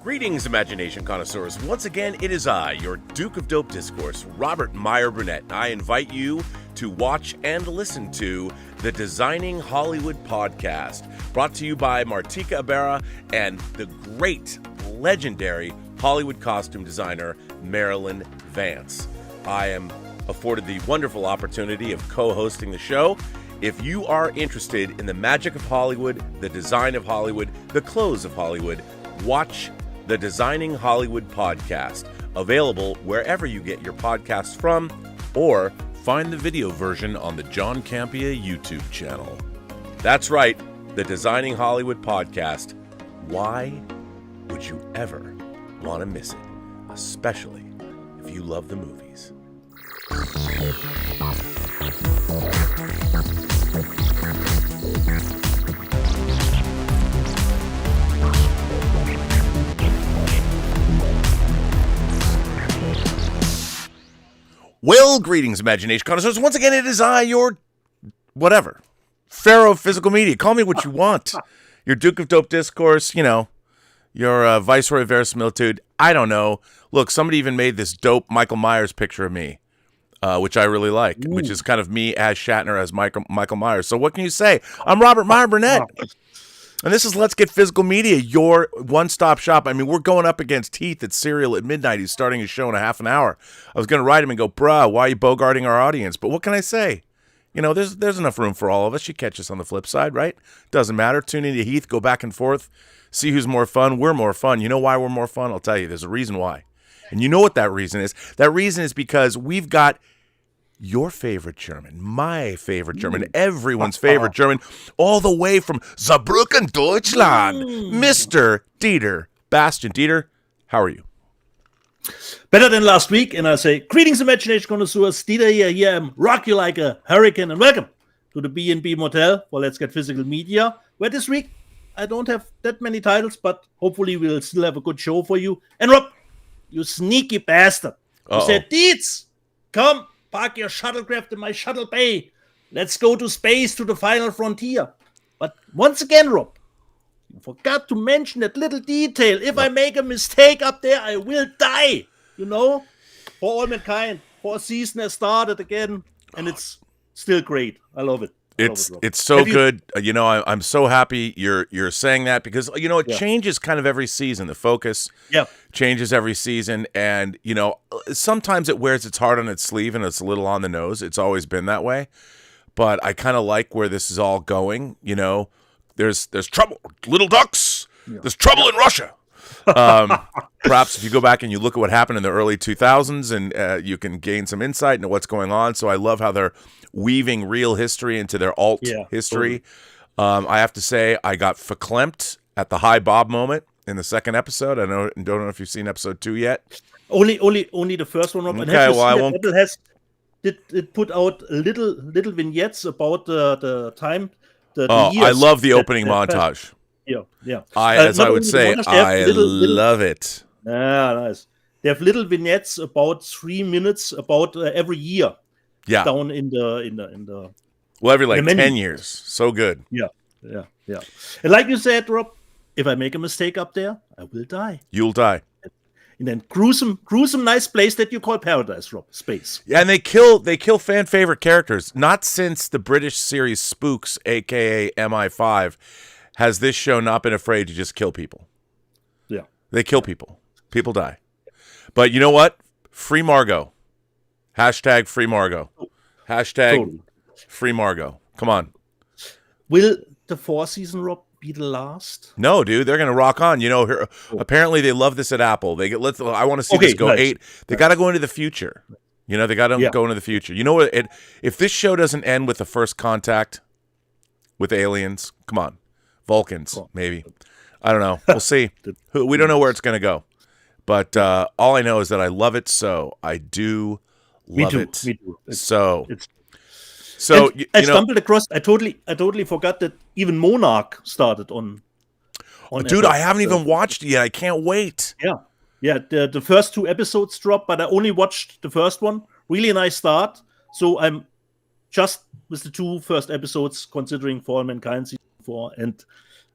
Greetings, imagination connoisseurs. Once again, it is I, your Duke of Dope Discourse, Robert Meyer Burnett. I invite you to watch and listen to the Designing Hollywood podcast, brought to you by Martika Ibarra and the great, legendary Hollywood costume designer, Marilyn Vance. I am afforded the wonderful opportunity of co-hosting the show. If you are interested in the magic of Hollywood, the design of Hollywood, the clothes of Hollywood, watch the Designing Hollywood podcast, available wherever you get your podcasts from, or find the video version on the John Campea YouTube channel. That's right, the Designing Hollywood podcast. Why would you ever want to miss it? Especially if you love the movies. Well, greetings, imagination connoisseurs. Once again, it is I, your whatever, Pharaoh of physical media. Call me what you want. Your Duke of Dope Discourse, you know, your Viceroy of Verisimilitude. I don't know. Look, somebody even made this dope Michael Myers picture of me, which I really like, which is kind of me as Shatner as Michael Myers. So what can you say? I'm Robert Meyer Burnett. And this is Let's Get Physical Media, your one-stop shop. I mean, we're going up against Heath at Serial at midnight. He's starting his show in a half an hour. I was going to write him and go, bruh, why are you bogarting our audience? But what can I say? You know, there's enough room for all of us. You catch us on the flip side, right? Doesn't matter. Tune into Heath, go back and forth, see who's more fun. We're more fun. You know why we're more fun? I'll tell you. There's a reason why. And you know what that reason is? That reason is because we've got your favorite German, my favorite German, everyone's favorite German, all the way from Saarbrücken, Deutschland, Mr. Dieter Bastian. Dieter, how are you? Better than last week, and I say, greetings, imagination connoisseurs. Dieter here, rock you like a hurricane, and welcome to the B&B Motel for Let's Get Physical Media, where this week I don't have that many titles, but hopefully we'll still have a good show for you. And Rob, you sneaky bastard, you said, Dietz, come, park your shuttlecraft in my shuttle bay. Let's go to space, to the final frontier. But once again, Rob, you forgot to mention that little detail. If I make a mistake up there, I will die. You know? For all mankind. For a season has started again, and it's still great. I love it. It's so good. You know, I'm so happy you're saying that because, you know, it changes kind of every season. The focus changes every season. And, you know, sometimes it wears its heart on its sleeve and it's a little on the nose. It's always been that way. But I kind of like where this is all going. You know, there's trouble. Little ducks. Yeah. There's trouble in Russia. Perhaps if you go back and you look at what happened in the early 2000s and you can gain some insight into what's going on. So I love how they're weaving real history into their alt history. Totally. I have to say I got verklempt at the Hi Bob moment in the second episode. I don't know if you've seen episode 2 yet. Only the first one. Rob. Okay, well I won't. It put out little vignettes about the time. The years I love the opening montage. Yeah. As I would say, I love it. Yeah, nice. They have little vignettes about 3 minutes about every year. Yeah. Down in the well, every like 10 years. So good. Yeah. And like you said, Rob, if I make a mistake up there, I will die. You'll die. And then gruesome nice place that you call paradise, Rob. Space. Yeah, and they kill fan favorite characters. Not since the British series Spooks, aka MI5, has this show not been afraid to just kill people. Yeah. They kill people. People die. But you know what? Free Margot. Hashtag Free Margot. Hashtag totally. Free Margot. Come on. Will the 4th season, Rob, be the last? No, dude. They're going to rock on. You know, apparently they love this at Apple. I want to see this go 8. They got to go into the future. You know, they got to go into the future. You know what? If this show doesn't end with the first contact with aliens, come on. Vulcans, maybe. I don't know. We'll see. We don't know where it's going to go. But all I know is that I love it so. I do love it. Me too. So I stumbled across. I totally forgot that even Monarch started on dude, I haven't even watched it yet. I can't wait. Yeah. The first 2 episodes dropped, but I only watched the first one. Really nice start. So I'm just with the 2 first episodes, considering For All Mankind season 4 and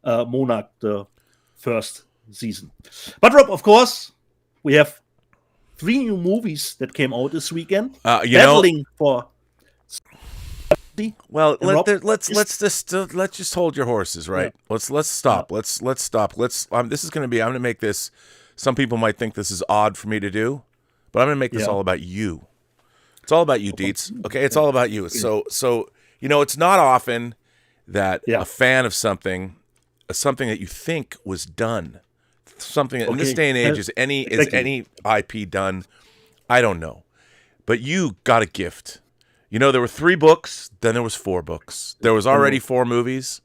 Monarch the first season. But Rob, of course, we have 3 new movies that came out this weekend. Battling for. Well, let's just hold your horses, right? Yeah. Let's stop. Yeah. Let's stop. This is going to be. I'm going to make this. Some people might think this is odd for me to do, but I'm going to make this all about you. It's all about you, Dietz. Okay, it's all about you. So it's not often that a fan of something that you think was done, something in this day and age is any IP done? I don't know, but you got a gift. There were 3 books, then there was 4 books. There was already 4 movies.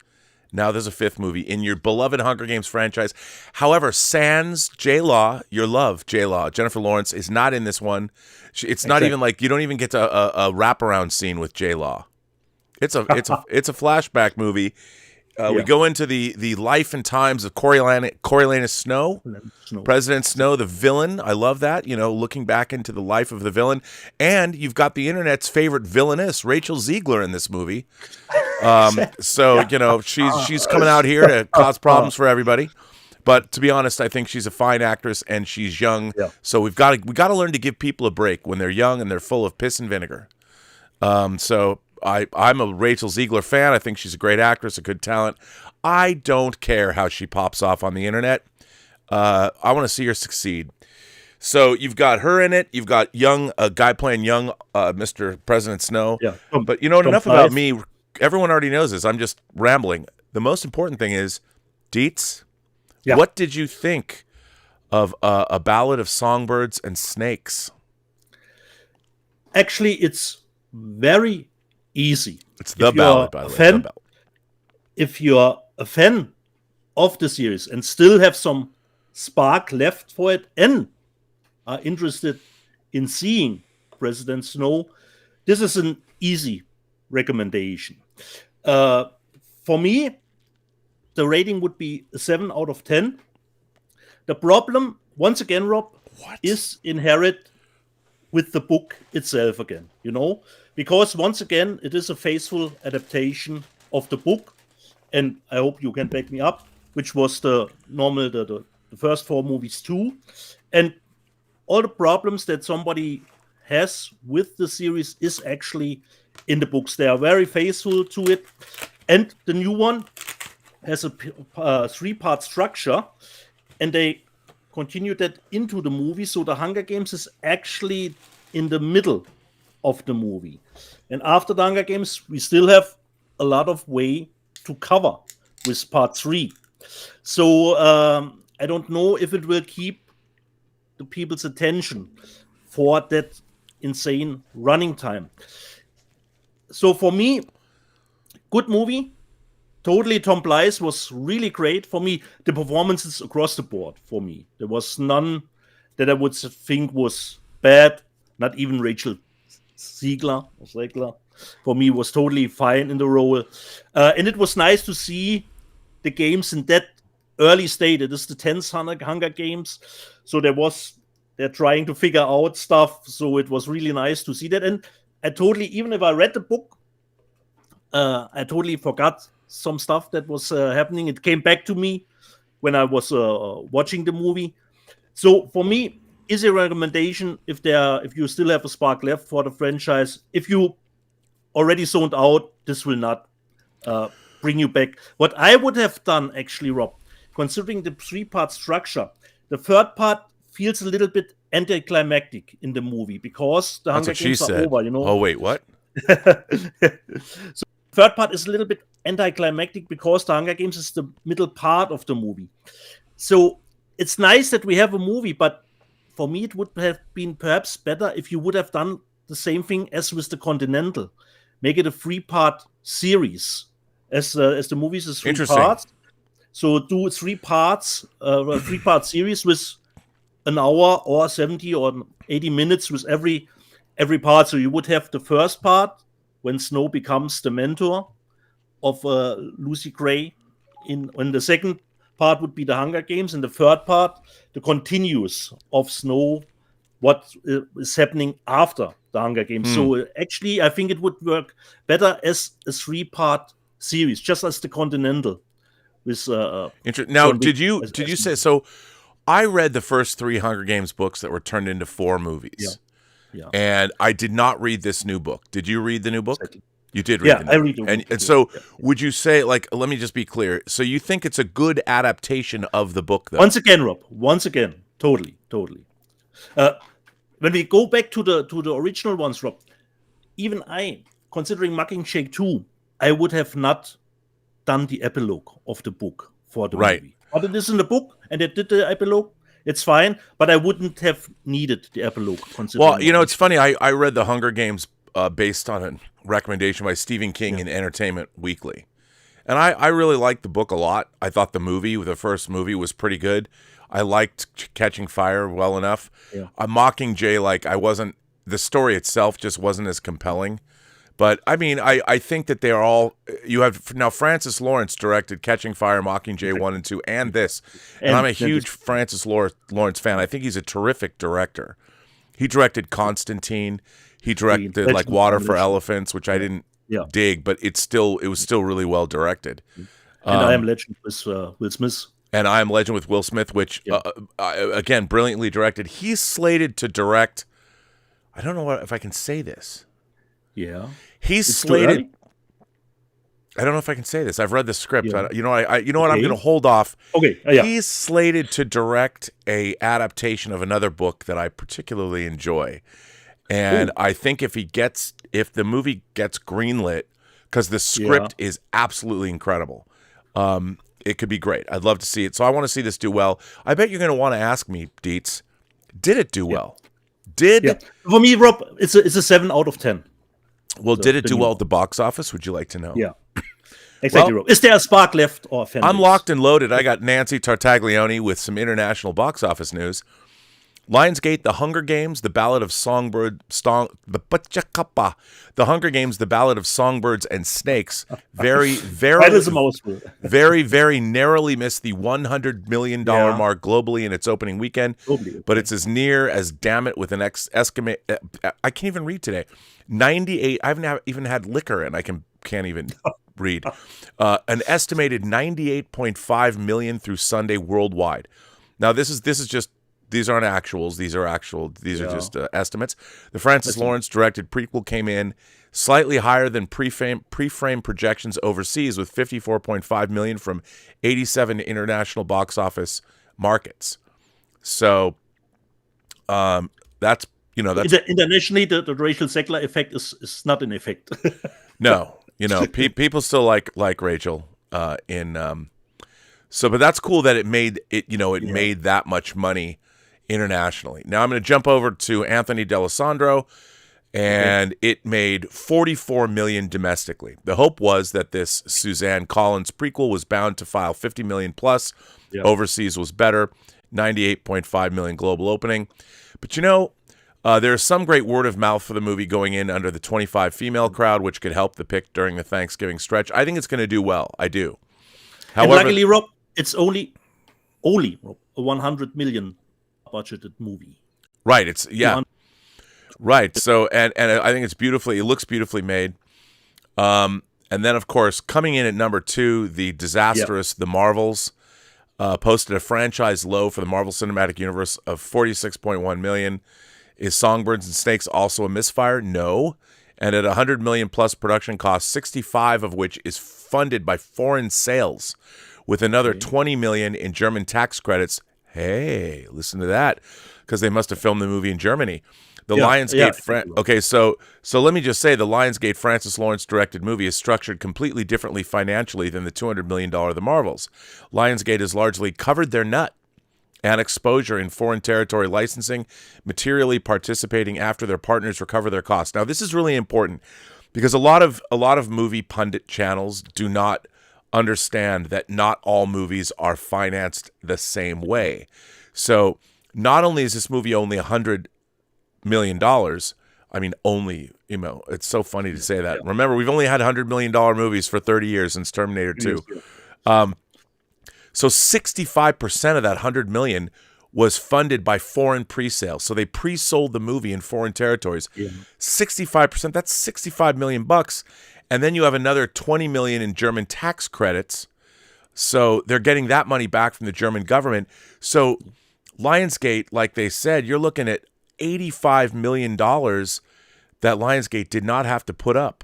Now there's a 5th movie in your beloved Hunger Games franchise. However, sans J-Law, your love, J-Law, Jennifer Lawrence, is not in this one. It's not even like you don't even get to a wraparound scene with J-Law. It's a flashback movie. We go into the life and times of Coriolanus Snow, President Snow, the villain. I love that, looking back into the life of the villain. And you've got the internet's favorite villainess, Rachel Ziegler, in this movie. She's coming out here to cause problems for everybody. But to be honest, I think she's a fine actress and she's young. Yeah. So we got to learn to give people a break when they're young and they're full of piss and vinegar. I'm a Rachel Ziegler fan. I think she's a great actress, a good talent. I don't care how she pops off on the internet. I want to see her succeed. So you've got her in it. You've got a guy playing young Mr. President Snow. Yeah. But enough about me. Everyone already knows this. I'm just rambling. The most important thing is, Dietz, what did you think of A Ballad of Songbirds and Snakes? Actually, it's very easy. It's the ballad, by the way. If you're a fan of the series and still have some spark left for it and are interested in seeing President Snow, this is an easy recommendation. For me, the rating would be a 7 out of 10. The problem, once again, Rob, is inherent with the book itself again, because once again, it is a faithful adaptation of the book, and I hope you can back me up, which was the first 4 movies too, and all the problems that somebody has with the series is actually in the books. They are very faithful to it, and the new one has a 3-part structure, and they continue that into the movie, so the Hunger Games is actually in the middle of the movie. And after the Hunger Games, we still have a lot of way to cover with part 3. So I don't know if it will keep the people's attention for that insane running time. So for me, good movie. Totally, Tom Blythe was really great for me. The performances across the board for me. There was none that I would think was bad. Not even Rachel Ziegler, for me, was totally fine in the role. And it was nice to see the games in that early state. It is the 10th Hunger Games. So they're trying to figure out stuff. So it was really nice to see that. And I totally, even if I read the book, I totally forgot some stuff that was happening. It came back to me when I was watching the movie. So for me, is a recommendation if you still have a spark left for the franchise. If you already zoned out, this will not bring you back. What I would have done, actually, Rob, considering the 3-part structure, the 3rd part feels a little bit anticlimactic in the movie because the Hunger Games are over. Oh wait, what? So 3rd part is a little bit anticlimactic because the Hunger Games is the middle part of the movie. So it's nice that we have a movie, but for me, it would have been perhaps better if you would have done the same thing as with the Continental. Make it a 3-part series, as the movies is 3 parts. So do 3 parts, a 3-part series with an hour or 70 or 80 minutes with every part. So you would have the first part when Snow becomes the mentor of Lucy Gray. When the second part would be the Hunger Games, and the 3rd part, the continuous of Snow, what is happening after the Hunger Games. So actually, I think it would work better as a 3-part series, just as the Continental with Now, John Wick did you say so? I read the first 3 Hunger Games books that were turned into 4 movies. Yeah. And I did not read this new book. Did you read the new book? Exactly. You did read the new I book. read the book. And so would you say, like, let me just be clear. So you think it's a good adaptation of the book, though? Once again, Rob. Once again. Totally. When we go back to the original ones, Rob, even I, considering Mockingjay 2, I would have not done the epilogue of the book for the movie. But it is in the book, and they did the epilogue. It's fine, but I wouldn't have needed the epilogue. Well, it's funny. I read The Hunger Games based on a recommendation by Stephen King in Entertainment Weekly. And I really liked the book a lot. I thought the first movie, was pretty good. I liked Catching Fire well enough. Yeah. Mockingjay, the story itself just wasn't as compelling. But, I mean, I think that they're all, you have, now Francis Lawrence directed Catching Fire, Mockingjay 1 and 2, and this. And I'm a huge Francis Lawrence fan. I think he's a terrific director. He directed Constantine. He directed, like, Water for Elephants, which I didn't dig, but it was still really well directed. And I Am Legend with Will Smith. And I Am Legend with Will Smith, which, again, brilliantly directed. He's slated to direct, I don't know if I can say this. Yeah. He's slated. I don't know if I can say this. I've read the script. Yeah. You know what? I'm going to hold off. Okay. He's slated to direct a adaptation of another book that I particularly enjoy, and I think if the movie gets greenlit, because the script is absolutely incredible, it could be great. I'd love to see it. So I want to see this do well. I bet you're going to want to ask me, Dietz, did it do well? For me, Rob, it's a 7 out of 10. Well, did it do well at the box office? Would you like to know? Yeah. Exactly, Rob. Is there a spark left or a fan I'm base? locked and loaded. I got Nancy Tartaglione with some international box office news. Lionsgate, The Hunger Games, The Ballad of The Hunger Games, The Ballad of Songbirds and Snakes. Very, very, very narrowly missed the $100 million mark globally in its opening weekend. But it's as near as, damn it, with an estimate. I can't even read today. 98. I haven't even had liquor, and I can't even read. An estimated 98.5 million through Sunday worldwide. Now this is just. These aren't actuals. These are just estimates. The Francis Lawrence directed prequel came in slightly higher than pre-frame projections overseas, with 54.5 million from 87 international box office markets. So, that's internationally the Rachel Zegler effect is not an effect. No, people still like Rachel but that's cool that it made made that much money internationally. Now I'm going to jump over to Anthony D'Alessandro, and it made 44 million domestically. The hope was that this Suzanne Collins prequel was bound to file 50 million plus. Overseas was better, 98.5 million global opening. But there's some great word of mouth for the movie going in under the 25 female crowd, which could help the pick during the Thanksgiving stretch. I think it's going to do well. I do. However, and luckily, Rob, it's only Rob, a 100 million budgeted movie. Right. It's right. So and I think it looks beautifully made. And then of course coming in at number 2, the disastrous The Marvels posted a franchise low for the Marvel Cinematic Universe of 46.1 million. Is Songbirds and Snakes also a misfire? No. And at 100 million plus production cost, 65 of which is funded by foreign sales, with another 20 million in German tax credits. Hey, listen to that, because they must have filmed the movie in Germany. The Lionsgate. Okay, so let me just say, the Lionsgate Francis Lawrence directed movie is structured completely differently financially than the $200 million The Marvels. Lionsgate has largely covered their nut and exposure in foreign territory licensing, materially participating after their partners recover their costs. Now, this is really important because a lot of movie pundit channels do not understand that not all movies are financed the same way. So not only is this movie only $100 million, I mean, only, it's so funny to say that. Remember, we've only had $100 million movies for 30 years since Terminator 2. So 65% of that 100 million was funded by foreign pre-sales. So they pre-sold the movie in foreign territories. 65%, that's $65 million bucks. And then you have another 20 million in German tax credits. So they're getting that money back from the German government. So Lionsgate, like they said, you're looking at $85 million that Lionsgate did not have to put up.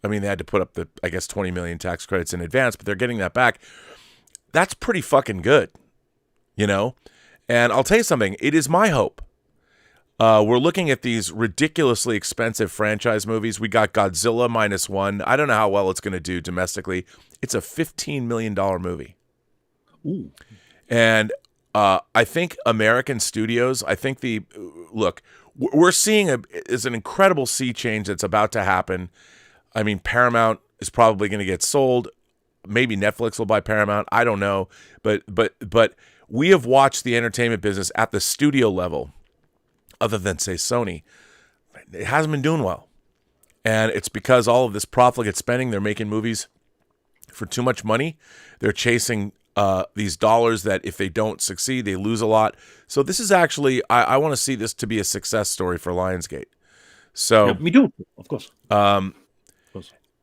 I mean, they had to put up the, I guess, 20 million tax credits in advance, but they're getting that back. That's pretty fucking good, you know? And I'll tell you something. It is my hope. We're looking at these ridiculously expensive franchise movies. We got Godzilla -1. I don't know how well it's going to do domestically. It's a $15 million movie. Ooh. And I think American studios, look, we're seeing is an incredible sea change that's about to happen. I mean, Paramount is probably going to get sold. Maybe Netflix will buy Paramount. I don't know. But we have watched the entertainment business at the studio level, other than, say, Sony. It hasn't been doing well. And it's because all of this profligate spending, they're making movies for too much money. They're chasing these dollars that if they don't succeed, they lose a lot. So this is actually, I want to see this to be a success story for Lionsgate. So Yeah, me too, of course.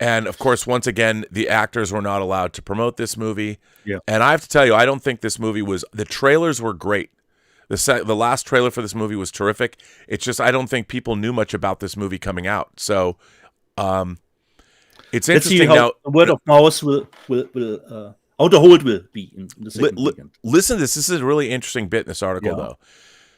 And of course, once again, the actors were not allowed to promote this movie. Yeah. And I have to tell you, I don't think this movie the trailers were great. The last trailer for this movie was terrific. It's just, I don't think people knew much about this movie coming out. So it's Let's see interesting how now. the word of mouth will how the hold will be in the second weekend. Listen to this. This is a really interesting bit in this article, though.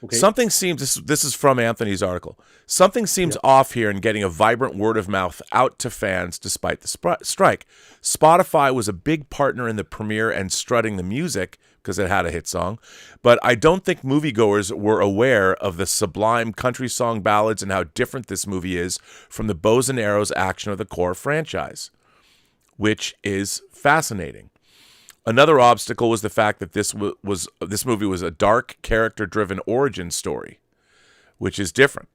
Okay. Something seems, this is from Anthony's article, something seems off here in getting a vibrant word of mouth out to fans despite the strike. Spotify was a big partner in the premiere and strutting the music because it had a hit song, but I don't think moviegoers were aware of the sublime country song ballads and how different this movie is from the bows and arrows action of the core franchise, which is fascinating. Another obstacle was the fact that this movie was a dark, character-driven origin story, which is different.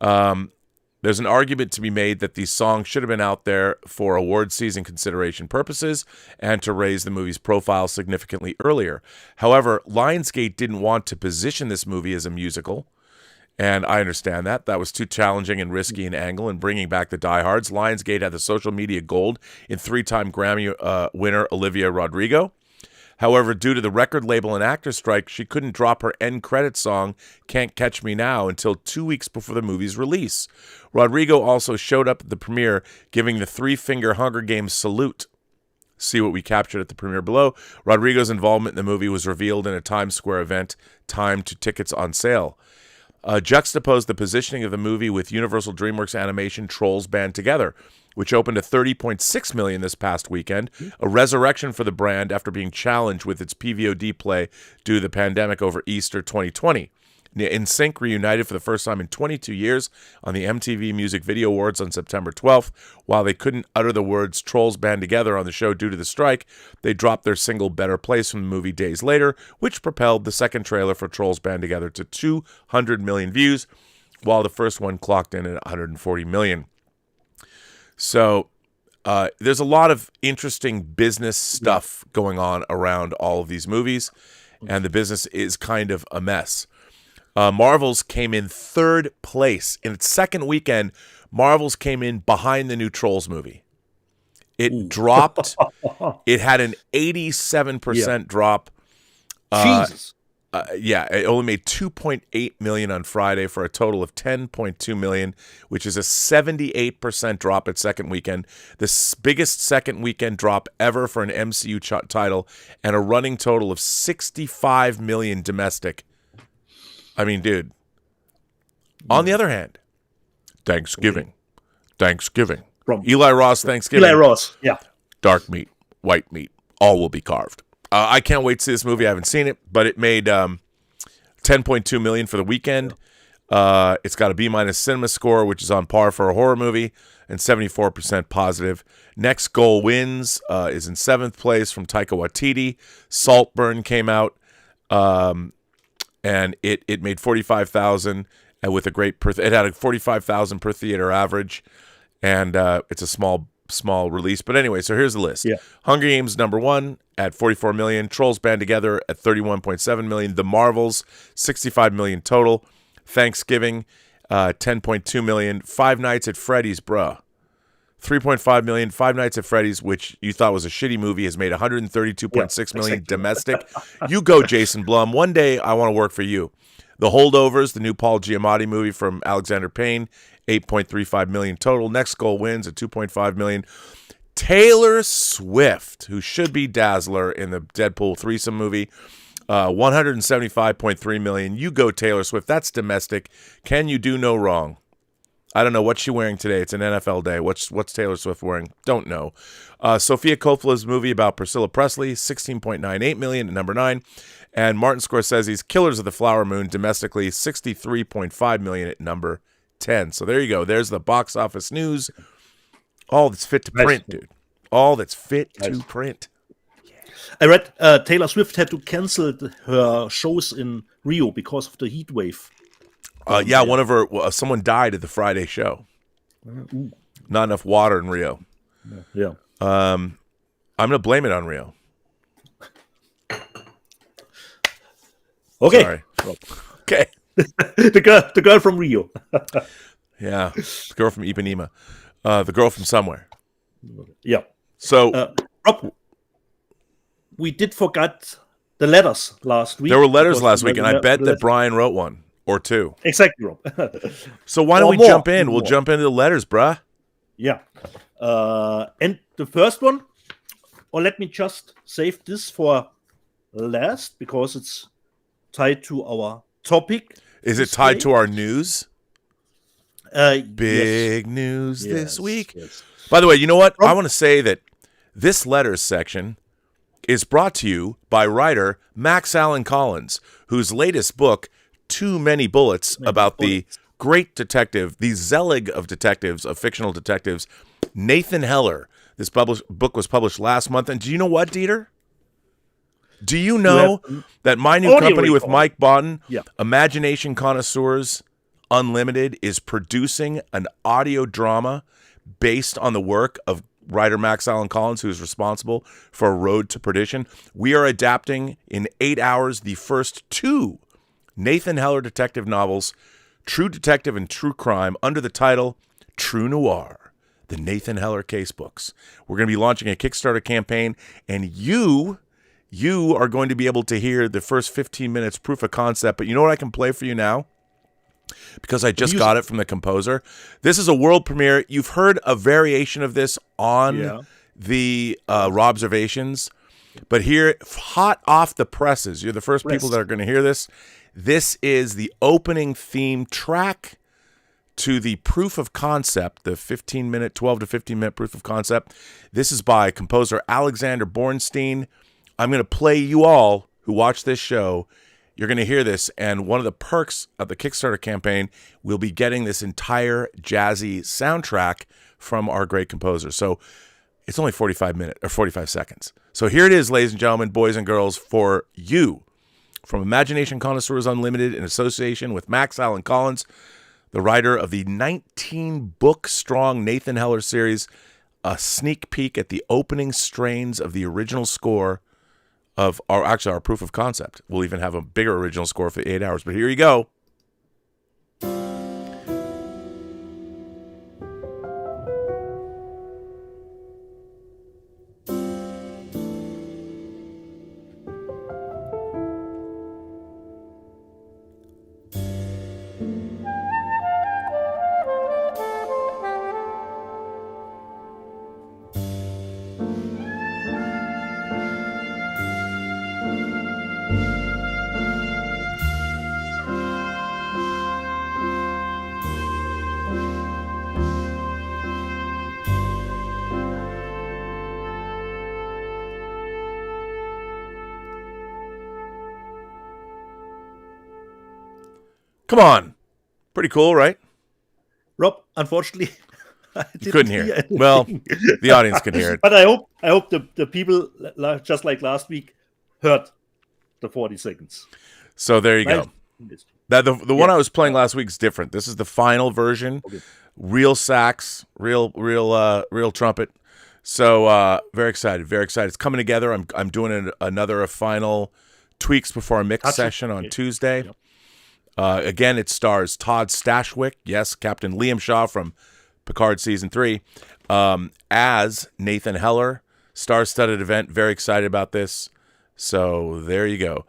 There's an argument to be made that these songs should have been out there for award season consideration purposes and to raise the movie's profile significantly earlier. However, Lionsgate didn't want to position this movie as a musical, and I understand that. That was too challenging and risky an angle in bringing back the diehards. Lionsgate had the social media gold in three-time Grammy winner Olivia Rodrigo. However, due to the record label and actor strike, she couldn't drop her end credit song, Can't Catch Me Now, until 2 weeks before the movie's release. Rodrigo also showed up at the premiere, giving the three-finger Hunger Games salute. See what we captured at the premiere below. Rodrigo's involvement in the movie was revealed in a Times Square event timed to tickets on sale. Juxtapose the positioning of the movie with Universal DreamWorks animation Trolls Band Together, which opened at $30.6 million this past weekend, a resurrection for the brand after being challenged with its PVOD play due to the pandemic over Easter 2020. NSYNC reunited for the first time in 22 years on the MTV Music Video Awards on September 12th. While they couldn't utter the words Trolls Band Together on the show due to the strike, they dropped their single Better Place from the movie days later, which propelled the second trailer for Trolls Band Together to 200 million views, while the first one clocked in at 140 million. So there's a lot of interesting business stuff going on around all of these movies, and the business is kind of a mess. Marvel's came in third place. In its second weekend, Marvel's came in behind the new Trolls movie. It dropped. It had an 87% drop. Jesus. It only made $2.8 million on Friday for a total of $10.2 million, which is a 78% drop at second weekend. The biggest second weekend drop ever for an MCU title, and a running total of $65 million domestic. I mean, dude. On the other hand, Thanksgiving. From Eli Ross Thanksgiving. Eli Ross, Dark meat, white meat, all will be carved. I can't wait to see this movie. I haven't seen it, but it made $10.2 million for the weekend. It's got a B- cinema score, which is on par for a horror movie, and 74% positive. Next Goal Wins is in 7th place from Taika Waititi. Saltburn came out, and it made $45,000 with a great it had a $45,000 per theater average, and it's a small release. But anyway, so here's the list. Hunger Games #1 at $44 million. Trolls Band Together at $31.7 million. The Marvels, $65 million total. Thanksgiving, $10.2 million. Five Nights at Freddy's, bruh. $3.5 million. Five Nights at Freddy's, which you thought was a shitty movie, has made $132.6 million domestic. You go, Jason Blum. One day I want to work for you. The Holdovers, the new Paul Giamatti movie from Alexander Payne, $8.35 million total. Next Goal Wins at $2.5 million. Taylor Swift, who should be Dazzler in the Deadpool threesome movie, $175.3 million. You go, Taylor Swift. That's domestic. Can you do no wrong? I don't know what's she wearing today. It's an NFL day. What's Taylor Swift wearing? Don't know. Sofia Coppola's movie about Priscilla Presley, $16.98 million at number 9. And Martin Scorsese's Killers of the Flower Moon domestically, $63.5 million at number 10. So there you go. There's the box office news. All that's fit to print, dude. All that's fit to print. I read Taylor Swift had to cancel her shows in Rio because of the heat wave. Yeah, one of her someone died at the Friday show. Not enough water in Rio. Yeah. I'm gonna blame it on Rio. Okay. Sorry. Okay. the girl from Rio. Yeah, the girl from Ipanema. The girl from somewhere. Yeah. So, Rob, we did forget the letters last week. There were letters last week, and I bet that Brian wrote one or two. Exactly, Rob. So why don't we jump in? We'll jump into the letters, bruh. Yeah. And the first one, or let me just save this for last because it's tied to our topic. Is it tied to our news? Big yes. news this week. Yes. By the way, you know what? I want to say that this letters section is brought to you by writer Max Allan Collins, whose latest book, Too Many Bullets, about the great detective, the Zelig of detectives, of fictional detectives, Nathan Heller. This book was published last month. And do you know what, Dieter? Do you know that my new company with Mike Bodden, Imagination Connoisseurs Unlimited, is producing an audio drama based on the work of writer Max Allan Collins, who is responsible for Road to Perdition? We are adapting in 8 hours the first 2 Nathan Heller detective novels, True Detective and True Crime, under the title True Noir, the Nathan Heller Case Books. We're going to be launching a Kickstarter campaign, and you are going to be able to hear the first 15 minutes proof of concept. But you know what I can play for you now? Because I just got it from the composer. This is a world premiere. You've heard a variation of this on the Robservations, but here, hot off the presses, you're the first people that are going to hear this. This is the opening theme track to the proof of concept, the 12 to 15-minute proof of concept. This is by composer Alexander Bornstein. I'm going to play you all who watch this show. You're going to hear this, and one of the perks of the Kickstarter campaign will be getting this entire jazzy soundtrack from our great composer. So it's only 45 seconds. So here it is, ladies and gentlemen, boys and girls, for you. From Imagination Connoisseurs Unlimited in association with Max Allan Collins, the writer of the 19-book-strong Nathan Heller series, a sneak peek at the opening strains of the original score of our proof of concept. We'll even have a bigger original score for 8 hours, but here you go. Come on. Pretty cool, right? Rob, unfortunately, I couldn't hear it. Well, the audience can hear it. But I hope the people, just like last week, heard the 40 seconds. So there you go. The one I was playing last week is different. This is the final version. Okay. Real sax, real trumpet. So very excited, very excited. It's coming together. I'm doing another final tweaks before our mix session on Tuesday. Yep. Again, it stars Todd Stashwick, yes, Captain Liam Shaw from Picard Season 3, as Nathan Heller, star-studded event. Very excited about this. So there you go.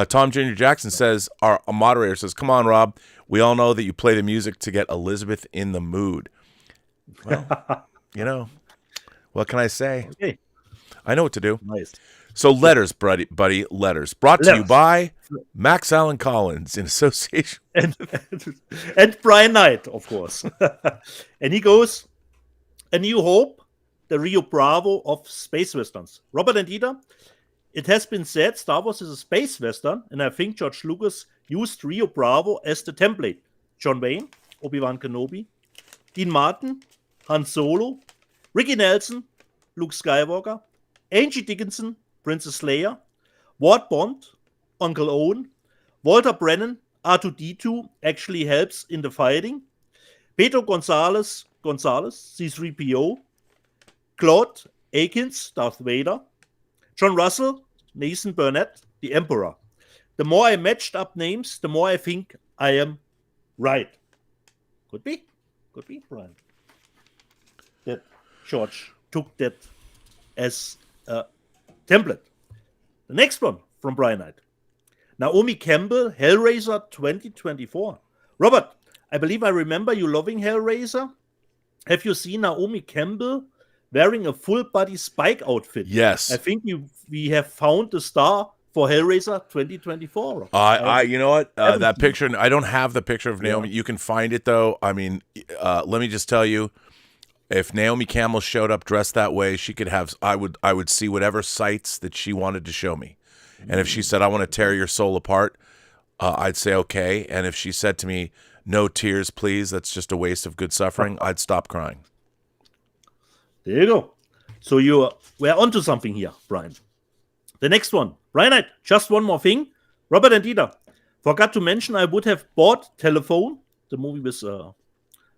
Tom Jr. Jackson says, our moderator says, come on, Rob. We all know that you play the music to get Elizabeth in the mood. Well, what can I say? Okay. I know what to do. Nice. So letters, buddy, letters. Brought to you by Max Allen Collins in association. And Brian Knight, of course. And he goes, A New Hope, the Rio Bravo of space westerns. Robert and Dieter, it has been said Star Wars is a space western, and I think George Lucas used Rio Bravo as the template. John Wayne, Obi-Wan Kenobi, Dean Martin, Han Solo, Ricky Nelson, Luke Skywalker, Angie Dickinson, Princess Leia, Ward Bond, Uncle Owen, Walter Brennan, R2-D2 actually helps in the fighting, Pedro Gonzalez, C-3PO, Claude Akins, Darth Vader, John Russell, Nathan Burnett, the Emperor. The more I matched up names, the more I think I am right. Could be, Brian. That George took that as a template. The next one from Brian Knight. Naomi Campbell, Hellraiser 2024. Robert, I believe I remember you loving Hellraiser. Have you seen Naomi Campbell wearing a full-body Spike outfit? Yes. I think we have found the star for Hellraiser 2024. You know what? That picture, I don't have the picture of Naomi. Yeah. You can find it, though. I mean, let me just tell you, if Naomi Campbell showed up dressed that way, she could have. I would see whatever sights that she wanted to show me, and if she said, "I want to tear your soul apart," I'd say okay. And if she said to me, "No tears, please. That's just a waste of good suffering," I'd stop crying. There you go. So we're onto something here, Brian. The next one, Brian Knight. Just one more thing, Robert and Dieter. Forgot to mention I would have bought Telephone, the movie with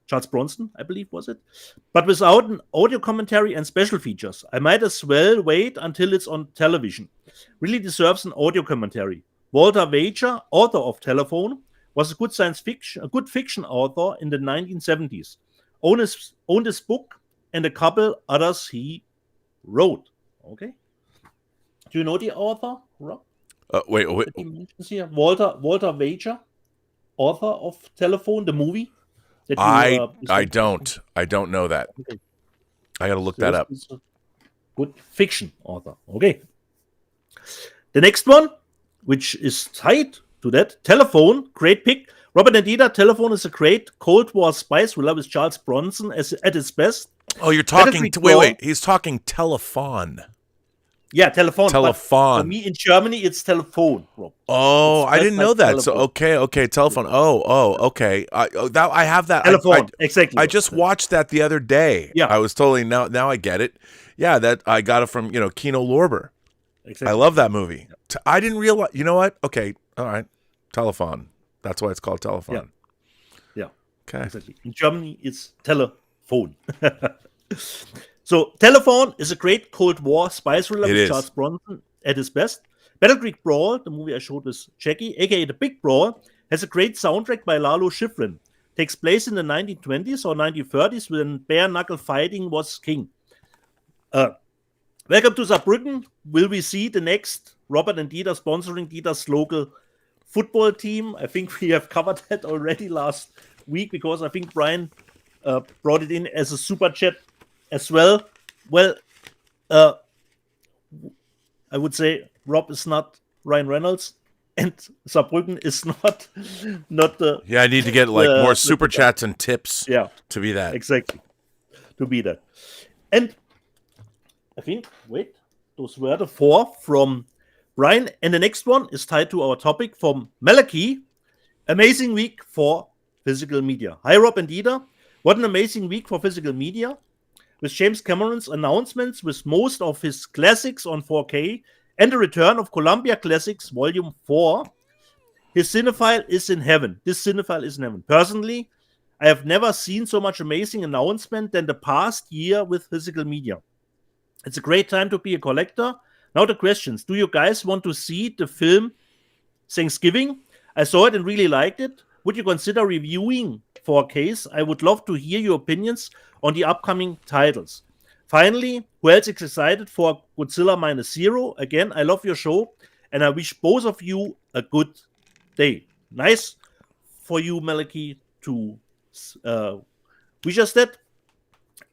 Charles Bronson, I believe, was it? But without an audio commentary and special features. I might as well wait until it's on television. Really deserves an audio commentary. Walter Wager, author of Telephone, was a good fiction author in the 1970s. Owned his book and a couple others he wrote. Okay. Do you know the author, Rob? Wait. He mentions here Walter Wager, author of Telephone, the movie. I don't know that. Okay. I got to look that up. Good fiction author. Okay. The next one, which is tied to that, Telephone, great pick. Robert and Dieter, Telephone is a great Cold War spy thriller with Charles Bronson at his best. Oh, you're talking. Wait. He's talking Telephone. Yeah, Telephone. Telephone. For me in Germany, it's Telephone. Rob. Oh, I didn't know that. Telephone. So okay, Telephone. Oh, okay. I have that. Telephone. Exactly. I just watched that the other day. Yeah, I was totally now I get it. Yeah, that I got it from Kino Lorber. Exactly. I love that movie. Yeah. I didn't realize. You know what? Okay, all right. Telephone. That's why it's called Telephone. Yeah. Okay. Exactly. In Germany, it's Telephone. So, Telephone is a great Cold War spy thriller with Charles Bronson at his best. Battle Creek Brawl, the movie I showed with Jackie, aka The Big Brawl, has a great soundtrack by Lalo Schifrin. Takes place in the 1920s or 1930s when bare-knuckle fighting was king. Welcome to Saarbrücken. Will we see the next Robert and Dieter sponsoring Dieter's local football team? I think we have covered that already last week because I think Brian brought it in as a super chat as well. Well, I would say Rob is not Ryan Reynolds, and Saarbrücken is not the. Yeah, I need to get more super chats and tips. Yeah, to be that exactly, to be that. And I think those were the 4 from Brian, and the next one is tied to our topic from Malachi. Amazing week for physical media. Hi, Rob and Dieter. What an amazing week for physical media. With James Cameron's announcements with most of his classics on 4K and the return of Columbia Classics Volume 4, his cinephile is in heaven. This cinephile is in heaven. Personally, I have never seen so much amazing announcement than the past year with physical media. It's a great time to be a collector. Now the questions. Do you guys want to see the film Thanksgiving? I saw it and really liked it. would you consider reviewing 4Ks? I would love to hear your opinions on the upcoming titles. Finally, who else is excited for Godzilla Minus Zero? Again, I love your show, and I wish both of you a good day. Nice for you, Maliki, to wish us that.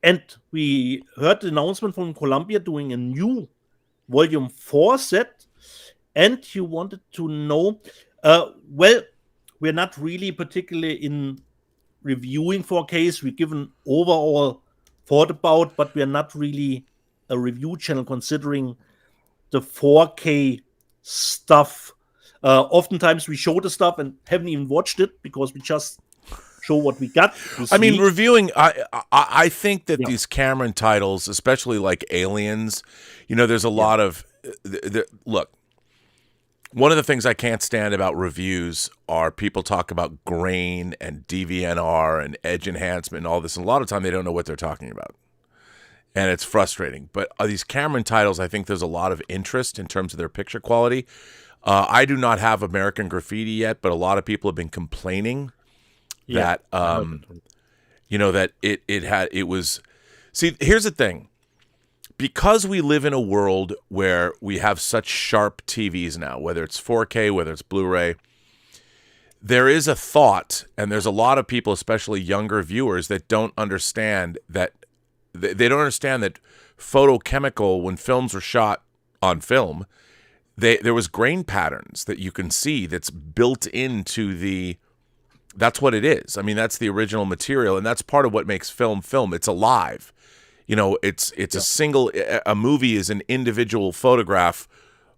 And we heard the announcement from Columbia doing a new Volume 4 set. And you wanted to know, well, we're not really particularly in reviewing 4Ks. We give an overall thought about, but we're not really a review channel considering the 4K stuff. Oftentimes we show the stuff and haven't even watched it because we just show what we got. I mean, reviewing, I think that these Cameron titles, especially like Aliens, there's a lot of, look, one of the things I can't stand about reviews are people talk about grain and DVNR and edge enhancement and all this. And a lot of time they don't know what they're talking about. And it's frustrating. But these Cameron titles, I think there's a lot of interest in terms of their picture quality. I do not have American Graffiti yet, but a lot of people have been complaining that, that it was. See, here's the thing. Because we live in a world where we have such sharp TVs now, whether it's 4K, whether it's Blu-ray, there is a thought, and there's a lot of people, especially younger viewers, that don't understand that they don't understand that photochemical, when films were shot on film, there was grain patterns that you can see that's built into the. That's what it is. I mean, that's the original material, and that's part of what makes film. It's alive. It's a movie is an individual photograph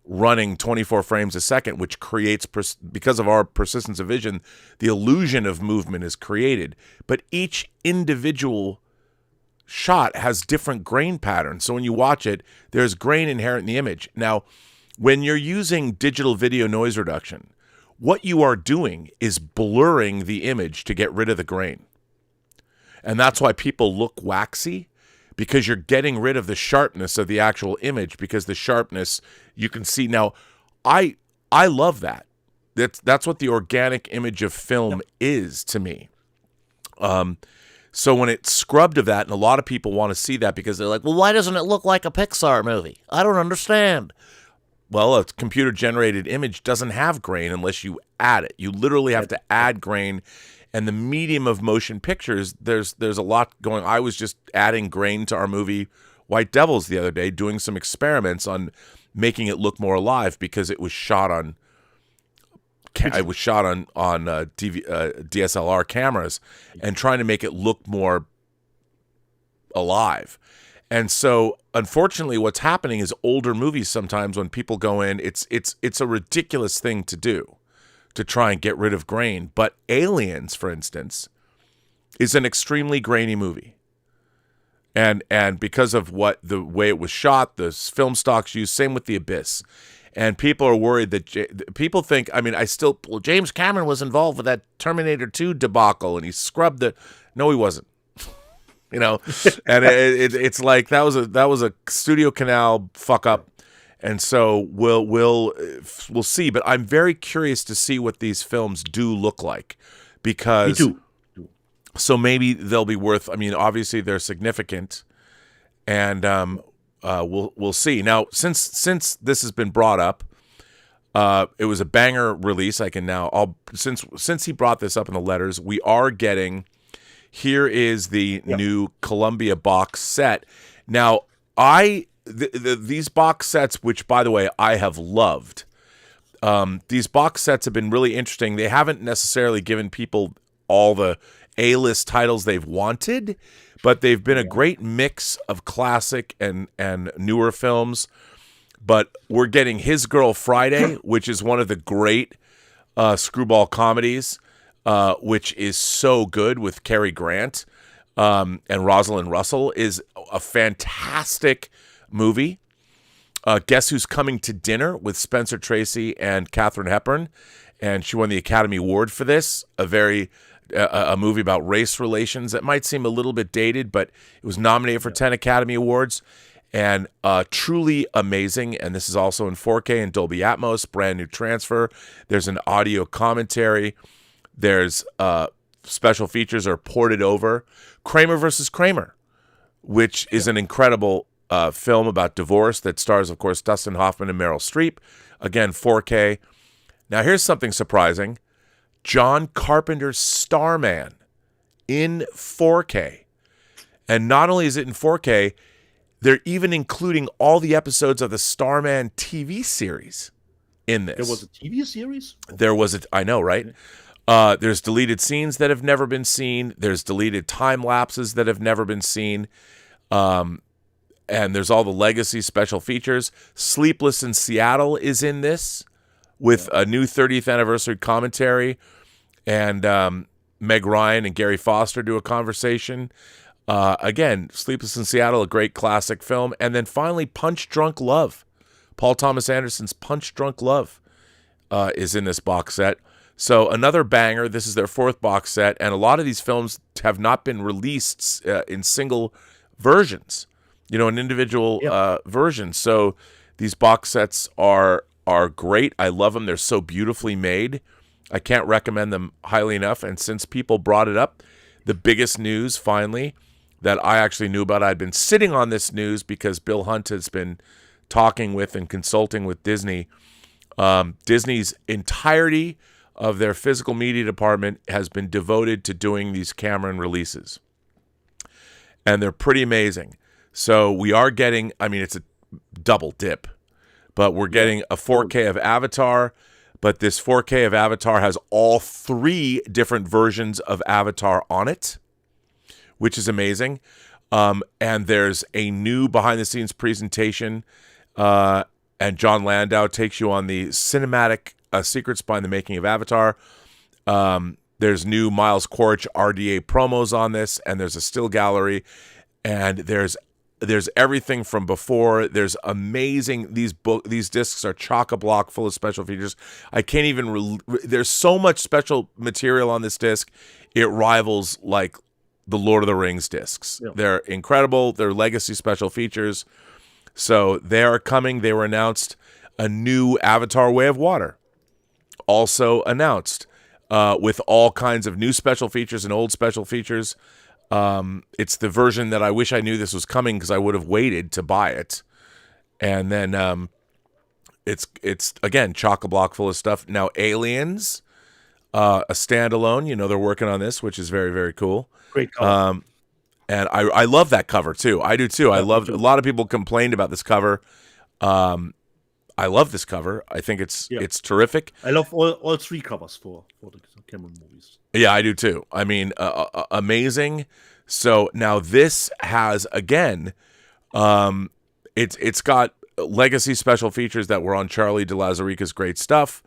running 24 frames a second, which creates, because of our persistence of vision, the illusion of movement is created. But each individual shot has different grain patterns. So when you watch it, there's grain inherent in the image. Now, when you're using digital video noise reduction, what you are doing is blurring the image to get rid of the grain. And that's why people look waxy, because you're getting rid of the sharpness of the actual image, because the sharpness you can see. Now, I love that. That's what the organic image of film is to me. So when it's scrubbed of that, and a lot of people want to see that because they're like, well, why doesn't it look like a Pixar movie? I don't understand. Well, a computer-generated image doesn't have grain unless you add it. You literally have to add grain. And the medium of motion pictures, there's a lot going. I was just adding grain to our movie White Devils the other day, doing some experiments on making it look more alive because it was shot on DSLR cameras and trying to make it look more alive. And so, unfortunately, what's happening is older movies sometimes when people go in, it's a ridiculous thing to do, to try and get rid of grain. But Aliens, for instance, is an extremely grainy movie. And because of the way it was shot, the film stocks used, same with The Abyss. And people are worried that people think, James Cameron was involved with that Terminator 2 debacle and he scrubbed it. No, he wasn't. And it's like that was a studio canal fuck up. And so we'll see, but I'm very curious to see what these films do look like, because Me too. So maybe they'll be worth. I mean, obviously they're significant, and we'll see. Now, since this has been brought up, it was a banger release. I can now since he brought this up in the letters, we are getting. Here is the new Columbia box set. Now, these box sets, which, by the way, I have loved. These box sets have been really interesting. They haven't necessarily given people all the A-list titles they've wanted, but they've been a great mix of classic and newer films. But we're getting His Girl Friday, which is one of the great screwball comedies, which is so good with Cary Grant and Rosalind Russell, is a fantastic movie. Guess Who's Coming to Dinner with Spencer Tracy and Katharine Hepburn, and she won the Academy Award for this. A movie about race relations that might seem a little bit dated, but it was nominated for 10 Academy Awards, and truly amazing. And this is also in 4K and Dolby Atmos, brand new transfer. There's an audio commentary. There's special features are ported over. Kramer versus Kramer, which is an incredible film about divorce that stars, of course, Dustin Hoffman and Meryl Streep. Again, 4K. Now, here's something surprising. John Carpenter's Starman in 4K. And not only is it in 4K, they're even including all the episodes of the Starman TV series in this. There was a TV series? There was I know, right? There's deleted scenes that have never been seen. There's deleted time lapses that have never been seen. And there's all the legacy special features. Sleepless in Seattle is in this with a new 30th anniversary commentary. And Meg Ryan and Gary Foster do a conversation. Again, Sleepless in Seattle, a great classic film. And then finally, Punch Drunk Love. Paul Thomas Anderson's Punch Drunk Love is in this box set. So another banger. This is their 4th box set. And a lot of these films have not been released in single versions, in individual versions. So these box sets are great. I love them. They're so beautifully made. I can't recommend them highly enough. And since people brought it up, the biggest news finally that I actually knew about, I'd been sitting on this news because Bill Hunt has been talking with and consulting with Disney. Disney's entirety of their physical media department has been devoted to doing these Cameron releases. And they're pretty amazing. So we are getting, it's a double dip, but we're getting a 4K of Avatar, but this 4K of Avatar has all 3 different versions of Avatar on it, which is amazing. And there's a new behind-the-scenes presentation, and John Landau takes you on the cinematic secrets behind the making of Avatar. There's new Miles Quaritch RDA promos on this, and there's a still gallery, and there's everything from before. There's amazing. These discs are chock-a-block full of special features. I can't even. There's so much special material on this disc. It rivals like the Lord of the Rings discs. Yeah. They're incredible. They're legacy special features. So they are coming. They were announced. A new Avatar Way of Water also announced with all kinds of new special features and old special features. It's the version that I wish I knew this was coming because I would have waited to buy it. And then it's again chock-a-block full of stuff. Now Aliens, a standalone. They're working on this, which is very, very cool. Great cover. And I love that cover too. I do too. I love. A lot of people complained about this cover. I love this cover. I think it's terrific. I love all 3 covers for the Cameron movies. Yeah, I do too. Amazing. So now this has again, it's got legacy special features that were on Charlie de Lauzirika's great stuff.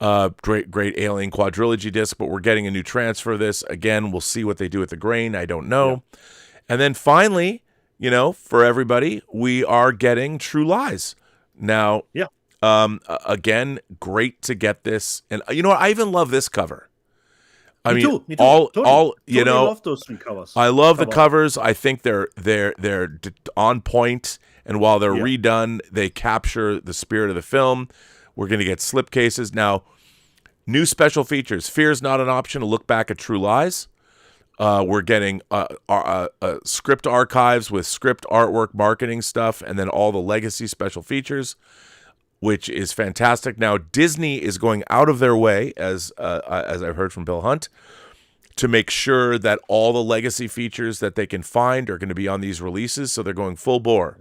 Great Alien quadrilogy disc, but we're getting a new transfer of this. Again, we'll see what they do with the grain. I don't know. Yeah. And then finally, for everybody, we are getting True Lies. Now, again, great to get this. And I even love this cover. Me too. Totally love those 3 covers. I love the covers. I think they're on point, and while they're redone, they capture the spirit of the film. We're going to get slipcases. Now, new special features. Fear is not an option. A look back at True Lies. We're getting script archives with script artwork, marketing stuff, and then all the legacy special features, which is fantastic. Now, Disney is going out of their way, as I've heard from Bill Hunt, to make sure that all the legacy features that they can find are going to be on these releases. So they're going full bore.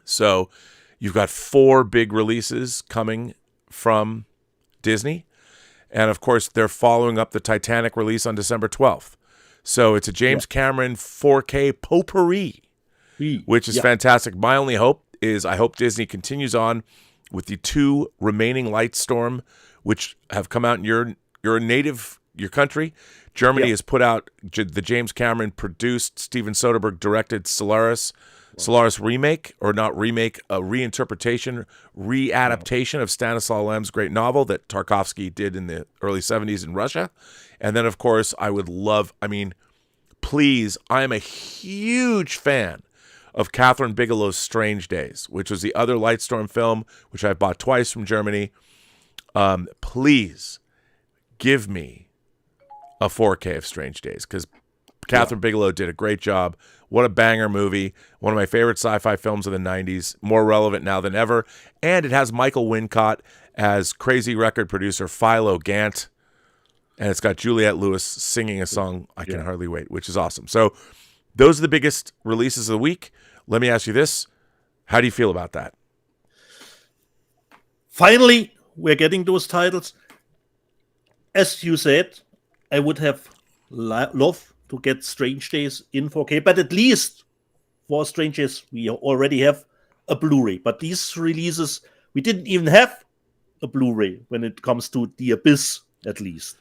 So you've got 4 big releases coming from Disney. And, of course, they're following up the Titanic release on December 12th. So it's a James Cameron 4K potpourri, which is fantastic. My only hope is I hope Disney continues on with the 2 remaining LIGHTSTORM, which have come out in your country. Germany has put out the James Cameron produced, Steven Soderbergh directed Solaris remake, or not remake, a reinterpretation, readaptation of Stanislaw Lem's great novel that Tarkovsky did in the early 70s in Russia. And then, of course, please, I am a huge fan of Catherine Bigelow's Strange Days, which was the other LIGHTSTORM film, which I bought twice from Germany. Please give me a 4K of Strange Days because Catherine Bigelow did a great job. What a banger movie. One of my favorite sci-fi films of the 90s. More relevant now than ever. And it has Michael Wincott as crazy record producer Philo Gant. And it's got Juliette Lewis singing a song, I Can Hardly Wait, which is awesome. So those are the biggest releases of the week. Let me ask you this. How do you feel about that? Finally, we're getting those titles. As you said, I would have loved to get Strange Days in 4K, but at least for Strange Days, we already have a Blu-ray. But these releases, we didn't even have a Blu-ray when it comes to The Abyss, at least.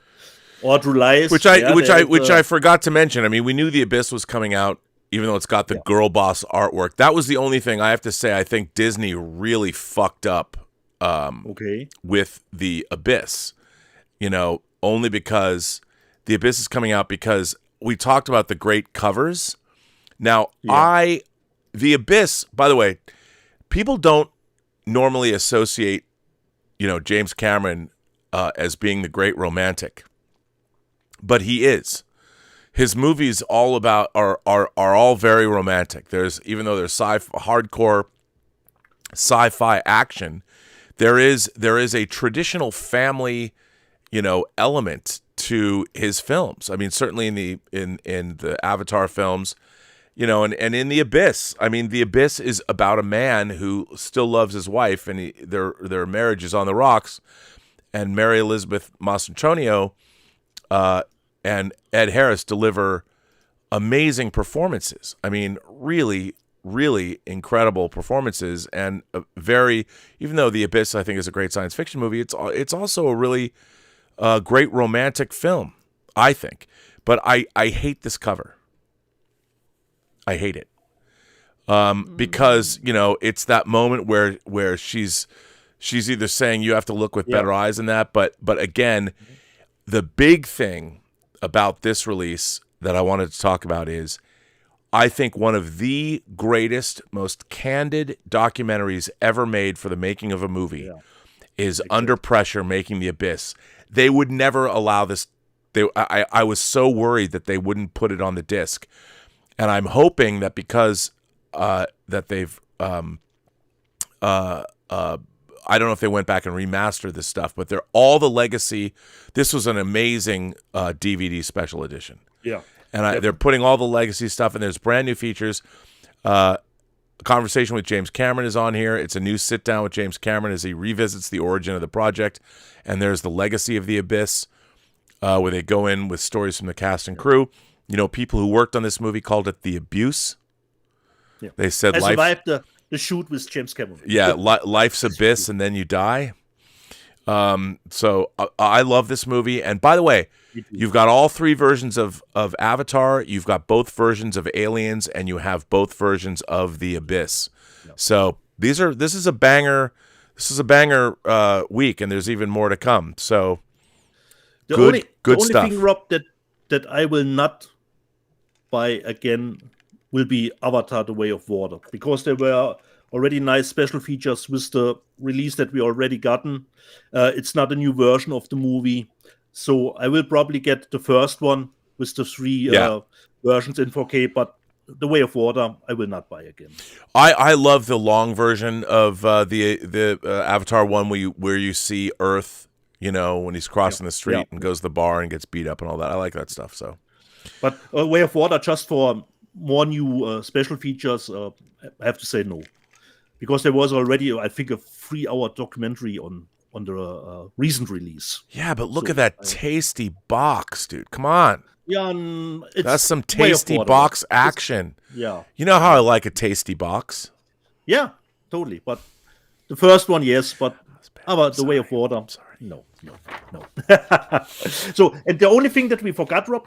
Or True Lies. Which I forgot to mention. I mean, we knew The Abyss was coming out, even though it's got the girl boss artwork. That was the only thing I have to say. I think Disney really fucked up with The Abyss. Only because The Abyss is coming out because we talked about the great covers. Now, The Abyss, by the way, people don't normally associate, James Cameron as being the great romantic, but he is. His movies are all very romantic. Even though there's hardcore sci-fi action, there is a traditional family, element to his films. I mean, certainly in the Avatar films, and in The Abyss. I mean, The Abyss is about a man who still loves his wife, and their marriage is on the rocks. And Mary Elizabeth Mastrantonio and Ed Harris deliver amazing performances. I mean, really, really incredible performances, and even though The Abyss I think is a great science fiction movie, it's also a really great romantic film, I think. But I hate this cover. I hate it because it's that moment where she's either saying you have to look with better eyes than that, but again, the big thing about this release that I wanted to talk about is I think one of the greatest, most candid documentaries ever made for the making of a movie is Under Pressure, Making the Abyss. They would never allow this. I was so worried that they wouldn't put it on the disc. And I'm hoping that because that they've, I don't know if they went back and remastered this stuff, but they're all the legacy. This was an amazing DVD special edition. Yeah. And they're putting all the legacy stuff, and there's brand new features. A conversation with James Cameron is on here. It's a new sit-down with James Cameron as he revisits the origin of the project. And there's the legacy of The Abyss, where they go in with stories from the cast and crew. People who worked on this movie called it The Abuse. Yeah. They said I survived the shoot with James Cameron. Yeah, life's abyss and then you die. So I love this movie. And by the way, you've got all three versions of Avatar. You've got both versions of Aliens, and you have both versions of The Abyss. Yeah. So this is a banger. This is a banger week, and there's even more to come. So good stuff. The only thing, Rob, that I will not buy again will be Avatar: The Way of Water, because there were already nice special features with the release that we already gotten. It's not a new version of the movie, so I will probably get the first one with the three versions in 4K, but The Way of Water I will not buy again. I love the long version of the Avatar one where you see Earth, when he's crossing the street and goes to the bar and gets beat up and all that. I like that stuff. So, but Way of Water, just for more new special features, I have to say no, because there was already, I think, a 3-hour documentary on the recent release. Yeah, but look at that tasty box, dude. Come on. Yeah, that's some tasty box action. Yeah. You know how I like a tasty box? Yeah, totally. But the first one, yes, but how about The Way of Water? No. So, and the only thing that we forgot, Rob,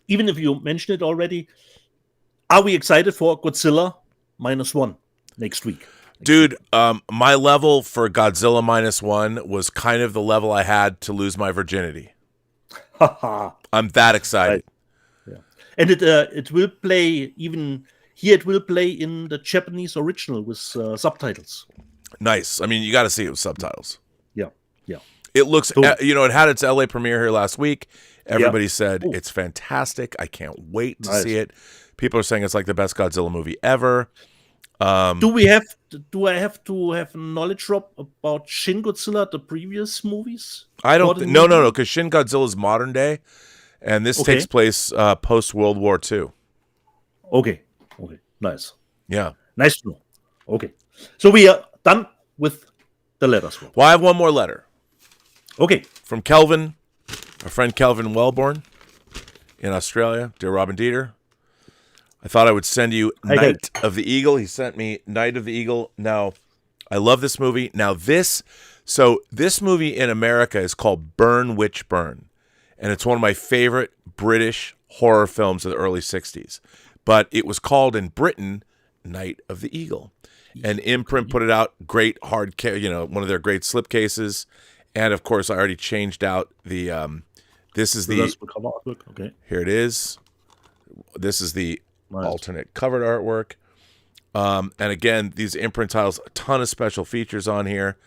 even if you mentioned it already, are we excited for Godzilla -1 next week? Dude, my level for Godzilla -1 was kind of the level I had to lose my virginity. I'm that excited. Right. Yeah. And it will play, even here it will play in the Japanese original with subtitles. Nice. I mean, you got to see it with subtitles. Yeah. It looks, Totally. it had its LA premiere here last week. Everybody said Ooh. it's fantastic. I can't wait to Nice. see it. People are saying it's like the best Godzilla movie ever. Do I have to have knowledge, Rob, about Shin Godzilla, the previous movies? I don't. No, because Shin Godzilla is modern day, and this Okay. takes place post World War II. Okay, nice. Yeah. Nice to know. Okay, so we are done with the letters, Rob. Well, I have one more letter Okay, from Kelvin, our friend Kelvin Wellborn in Australia. Dear Robin Dieter, I thought I would send you Night of the Eagle. He sent me Night of the Eagle. Now, I love this movie. Now, this movie in America is called Burn Witch Burn, and it's one of my favorite British horror films of the early 60s. But it was called in Britain Night of the Eagle. And Imprint put it out, great hard, one of their great slipcases. And, of course, I already changed out the, this is the, okay. Here it is. This is the alternate covered artwork. And again, these Imprint titles, a ton of special features on here.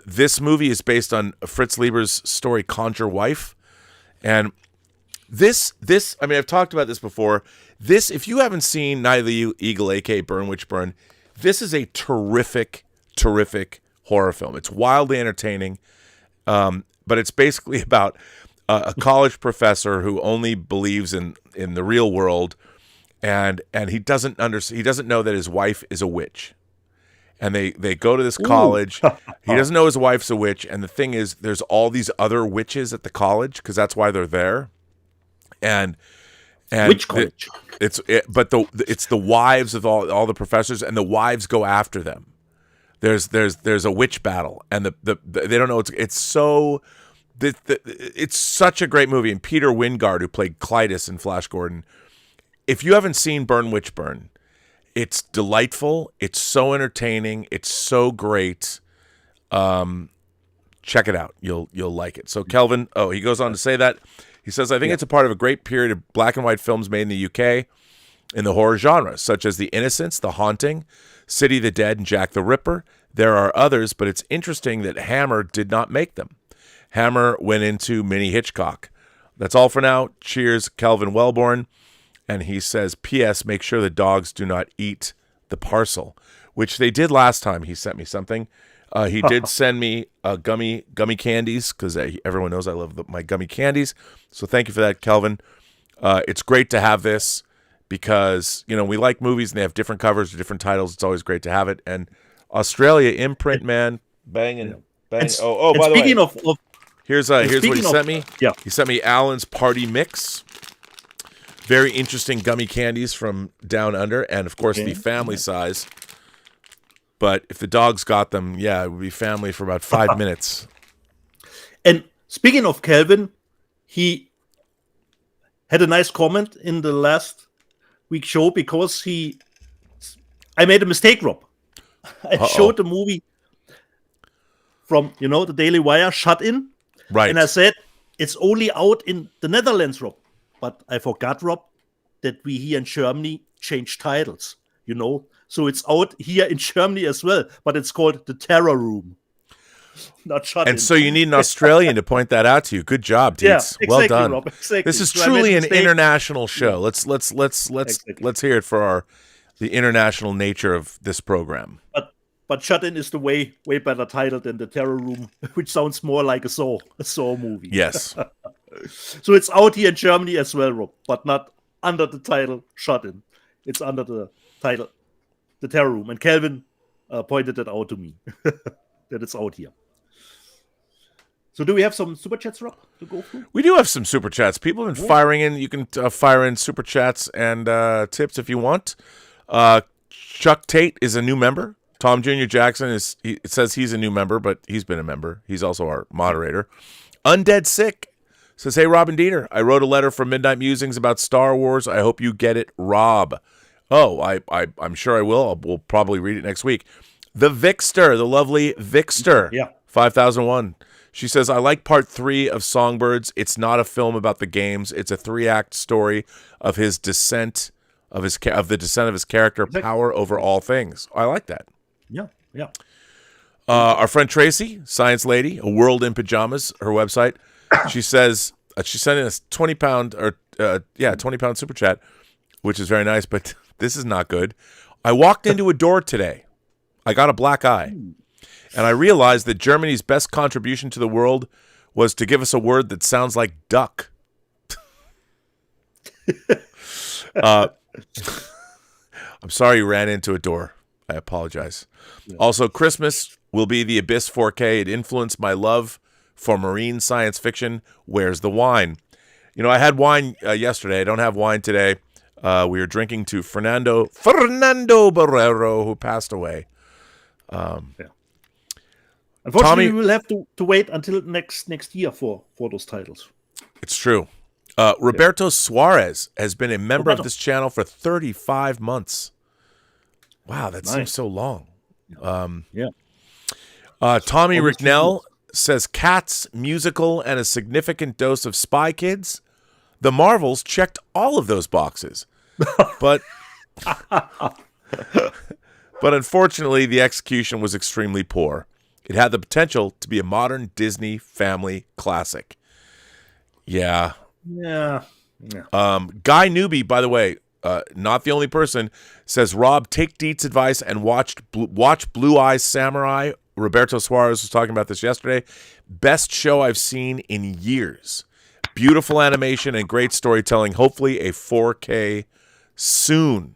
This movie is based on Fritz Lieber's story Conjure Wife. And this, I mean, I've talked about this before. This, if you haven't seen Night of the Eagle, aka Burn Witch Burn, this is a terrific, terrific horror film. It's wildly entertaining, but it's basically about a college professor who only believes in the real world, and he doesn't know that his wife is a witch. And they go to this college. He doesn't know his wife's a witch, and the thing is, there's all these other witches at the college because that's why they're there. And Which college? It's the wives of all the professors, and the wives go after them. There's a witch battle, and they don't know it's such a great movie. And Peter Wingard, who played Clytus in Flash Gordon, if you haven't seen Burn Witch Burn, it's delightful. It's so entertaining. It's so great. Check it out. You'll like it. So Kelvin, he goes on to say that. He says, I think it's a part of a great period of black and white films made in the UK in the horror genre, such as The Innocents, The Haunting, City of the Dead, and Jack the Ripper. There are others, but it's interesting that Hammer did not make them. Hammer went into Mini Hitchcock. That's all for now. Cheers, Kelvin Wellborn. And he says, P.S. Make sure the dogs do not eat the parcel, which they did last time. He sent me something. He did send me gummy candies because everyone knows I love my gummy candies. So thank you for that, Kelvin. It's great to have this because, we like movies and they have different covers or different titles. It's always great to have it. And Australia Imprint, man, bang. By the way, here's what he sent me. Yeah. He sent me Alan's Party Mix. Very interesting gummy candies from down under, and of course the family size. But if the dogs got them, it would be family for about 5 minutes. And speaking of Kelvin, he had a nice comment in the last week's show because I made a mistake, Rob. I showed the movie from, the Daily Wire, Shut In. Right. And I said, it's only out in the Netherlands, Rob. But I forgot, Rob, that we here in Germany changed titles, So it's out here in Germany as well, but it's called The Terror Room. Not Shut In. And so you need an Australian to point that out to you. Good job, Dietz. Exactly, well done. Rob, exactly. This is So truly an international show. Yeah. Let's hear it for the international nature of this program. But Shut In is the way better title than The Terror Room, which sounds more like a Saw movie. Yes. So it's out here in Germany as well, Rob, but not under the title Shut In. It's under the title The Terror Room. And Kelvin pointed it out to me that it's out here. So do we have some super chats, Rob, to go through? We do have some super chats. People have been firing in. You can fire in super chats and tips if you want. Chuck Tate is a new member. Tom Jr. Jackson it says he's a new member, but he's been a member. He's also our moderator. Undead Sick says, hey, Rob and Dieter, I wrote a letter from Midnight Musings about Star Wars. I hope you get it, Rob. Oh, I'm sure I will. We'll probably read it next week. The Vixter, the lovely Vixter, 5001. She says, I like part 3 of Songbirds. It's not a film about the games. It's a 3-act story of his descent, of the descent of his character, power over all things. I like that. Yeah. Our friend Tracy, Science Lady, A World in Pajamas, her website. She says she sent in a 20-pound or 20-pound super chat, which is very nice, but this is not good. I walked into a door today. I got a black eye, and I realized that Germany's best contribution to the world was to give us a word that sounds like duck. I'm sorry you ran into a door. I apologize. Yeah. Also, Christmas will be the Abyss 4K. It influenced my love for marine science fiction. Where's the wine? You know, I had wine yesterday. I don't have wine today. We were drinking to Fernando Barrero, who passed away. Unfortunately, we will have to wait until next year for those titles. It's true. Roberto Suarez has been a member of this channel for 35 months. Wow, that seems so long. Tommy Ricknell says Cats, musical, and a significant dose of Spy Kids. The Marvels checked all of those boxes. But unfortunately, the execution was extremely poor. It had the potential to be a modern Disney family classic. Yeah. Guy Newbie, by the way, not the only person, says, Rob, take Dietz' advice and watch Blue Eye Samurai. Roberto Suarez was talking about this yesterday. Best show I've seen in years. Beautiful animation and great storytelling. Hopefully a 4K soon.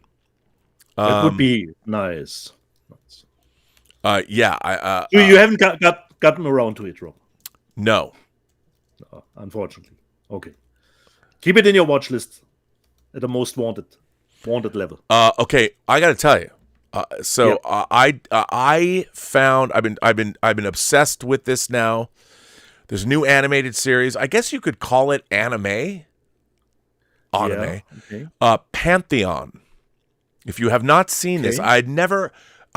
That would be nice. You haven't gotten around to it, Rob? No. Unfortunately. Okay. Keep it in your watch list at the most wanted level. Okay, I got to tell you. I found I've been obsessed with this now. There's a new animated series. I guess you could call it anime. Okay. Pantheon. If you have not seen this, I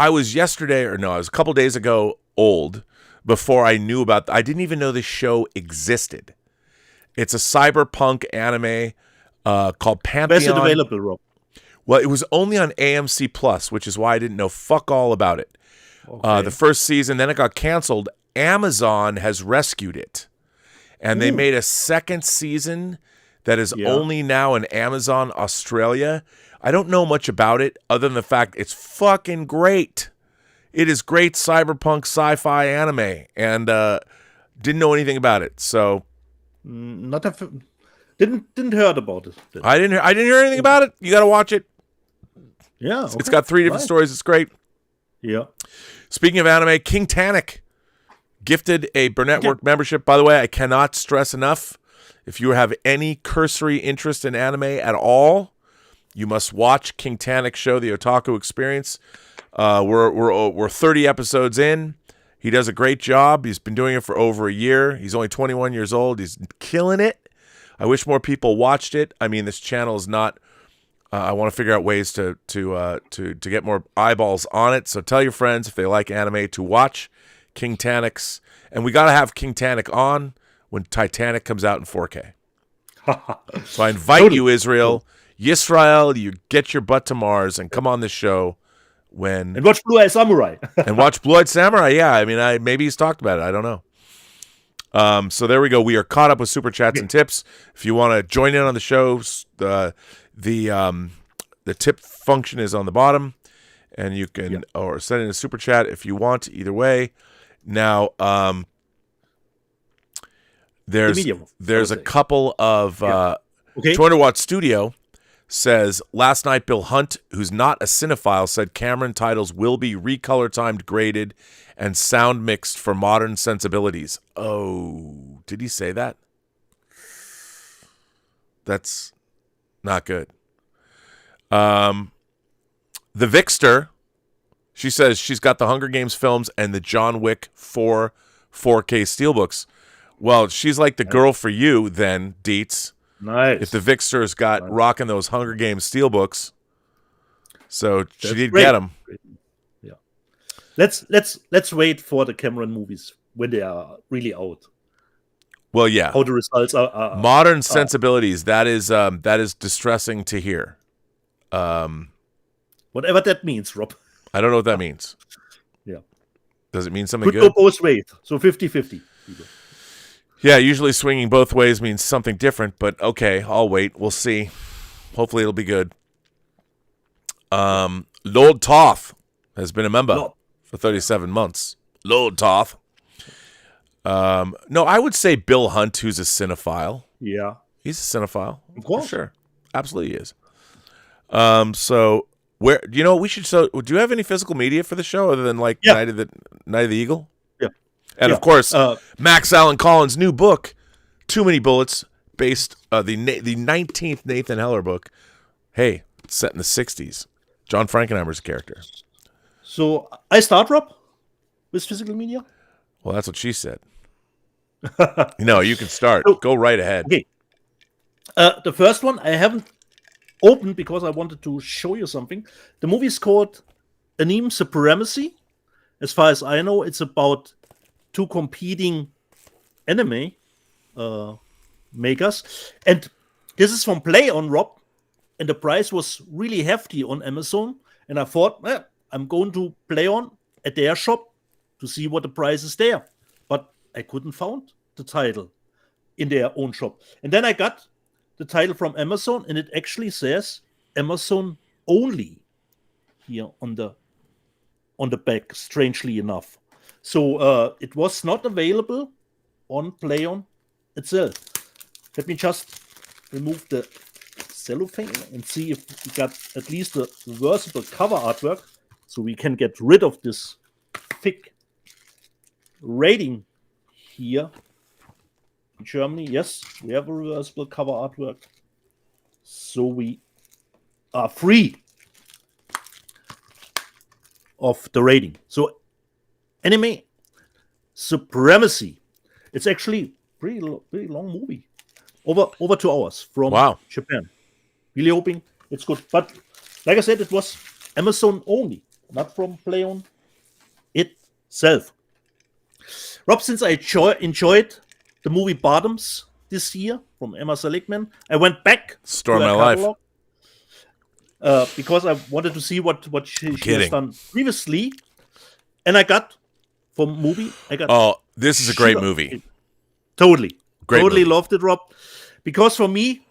was a couple days ago old before I knew about. I didn't even know this show existed. It's a cyberpunk anime called Pantheon. Where's it available, Rob? Well, it was only on AMC Plus, which is why I didn't know fuck all about it. Okay. The first season, then it got canceled. Amazon has rescued it. And they made a second season that is only now in Amazon Australia. I don't know much about it other than the fact it's fucking great. It is great cyberpunk sci-fi anime, and didn't know anything about it. So didn't heard about it. I didn't hear anything about it. You got to watch it. Yeah, okay. It's got 3 different stories. It's great. Yeah. Speaking of anime, King Tannic gifted a Burnettwork membership. By the way, I cannot stress enough, if you have any cursory interest in anime at all, you must watch King Tannic's show, The Otaku Experience. We're 30 episodes in. He does a great job. He's been doing it for over a year. He's only 21 years old. He's killing it. I wish more people watched it. I mean, this channel is not. I want to figure out ways to get more eyeballs on it. So tell your friends, if they like anime, to watch King Tannic's. And we got to have King Tannic on when Titanic comes out in 4K. So I invite you, Israel. Yisrael, you get your butt to Mars and come on this show and watch Blue Eye Samurai. And watch Blue Eyed Samurai. Yeah, I mean, maybe he's talked about it. I don't know. So there we go. We are caught up with super chats and tips. If you want to join in on the show, the tip function is on the bottom, and you can or send in a super chat if you want. Either way. Now, there's a couple of 200 Watt Studio says last night Bill Hunt, who's not a cinephile, said Cameron titles will be recolor timed, graded, and sound mixed for modern sensibilities. Oh, did he say that? That's not good. The Vixter, she says she's got the Hunger Games films and the John Wick 4 4K steelbooks. Well, she's like the girl for you then, Dietz. Nice. If the Vixter's got rocking those Hunger Games steelbooks, so she did get them. Yeah. Let's wait for the Cameron movies when they are really out. Well, yeah. How the results are modern sensibilities. That is distressing to hear. Whatever that means, Rob. I don't know what that means. Yeah. Does it mean something Could good? go both ways. So 50-50. Yeah, usually swinging both ways means something different, but okay, I'll wait. We'll see. Hopefully it'll be good. Lord Toth has been a member for 37 months. Lord Toth. No, I would say Bill Hunt, who's a cinephile. Yeah. He's a cinephile. Of course. For sure. Absolutely he is. So where do you know we should do you have any physical media for the show other than like Night of the Eagle? Yeah. And of course, Max Allen Collins' new book, Too Many Bullets, based the 19th Nathan Heller book. Hey, it's set in the 60s. John Frankenheimer's character. So I start, Rob, with physical media. Well, that's what she said. No, you can start. Go right ahead. Okay. The first one I haven't opened because I wanted to show you something. The movie is called Anime Supremacy. As far as I know, it's about two competing anime makers. And this is from Play On, Rob. And the price was really hefty on Amazon. And I thought, I'm going to Play On at their shop to see what the price is there. But I couldn't find the title in their own shop. And then I got the title from Amazon, and it actually says Amazon only here on the back, strangely enough. So it was not available on Play On itself. Let me just remove the cellophane and see if we got at least a reversible cover artwork so we can get rid of this thick rating here. In Germany, yes, we have a reversible cover artwork. So we are free of the rating. So Anime Supremacy. It's actually pretty long movie. Over 2 hours from Japan. Really hoping it's good. But like I said, it was Amazon only, not from Play On itself. Rob, since I enjoyed the movie Bottoms this year from Emma Seligman, I went back to my catalog, because I wanted to see what she has done previously. And I got this is a great movie. Totally. Great totally movie. Loved it, Rob. Because for me,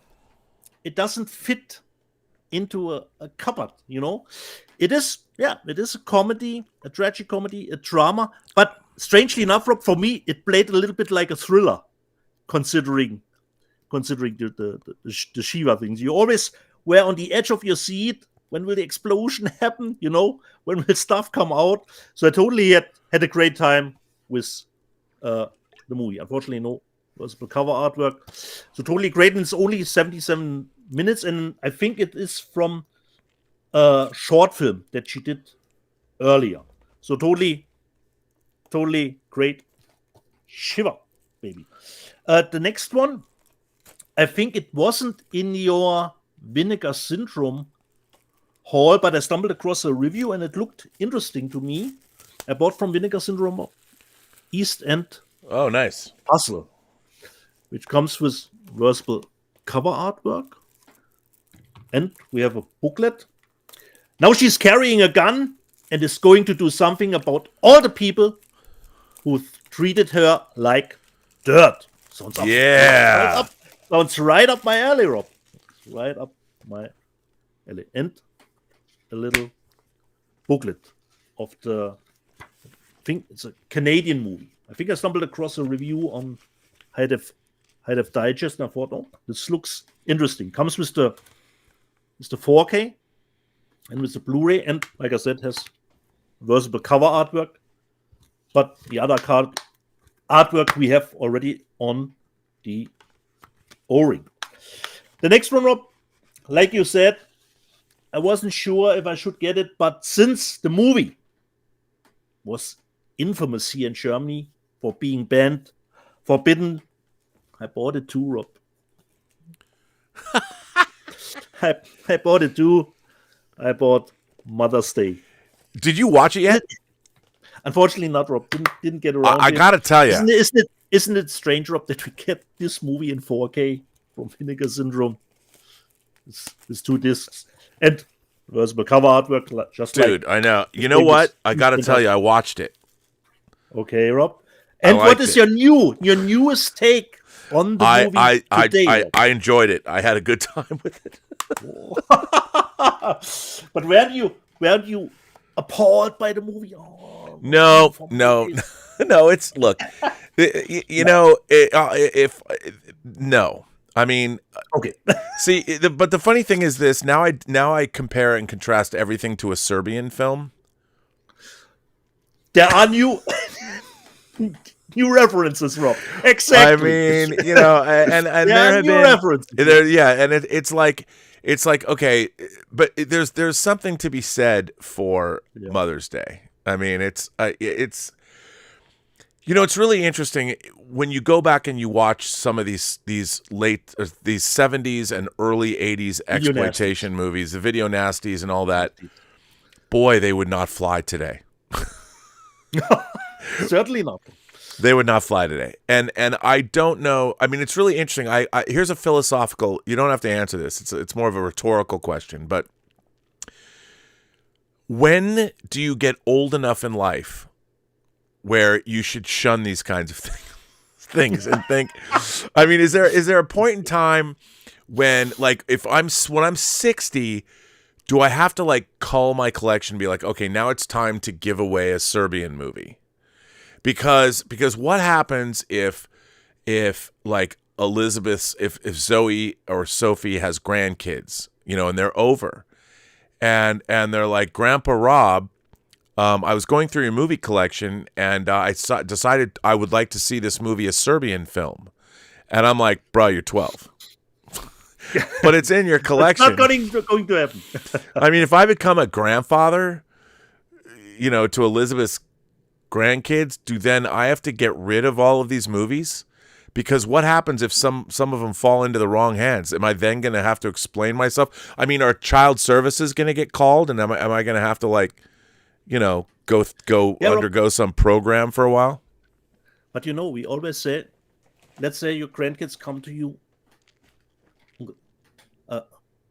it doesn't fit into a cupboard, you know? It is a comedy, a tragic comedy, a drama, but strangely enough, Rob, for me, it played a little bit like a thriller, considering the Shiva things. You always were on the edge of your seat. When will the explosion happen? You know, when will stuff come out? So I totally had a great time with the movie. Unfortunately, no reversible cover artwork. So totally great, and it's only 77 minutes, and I think it is from a short film that she did earlier. So totally great. Shiva, baby. The next one, I think it wasn't in your Vinegar Syndrome haul, but I stumbled across a review and it looked interesting to me. I bought from Vinegar Syndrome East End. Oh, nice. Puzzle, which comes with reversible cover artwork. And we have a booklet. Now she's carrying a gun and is going to do something about all the people who treated her like dirt. Sounds right up my alley, Rob. Right up my alley. And a little booklet of I think it's a Canadian movie. I think I stumbled across a review on High Def Digest, and I thought, oh, this looks interesting. Comes with the 4K and with the Blu-ray, and like I said, has reversible cover artwork. But the other artwork we have already on the O-ring. The next one, Rob, like you said, I wasn't sure if I should get it, but since the movie was infamous here in Germany for being banned, forbidden, I bought it too, Rob. I bought it too. I bought Mother's Day. Did you watch it yet? Unfortunately not, Rob. Didn't get around I gotta tell you. Isn't it strange, Rob, that we get this movie in 4K from Vinegar Syndrome? It's 2 discs. And reversible cover artwork, just Dude, I know. You know what? I gotta tell you, I watched it. Okay, Rob. And what is your newest take on the movie today? I enjoyed it. I had a good time with it. But were you appalled by the movie? Oh, no. It's look, no. I mean, okay. See, but the funny thing is this. Now I compare and contrast everything to a Serbian film. There are new references, Rob. Exactly. I mean, and there have been references. And it's like okay, but there's something to be said for Mother's Day. I mean, it's really interesting when you go back and you watch some of these 70s and early 80s exploitation movies, the video nasties and all that. Boy, they would not fly today. Certainly not. They would not fly today. And I don't know. I mean, it's really interesting. I here's a philosophical. You don't have to answer this. It's more of a rhetorical question. But when do you get old enough in life where you should shun these kinds of things and think? I mean, is there a point in time when, like, when I'm 60? Do I have to like cull my collection and be like, okay, now it's time to give away a Serbian movie? Because what happens if like Elizabeth, if Zoe or Sophie has grandkids, and they're over, and they're like, Grandpa Rob, I was going through your movie collection and I decided I would like to see this movie, a Serbian film, and I'm like, bro, you're 12. But it's in your collection. It's not going to happen. I mean, if I become a grandfather, to Elizabeth's grandkids, then I have to get rid of all of these movies? Because what happens if some of them fall into the wrong hands? Am I then going to have to explain myself? I mean, are child services going to get called, and am I going to have to go undergo some program for a while? But we always say, let's say your grandkids come to you.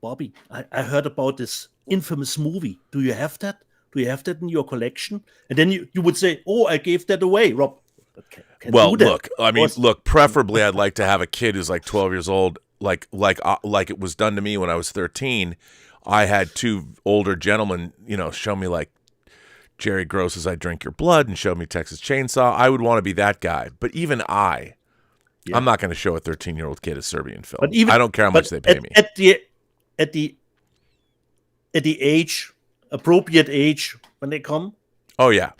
Bobby, I heard about this infamous movie. Do you have that? Do you have that in your collection? And then you would say, oh, I gave that away, Rob. Well, look, preferably I'd like to have a kid who's like 12 years old, like it was done to me when I was 13. I had two older gentlemen, show me like Jerry Gross's I Drink Your Blood and show me Texas Chainsaw. I would want to be that guy. But even I'm not going to show a 13-year-old kid a Serbian film. I don't care how much they pay me. At the appropriate age when they come. Oh yeah.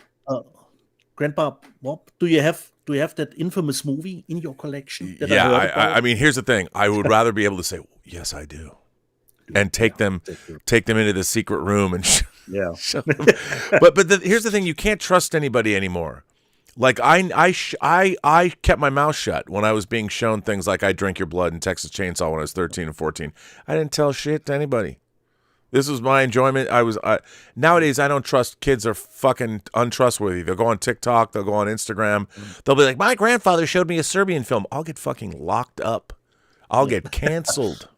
Grandpa, Bob, do you have that infamous movie in your collection? I mean, here's the thing. I would rather be able to say, yes, I do, and take them into the secret room and show them. But here's the thing. You can't trust anybody anymore. Like I kept my mouth shut when I was being shown things like I Drink Your Blood and Texas Chainsaw when I was 13 and 14. I didn't tell shit to anybody. This was my enjoyment. Nowadays I don't trust. Kids are fucking untrustworthy. They'll go on TikTok. They'll go on Instagram. They'll be like, my grandfather showed me a Serbian film. I'll get fucking locked up. I'll get canceled.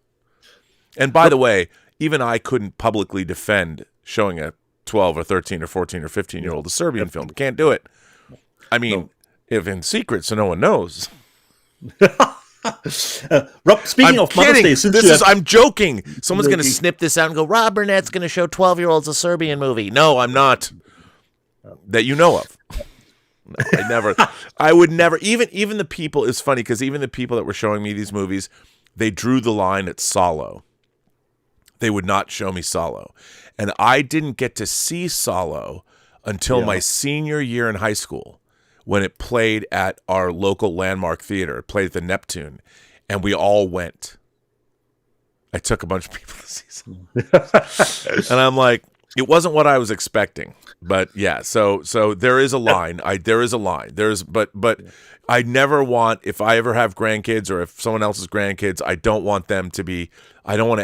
And by the way, even I couldn't publicly defend showing a 12 or 13 or 14 or 15-year-old a Serbian film. Can't do it. I mean, if in secret, so no one knows. Rob, speaking of Mother's Day, I'm joking. Someone's going to snip this out and go, Rob Burnett's going to show 12-year-olds a Serbian movie. No, I'm not. That you know of. No, I would never. Even the people, it's funny because even the people that were showing me these movies, they drew the line at Solo. They would not show me Solo. And I didn't get to see Solo until my senior year in high school, when it played at our local landmark theater. It played at the Neptune, and we all went. I took a bunch of people to see Solo. And I'm like, it wasn't what I was expecting. But yeah, so there is a line. There is a line. But I never want, if I ever have grandkids or if someone else's grandkids, I don't want to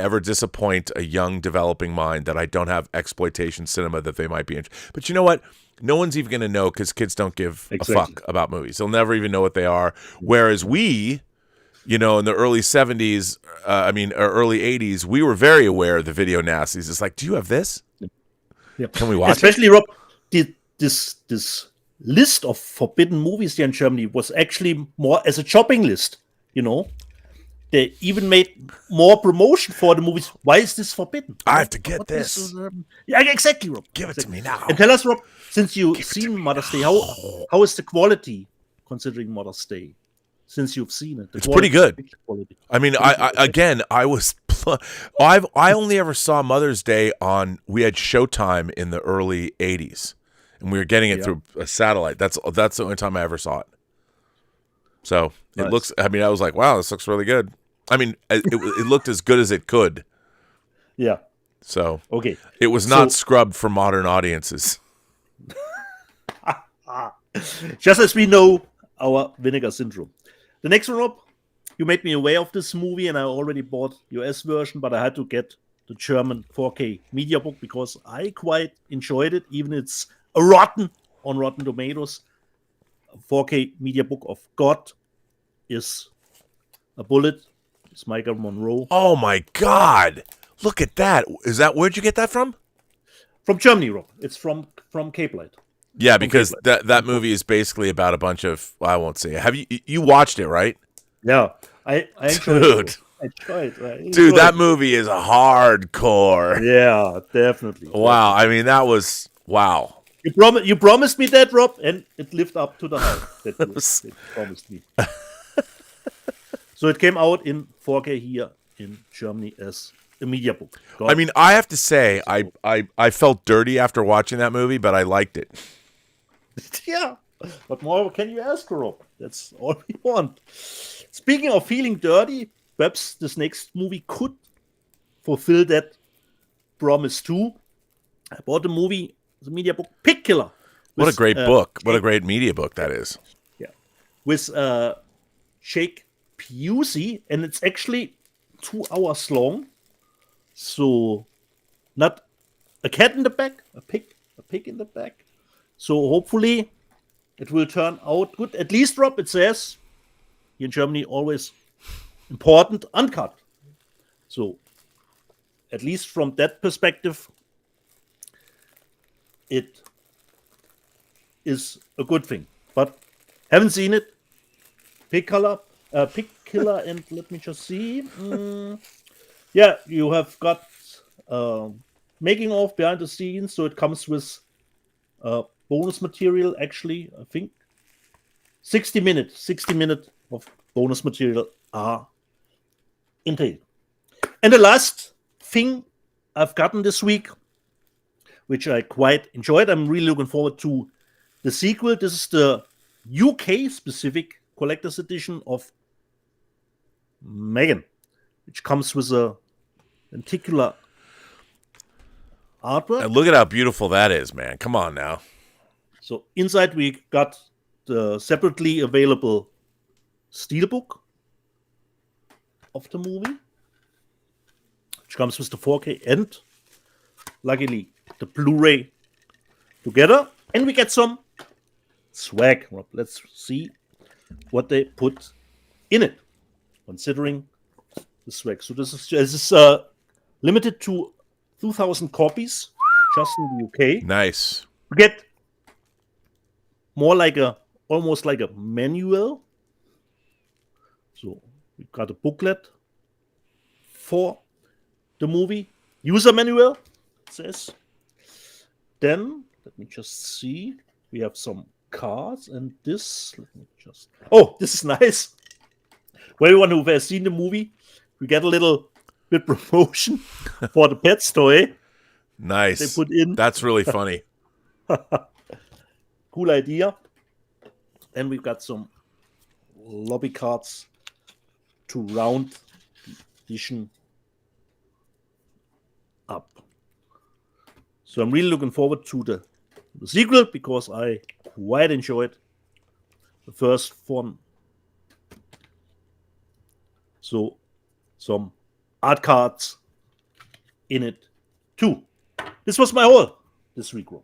ever disappoint a young developing mind that I don't have exploitation cinema that they might be interested. But you know what? No one's even going to know because kids don't give a fuck about movies. They'll never even know what they are. Whereas we, in the early 70s, or early 80s, we were very aware of the video nasties. It's like, do you have this? Yep. Can we watch Especially, it? Rob, this list of forbidden movies here in Germany was actually more as a shopping list. They even made more promotion for the movies. Why is this forbidden? I have to get this. Yeah, exactly, Rob. Give it to me now. And tell us, Rob, since you've seen Mother's Day, how is the quality considering Mother's Day? Since you've seen it, it's pretty good. I mean, I only ever saw Mother's Day we had Showtime in the early '80s, and we were getting it through a satellite. That's the only time I ever saw it. So it looks. I mean, I was like, wow, this looks really good. I mean, it looked as good as it could. Yeah. So okay, it was not scrubbed for modern audiences. Just as we know our vinegar syndrome. The next one, Rob, you made me aware of this movie, and I already bought US version, but I had to get the German 4K media book because I quite enjoyed it, even it's a rotten on Rotten Tomatoes. 4K media book of God is a bullet. It's Michael Monroe. Oh my God! Look at that. Where'd you get that from? From Germany, Rob. It's from Cape Light. Yeah, because that movie is basically about a bunch of. Well, I won't say it. Have you watched it, right? Yeah, I enjoyed it. I enjoyed Dude, that movie is hardcore. Yeah, definitely. Wow, I mean that was wow. You promised me that, Rob, and it lived up to the hype that you promised me. So it came out in 4K here in Germany as a media book. I mean, I have to say, I felt dirty after watching that movie, but I liked it. Yeah. What more can you ask, Rob? That's all we want. Speaking of feeling dirty, perhaps this next movie could fulfill that promise too. I bought the media book Pig Killer. What a great book. What a great media book that is. Yeah. With Jake Busey, and it's actually 2 hours long. So not a cat in the back, a pig in the back. So hopefully it will turn out good. At least, Rob, it says here in Germany always important uncut. So at least from that perspective, it is a good thing. But haven't seen it. Pig Killer, and let me just see. Yeah, you have got making of behind the scenes, so it comes with bonus material. Actually, I think 60 minutes of bonus material are entailed. And the last thing I've gotten this week, which I quite enjoyed, I'm really looking forward to the sequel. This is the UK specific collector's edition of Megan, which comes with a lenticular artwork. And look at how beautiful that is, man. Come on now. So inside we got the separately available steelbook of the movie, which comes with the 4K and luckily the Blu-ray together. And we get some swag. Let's see what they put in it, considering the swag. So this is limited to 2,000 copies, just in the UK. Nice. We get more almost like a manual. So we got a booklet for the movie, user manual, it says. Then let me just see. We have some cards and this. Oh, this is nice. For everyone who has seen the movie, we get a little bit promotion for the pet toy. Nice. They put in. That's really funny. Cool idea. And we've got some lobby cards to round the edition up. So I'm really looking forward to the sequel because I quite enjoyed the first one. So some art cards in it too. This was my haul this week, Rob.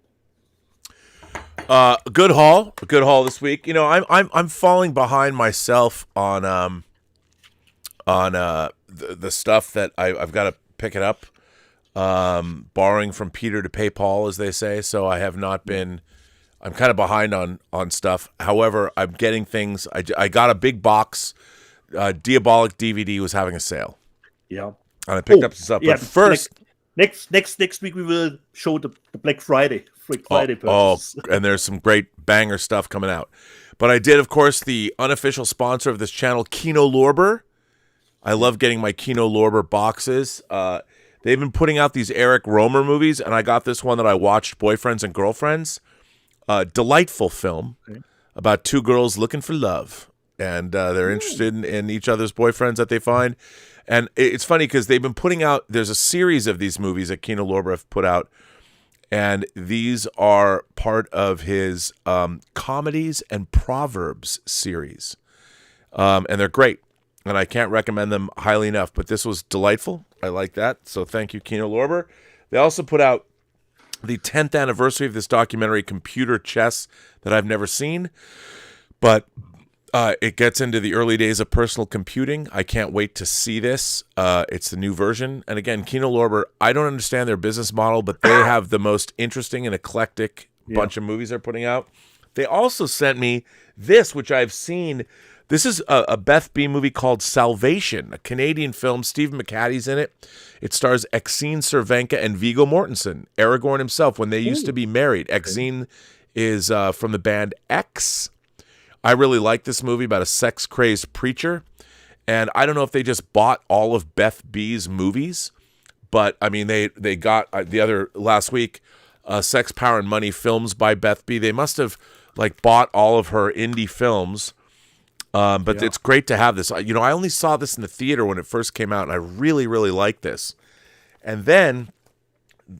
Good haul this week. You know, I'm falling behind myself on the stuff that I've got to pick it up. Borrowing from Peter to pay Paul, as they say. So I have not been I'm kind of behind on stuff. However, I'm getting things. I got a big box. Diabolic DVD was having a sale. Yeah. And I picked up some stuff. Yeah, but first... Next week we will show the Black Friday purchases. And there's some great banger stuff coming out. But I did, of course, the unofficial sponsor of this channel, Kino Lorber. I love getting my Kino Lorber boxes. They've been putting out these Eric Romer movies, and I got this one that I watched, Boyfriends and Girlfriends. Delightful film about two girls looking for love. And they're interested in each other's boyfriends that they find. And it's funny because they've been putting out, there's a series of these movies that Kino Lorber have put out. And these are part of his comedies and proverbs series. And they're great. And I can't recommend them highly enough. But this was delightful. I like that. So thank you, Kino Lorber. They also put out the 10th anniversary of this documentary, Computer Chess, that I've never seen. But it gets into the early days of personal computing. I can't wait to see this. It's the new version. And again, Kino Lorber, I don't understand their business model, but they have the most interesting and eclectic bunch of movies they're putting out. They also sent me this, which I've seen. This is a Beth B movie called Salvation, a Canadian film. Stephen McHattie's in it. It stars Exene Cervenka and Viggo Mortensen, Aragorn himself, when they used to be married. Exene is from the band X. I really like this movie about a sex-crazed preacher, and I don't know if they just bought all of Beth B's movies, but I mean they got last week, Sex, Power, and Money films by Beth B. They must have bought all of her indie films, but it's great to have this. I only saw this in the theater when it first came out, and I really, really like this. And then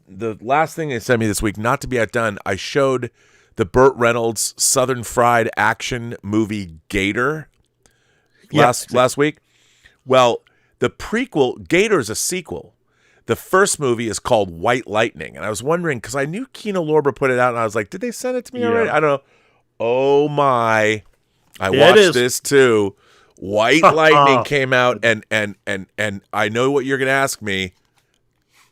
the last thing they sent me this week, not to be outdone, I showed the Burt Reynolds Southern Fried action movie Gator last week. Well, the prequel, Gator, is a sequel. The first movie is called White Lightning. And I was wondering, because I knew Kino Lorber put it out, and I was like, did they send it to me already? I don't know. Oh, my. I watched this, too. White Lightning came out, and I know what you're going to ask me.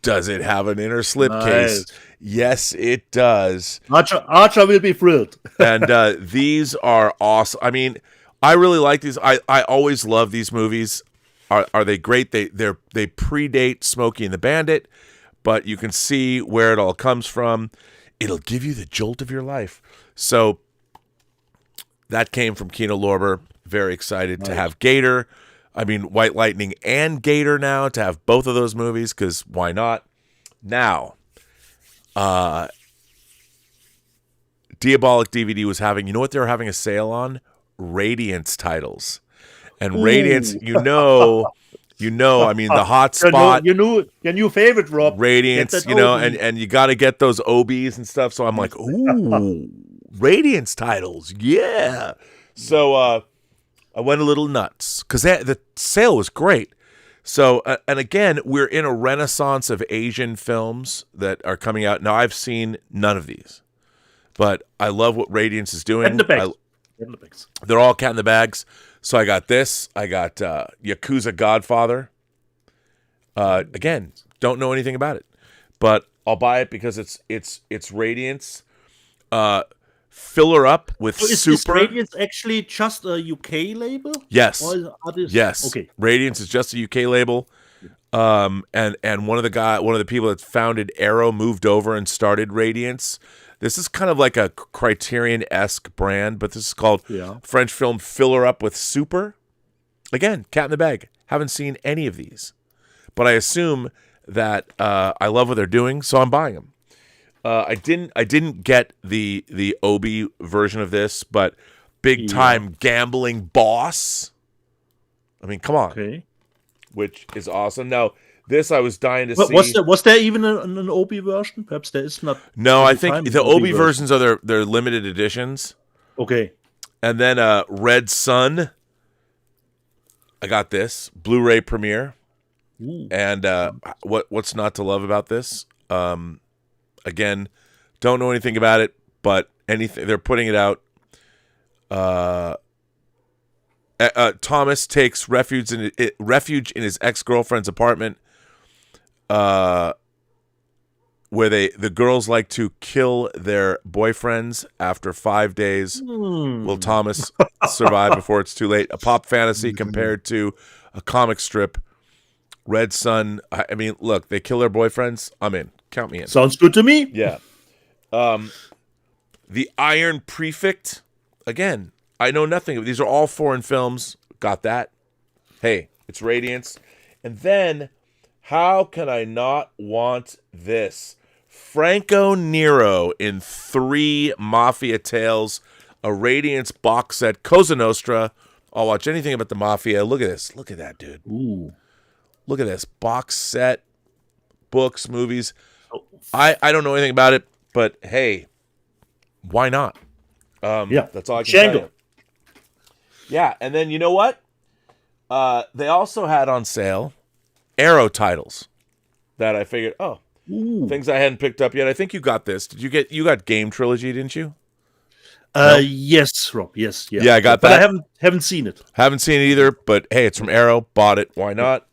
Does it have an inner slipcase? Yes, it does. Archer will be thrilled. And these are awesome. I mean, I really like these. I always love these movies. Are they great? They predate Smokey and the Bandit, but you can see where it all comes from. It'll give you the jolt of your life. So that came from Kino Lorber. Very excited to have Gator. I mean, White Lightning and Gator now, to have both of those movies, because why not? Now, Diabolic DVD was having, you know what they were having a sale on? Radiance titles. And Radiance, you know, I mean, the hot spot. Your new favorite, Rob. Radiance, and you got to get those OBs and stuff. So I'm like, ooh, Radiance titles, yeah. So, I went a little nuts because the sale was great. So, and again, we're in a renaissance of Asian films that are coming out. Now, I've seen none of these, but I love what Radiance is doing. They're all cat in the bags. So I got this. I got Yakuza Godfather. Again, don't know anything about it, but I'll buy it because it's Radiance. Filler up with Super. Is Radiance actually just a UK label? Yes. Yes. Okay. Radiance is just a UK label. And one of the people that founded Arrow moved over and started Radiance. This is kind of like a Criterion-esque brand, but this is called French film Filler Up with Super. Again, cat in the bag. Haven't seen any of these, but I assume that I love what they're doing, so I'm buying them. I didn't get the Obi version of this, but big time gambling boss. I mean, come on. Okay. Which is awesome. Now, this I was dying to see. Was there even an Obi version? Perhaps there is not. No, I think the Obi versions are their limited editions. Okay. And then Red Sun. I got this Blu-ray premiere. Ooh. And what's not to love about this? Again, don't know anything about it, but they're putting it out. Thomas takes refuge in his ex-girlfriend's apartment. where the girls like to kill their boyfriends after 5 days. Will Thomas survive before it's too late? A pop fantasy compared to a comic strip. Red Sun. I mean, look, they kill their boyfriends. I'm in. Count me in. Sounds good to me. Yeah. The Iron Prefect. Again, I know nothing. These are all foreign films. Got that. Hey, it's Radiance. And then, how can I not want this? Franco Nero in 3 Mafia tales, a Radiance box set, Cosa Nostra. I'll watch anything about the Mafia. Look at this. Look at that, dude. Ooh. Look at this. Box set, books, movies. I don't know anything about it, but hey, why not? Yeah. That's all I can tell you. Yeah, and then you know what? They also had on sale Arrow titles that I figured, things I hadn't picked up yet. I think you got this. You got Game Trilogy, didn't you? Yes, Rob. Yes. Yeah. Yeah, I got that. But I haven't seen it. Haven't seen it either, but hey, it's from Arrow. Bought it. Why not?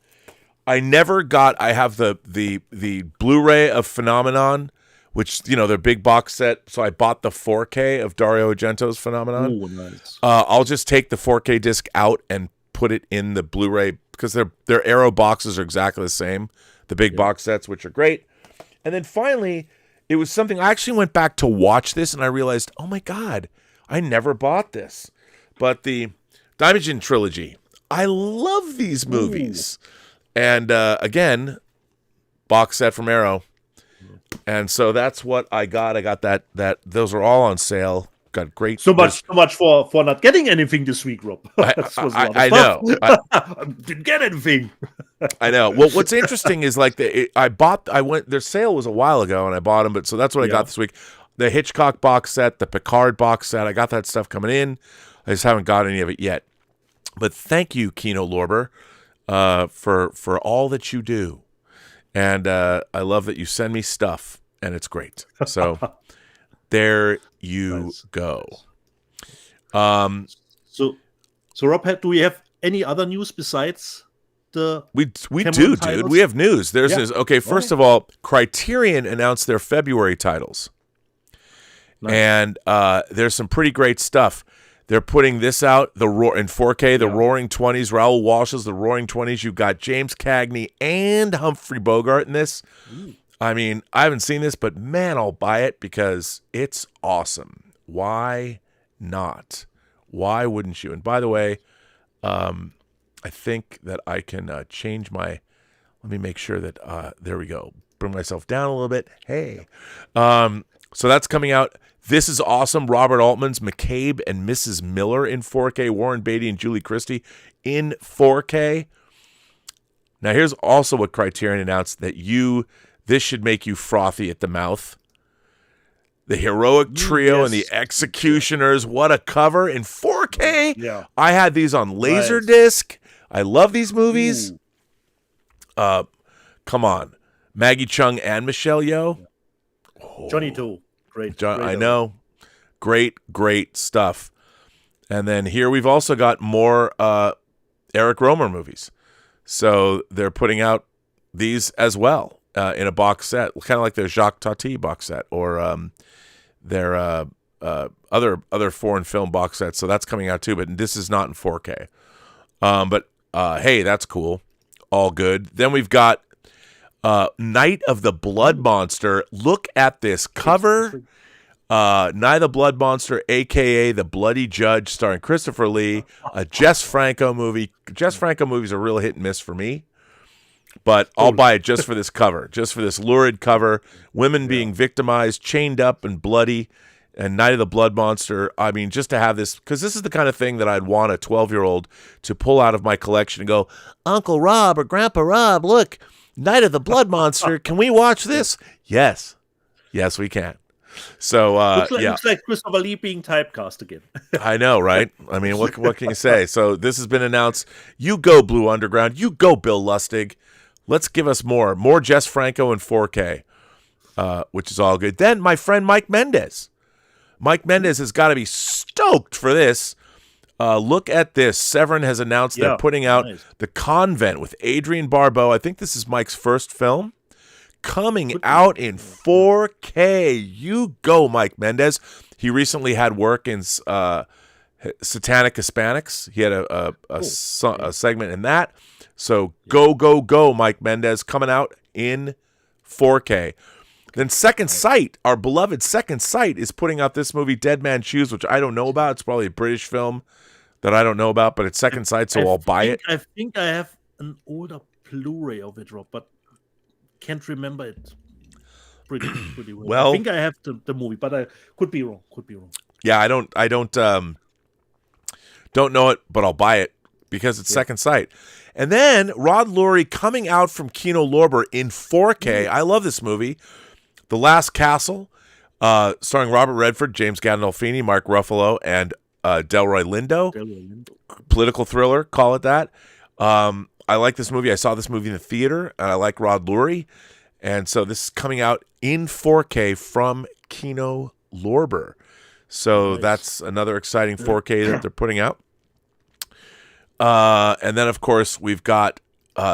I have the Blu-ray of Phenomenon, which, their big box set. So I bought the 4K of Dario Argento's Phenomenon. Ooh, nice. I'll just take the 4K disc out and put it in the Blu-ray because their Arrow boxes are exactly the same. The big box sets, which are great. And then finally, it was something I actually went back to watch this and I realized, oh my God, I never bought this. But the Dimension Trilogy, I love these movies. Ooh. And again, box set from Arrow. And so that's what I got. I got that those are all on sale. Got great. So much for not getting anything this week, Rob. I know. I didn't get anything. I know. Well, what's interesting is like their sale was a while ago and I bought them, but so that's what I got this week. The Hitchcock box set, the Picard box set. I got that stuff coming in. I just haven't got any of it yet. But thank you, Kino Lorber, for all that you do. And I love that you send me stuff and it's great. So there you go. So Rob, do we have any other news besides the we do, dude. We have news. There's this. Okay, first of all, Criterion announced their February titles. Nice. And there's some pretty great stuff. They're putting this out in 4K, the Roaring 20s, Raoul Walsh's The Roaring 20s. You've got James Cagney and Humphrey Bogart in this. Ooh. I mean, I haven't seen this, but man, I'll buy it because it's awesome. Why not? Why wouldn't you? And by the way, I think that I can change let me make sure that, there we go. Bring myself down a little bit. Hey. So that's coming out. This is awesome. Robert Altman's McCabe and Mrs. Miller in 4K. Warren Beatty and Julie Christie in 4K. Now, here's also what Criterion announced that this should make you frothy at the mouth. The Heroic Trio and the Executioners. What a cover in 4K. Yeah. I had these on Laserdisc. I love these movies. Come on. Maggie Chung and Michelle Yeoh. Oh. Johnny too. Great. I know. Great stuff. And then here we've also got more Eric Romer movies. So they're putting out these as well in a box set, kind of like their Jacques Tati box set or their other foreign film box sets. So that's coming out too, but this is not in 4K. But hey, that's cool. All good. Then we've got Night of the Blood Monster. Look at this cover. Night of the Blood Monster, a.k.a. The Bloody Judge, starring Christopher Lee, a Jess Franco movie. Jess Franco movies are a real hit and miss for me, but I'll buy it just for this cover, just for this lurid cover. Women being victimized, chained up and bloody, and Night of the Blood Monster. I mean, just to have this, because this is the kind of thing that I'd want a 12-year-old to pull out of my collection and go, Uncle Rob or Grandpa Rob, look, Night of the Blood Monster. Can we watch this? Yes, we can. So looks like Christopher Lee being typecast again. I know, right? I mean, what can you say? So this has been announced. You go, Blue Underground. You go, Bill Lustig. Let's give us more Jess Franco in 4K, which is all good. Then my friend Mike Mendez. Mike Mendez has got to be stoked for this. Look at this. Severin has announced they're putting out The Convent with Adrienne Barbeau. I think this is Mike's first film. coming out in 4K. You go, Mike Mendez. He recently had work in Satanic Hispanics. He had a segment in that. So go, Mike Mendez, coming out in 4K. Then Second Sight, our beloved Second Sight, is putting out this movie, Dead Man's Shoes, which I don't know about. It's probably a British film that I don't know about, but it's Second Sight, so I'll buy it. I think I have an older Blu-ray of it, Rob, but can't remember it pretty well. Well, I think I have the movie, but I could be wrong. Yeah, I don't know it, but I'll buy it because it's Second Sight. And then Rod Lurie coming out from Kino Lorber in 4K. I love this movie. The Last Castle, starring Robert Redford, James Gandolfini, Mark Ruffalo, and Delroy Lindo. Political thriller, call it that. I like this movie. I saw this movie in the theater, and I like Rod Lurie. And so this is coming out in 4K from Kino Lorber. So that's another exciting 4K that they're putting out. And then, of course, we've got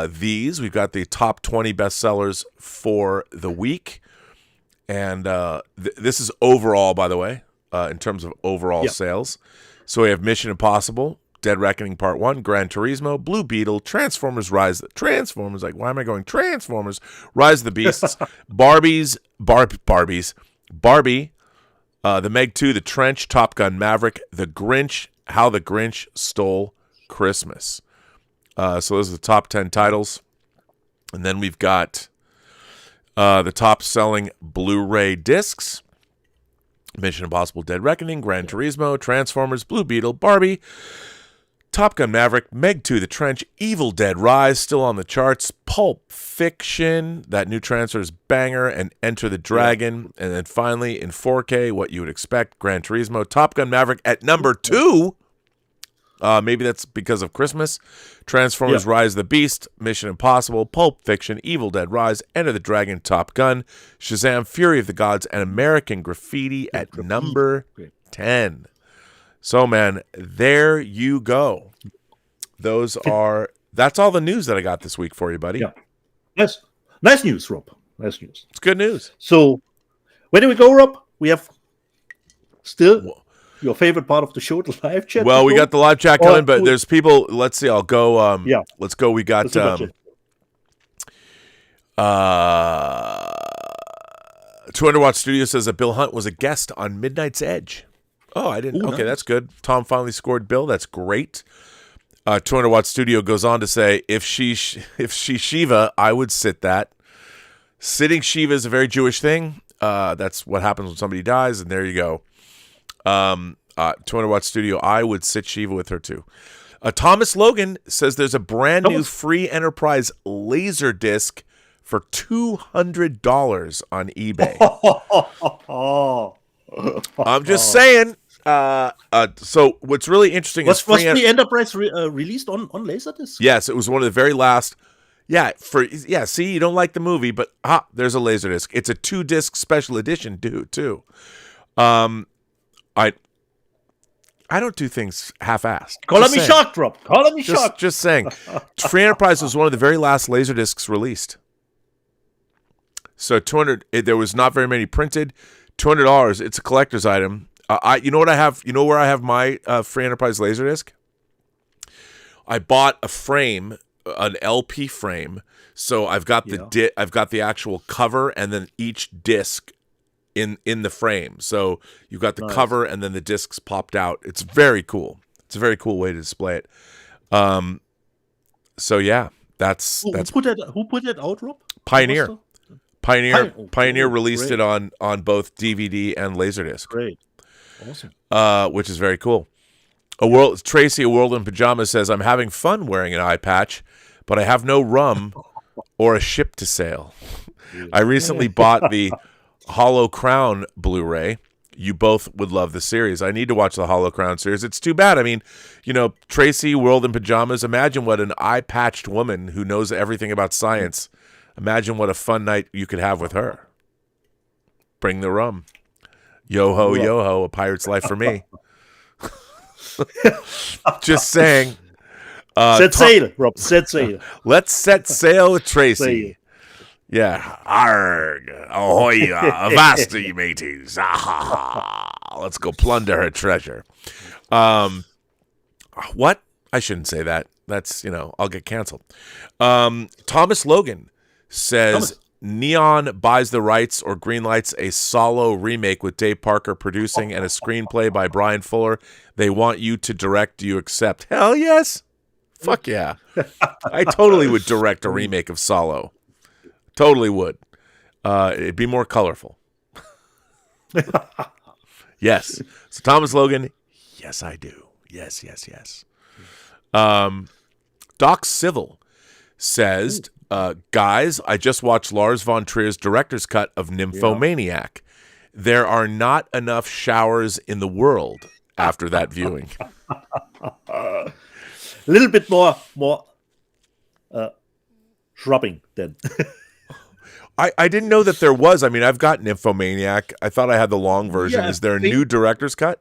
these. We've got the top 20 bestsellers for the week. And this is overall, by the way, in terms of overall sales. So we have Mission Impossible, Dead Reckoning Part 1, Gran Turismo, Blue Beetle, Transformers, Rise of the Beasts, Barbie, The Meg 2, The Trench, Top Gun Maverick, The Grinch, How the Grinch Stole Christmas. So those are the top 10 titles. And then we've got the top-selling Blu-ray discs: Mission Impossible Dead Reckoning, Gran Turismo, Transformers, Blue Beetle, Barbie, Top Gun Maverick, Meg 2, The Trench, Evil Dead Rise, still on the charts, Pulp Fiction, that new Transformers banger, and Enter the Dragon. And then finally, in 4K, what you would expect, Gran Turismo, Top Gun Maverick at number 2. Maybe that's because of Christmas. Transformers Rise of the Beast, Mission Impossible, Pulp Fiction, Evil Dead Rise, Enter the Dragon, Top Gun, Shazam, Fury of the Gods, and American Graffiti at number 10. So, man, there you go. That's all the news that I got this week for you, buddy. Yeah. Nice news, Rob. Nice news. It's good news. So, where do we go, Rob? We have still your favorite part of the show, the live chat. Well, we got the live chat coming, but there's people. Let's see. I'll go. Let's go. We got 200 Watt Studio says that Bill Hunt was a guest on Midnight's Edge. Oh, I didn't. Okay, that's good. Tom finally scored Bill. That's great. 200 Watt Studio goes on to say, if she Shiva, I would sit that. Sitting Shiva is a very Jewish thing. That's what happens when somebody dies, and there you go. 200 Watt Studio, I would sit Shiva with her too. Thomas Logan says there's a brand new free enterprise laser disc for $200 on eBay. I'm just saying. So what's really interesting is was the Enterprise released on Laserdisc? Yes, it was one of the very last. See, you don't like the movie, but there's a Laserdisc. It's a 2-disc special edition too. I don't do things half-assed. Calling me shocked, Rob. Calling me shocked. Just saying. Free Enterprise was one of the very last Laserdiscs released. So 200. There was not very many printed. $200. It's a collector's item. You know what I have? You know where I have my Free Enterprise Laserdisc? I bought a frame, an LP frame. So I've got I've got the actual cover and then each disc in the frame. So you've got the cover and then the discs popped out. It's very cool. It's a very cool way to display it. So yeah, that's who put that out, Rob? Pioneer. Pioneer released it on both DVD and Laserdisc. Great. Awesome. Which is very cool. Tracy, A World in Pajamas says, I'm having fun wearing an eye patch, but I have no rum or a ship to sail. I recently bought the Hollow Crown Blu-ray. You both would love the series. I need to watch the Hollow Crown series. It's too bad. I mean, Tracy, World in Pajamas, imagine what an eye-patched woman who knows everything about science. Imagine what a fun night you could have with her. Bring the rum. Yo-ho, yo-ho, a pirate's life for me. Just saying. Set sail, Rob. Set sail. Let's set sail with Tracy. Yeah. Arg. Ahoy. Avast, ye mateys. Let's go plunder her treasure. What? I shouldn't say that. That's, I'll get canceled. Thomas Logan says Neon buys the rights or greenlights a Solo remake with Dave Parker producing and a screenplay by Brian Fuller. They want you to direct. Do you accept? Hell yes. Fuck yeah. I totally would direct a remake of Solo. Totally would. It'd be more colorful. Yes. So Thomas Logan, yes, I do. Yes. Doc Civil says, guys, I just watched Lars von Trier's director's cut of Nymphomaniac. There are not enough showers in the world after that viewing. A little bit more shrubbing then. I didn't know that there was. I mean, I've got Nymphomaniac. I thought I had the long version. Is there a new director's cut?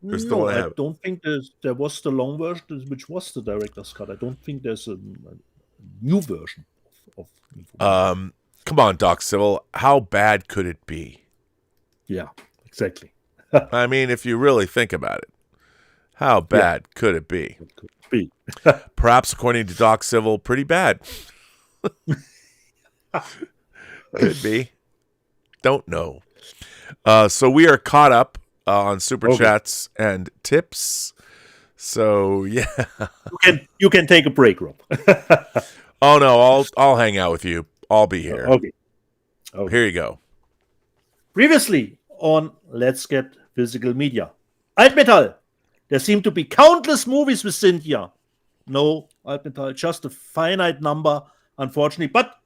No, I don't think there was the long version, which was the director's cut. I don't think there's a new version of Nymphomaniac. Come on, Doc Civil. How bad could it be? Yeah, exactly. I mean, if you really think about it, how bad could it be? It could be. Perhaps, according to Doc Civil, pretty bad. Could be. Don't know. So we are caught up on super chats and tips. So yeah, you can take a break, Rob. Oh no, I'll hang out with you. I'll be here. Okay. Here you go. Previously on Let's Get Physical Media, Altmetall. There seem to be countless movies with Cynthia. No, Altmetall, just a finite number, unfortunately. But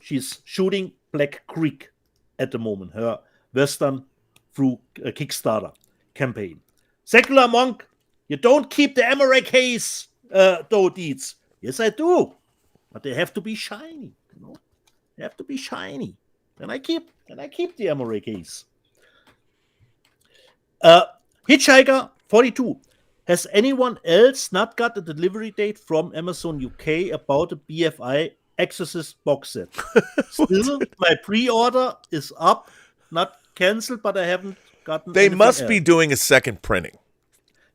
she's shooting Black Creek at the moment, her Western through a Kickstarter campaign. Secular Monk, you don't keep the Amaray case, though, Deeds. Yes, I do. But they have to be shiny, They have to be shiny. And I keep the Amaray case. Hitchhiker 42. Has anyone else not got a delivery date from Amazon UK about the BFI Exorcist box set? Still, my pre-order is up, not cancelled, but I haven't gotten. They must be doing a second printing.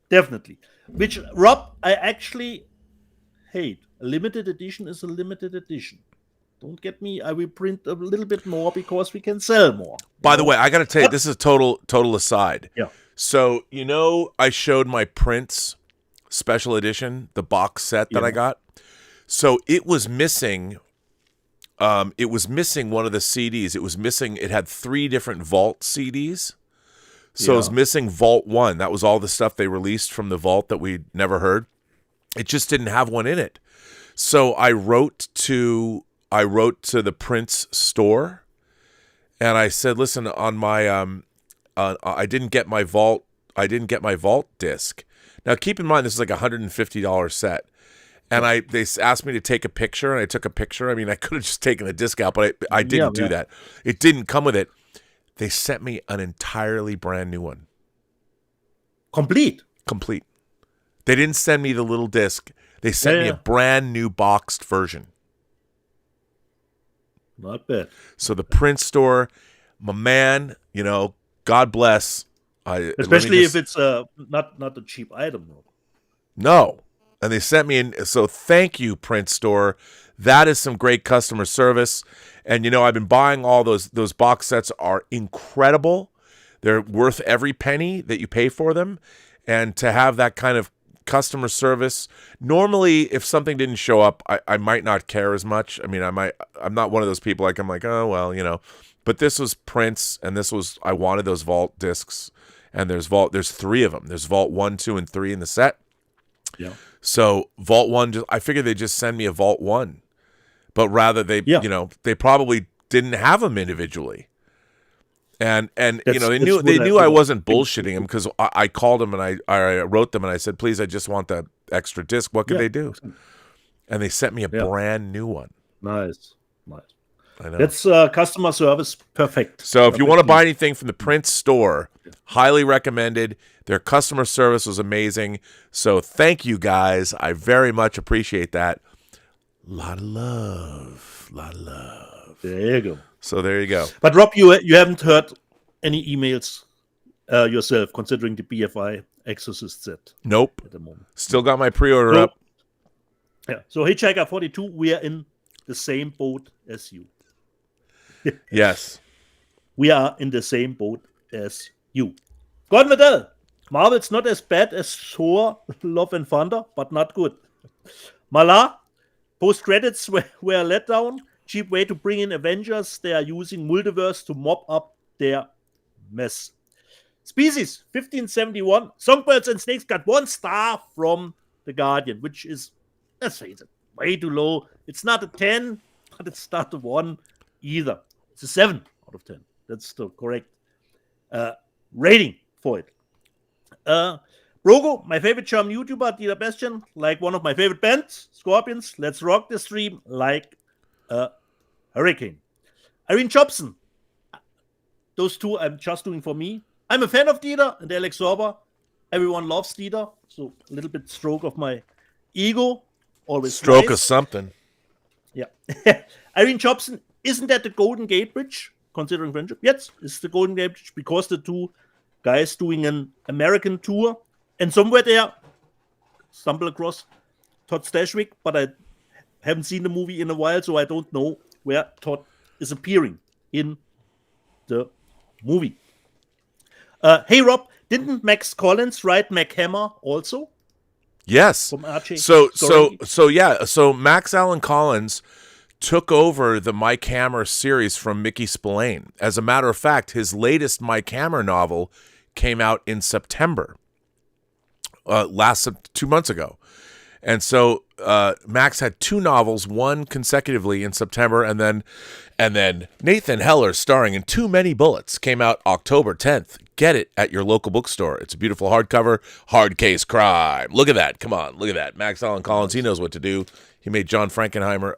Definitely. Which, Rob, I actually hate. A limited edition is a limited edition. Don't get me. I will print a little bit more because we can sell more. By the way, I got to tell you, this is a total aside. Yeah. So, I showed my Prince special edition, the box set that I got. So it was missing one of the CDs. It had 3 different Vault CDs. So it was missing Vault 1. That was all the stuff they released from the Vault that we'd never heard. It just didn't have one in it. So I wrote to the Prince store and I said, listen, on my I didn't get my Vault disc. Now keep in mind this is like $150 set. And they asked me to take a picture, and I took a picture. I mean, I could have just taken the disc out, but I didn't do that. It didn't come with it. They sent me an entirely brand new one. Complete. They didn't send me the little disc. They sent me a brand new boxed version. Not bad. So the Prince store, my man, God bless. Especially if it's not a cheap item. No. And they sent me in. So thank you, Prince Store. That is some great customer service. And, I've been buying all those box sets are incredible. They're worth every penny that you pay for them. And to have that kind of customer service, normally if something didn't show up, I might not care as much. I mean, I'm not one of those people I'm like, oh, well, But this was Prince, and I wanted those Vault discs. And there's 3 of them. There's Vault 1, 2, and 3 in the set. Yeah. So Vault 1, I figured they'd just send me a Vault 1. But rather they probably didn't have them individually. And they knew I wasn't bullshitting them because I called them and I wrote them and I said, please, I just want that extra disc. What could they do? And they sent me a brand new one. Nice. I know. That's customer service perfect. So if you want to buy anything from the Prince store, highly recommended. Their customer service was amazing. So thank you guys. I very much appreciate that. Lot of love. There you go. So there you go. But Rob, you haven't heard any emails yourself, considering the BFI Exorcist set Nope. at the moment. Still got my pre-order up. Yeah. So Hitchhiker 42, we are in the same boat as you. Yes. We are in the same boat as you. Gordon Waddell, Marvel's not as bad as Thor, Love and Thunder, but not good. Mala, post-credits were let down. Cheap way to bring in Avengers. They are using multiverse to mop up their mess. Species 1571. Songbirds and Snakes got 1 star from The Guardian, which is, let's face it, way too low. It's not a 10, but it's not a 1 either. It's a 7 out of 10. That's the correct rating for it. Brogo, my favorite German YouTuber, Dieter Bastian, like one of my favorite bands, Scorpions. Let's rock the stream like a hurricane. Irene Jobson, those two I'm just doing for me. I'm a fan of Dieter and Alex Sorber. Everyone loves Dieter, so a little bit stroke of my ego. Always Stroke nice. of something. Yeah. Irene Jobson, isn't that the Golden Gate Bridge, considering friendship? Yes, it's the Golden Gate Bridge because the two guys doing an American tour, and somewhere there stumble across Todd Stashwick, but I haven't seen the movie in a while, so I don't know where Todd is appearing in the movie. Hey Rob, didn't Max Collins write Mac Hammer also? Yes. From Archie? So Max Allan Collins took over the Mike Hammer series from Mickey Spillane. As a matter of fact, his latest Mike Hammer novel came out in September, 2 months ago. And so Max had 2 novels, one consecutively in September, and then Nathan Heller, starring in Too Many Bullets, came out October 10th. Get it at your local bookstore. It's a beautiful hardcover, hard case crime. Look at that. Come on, look at that. Max Allan Collins, he knows what to do. He made John Frankenheimer.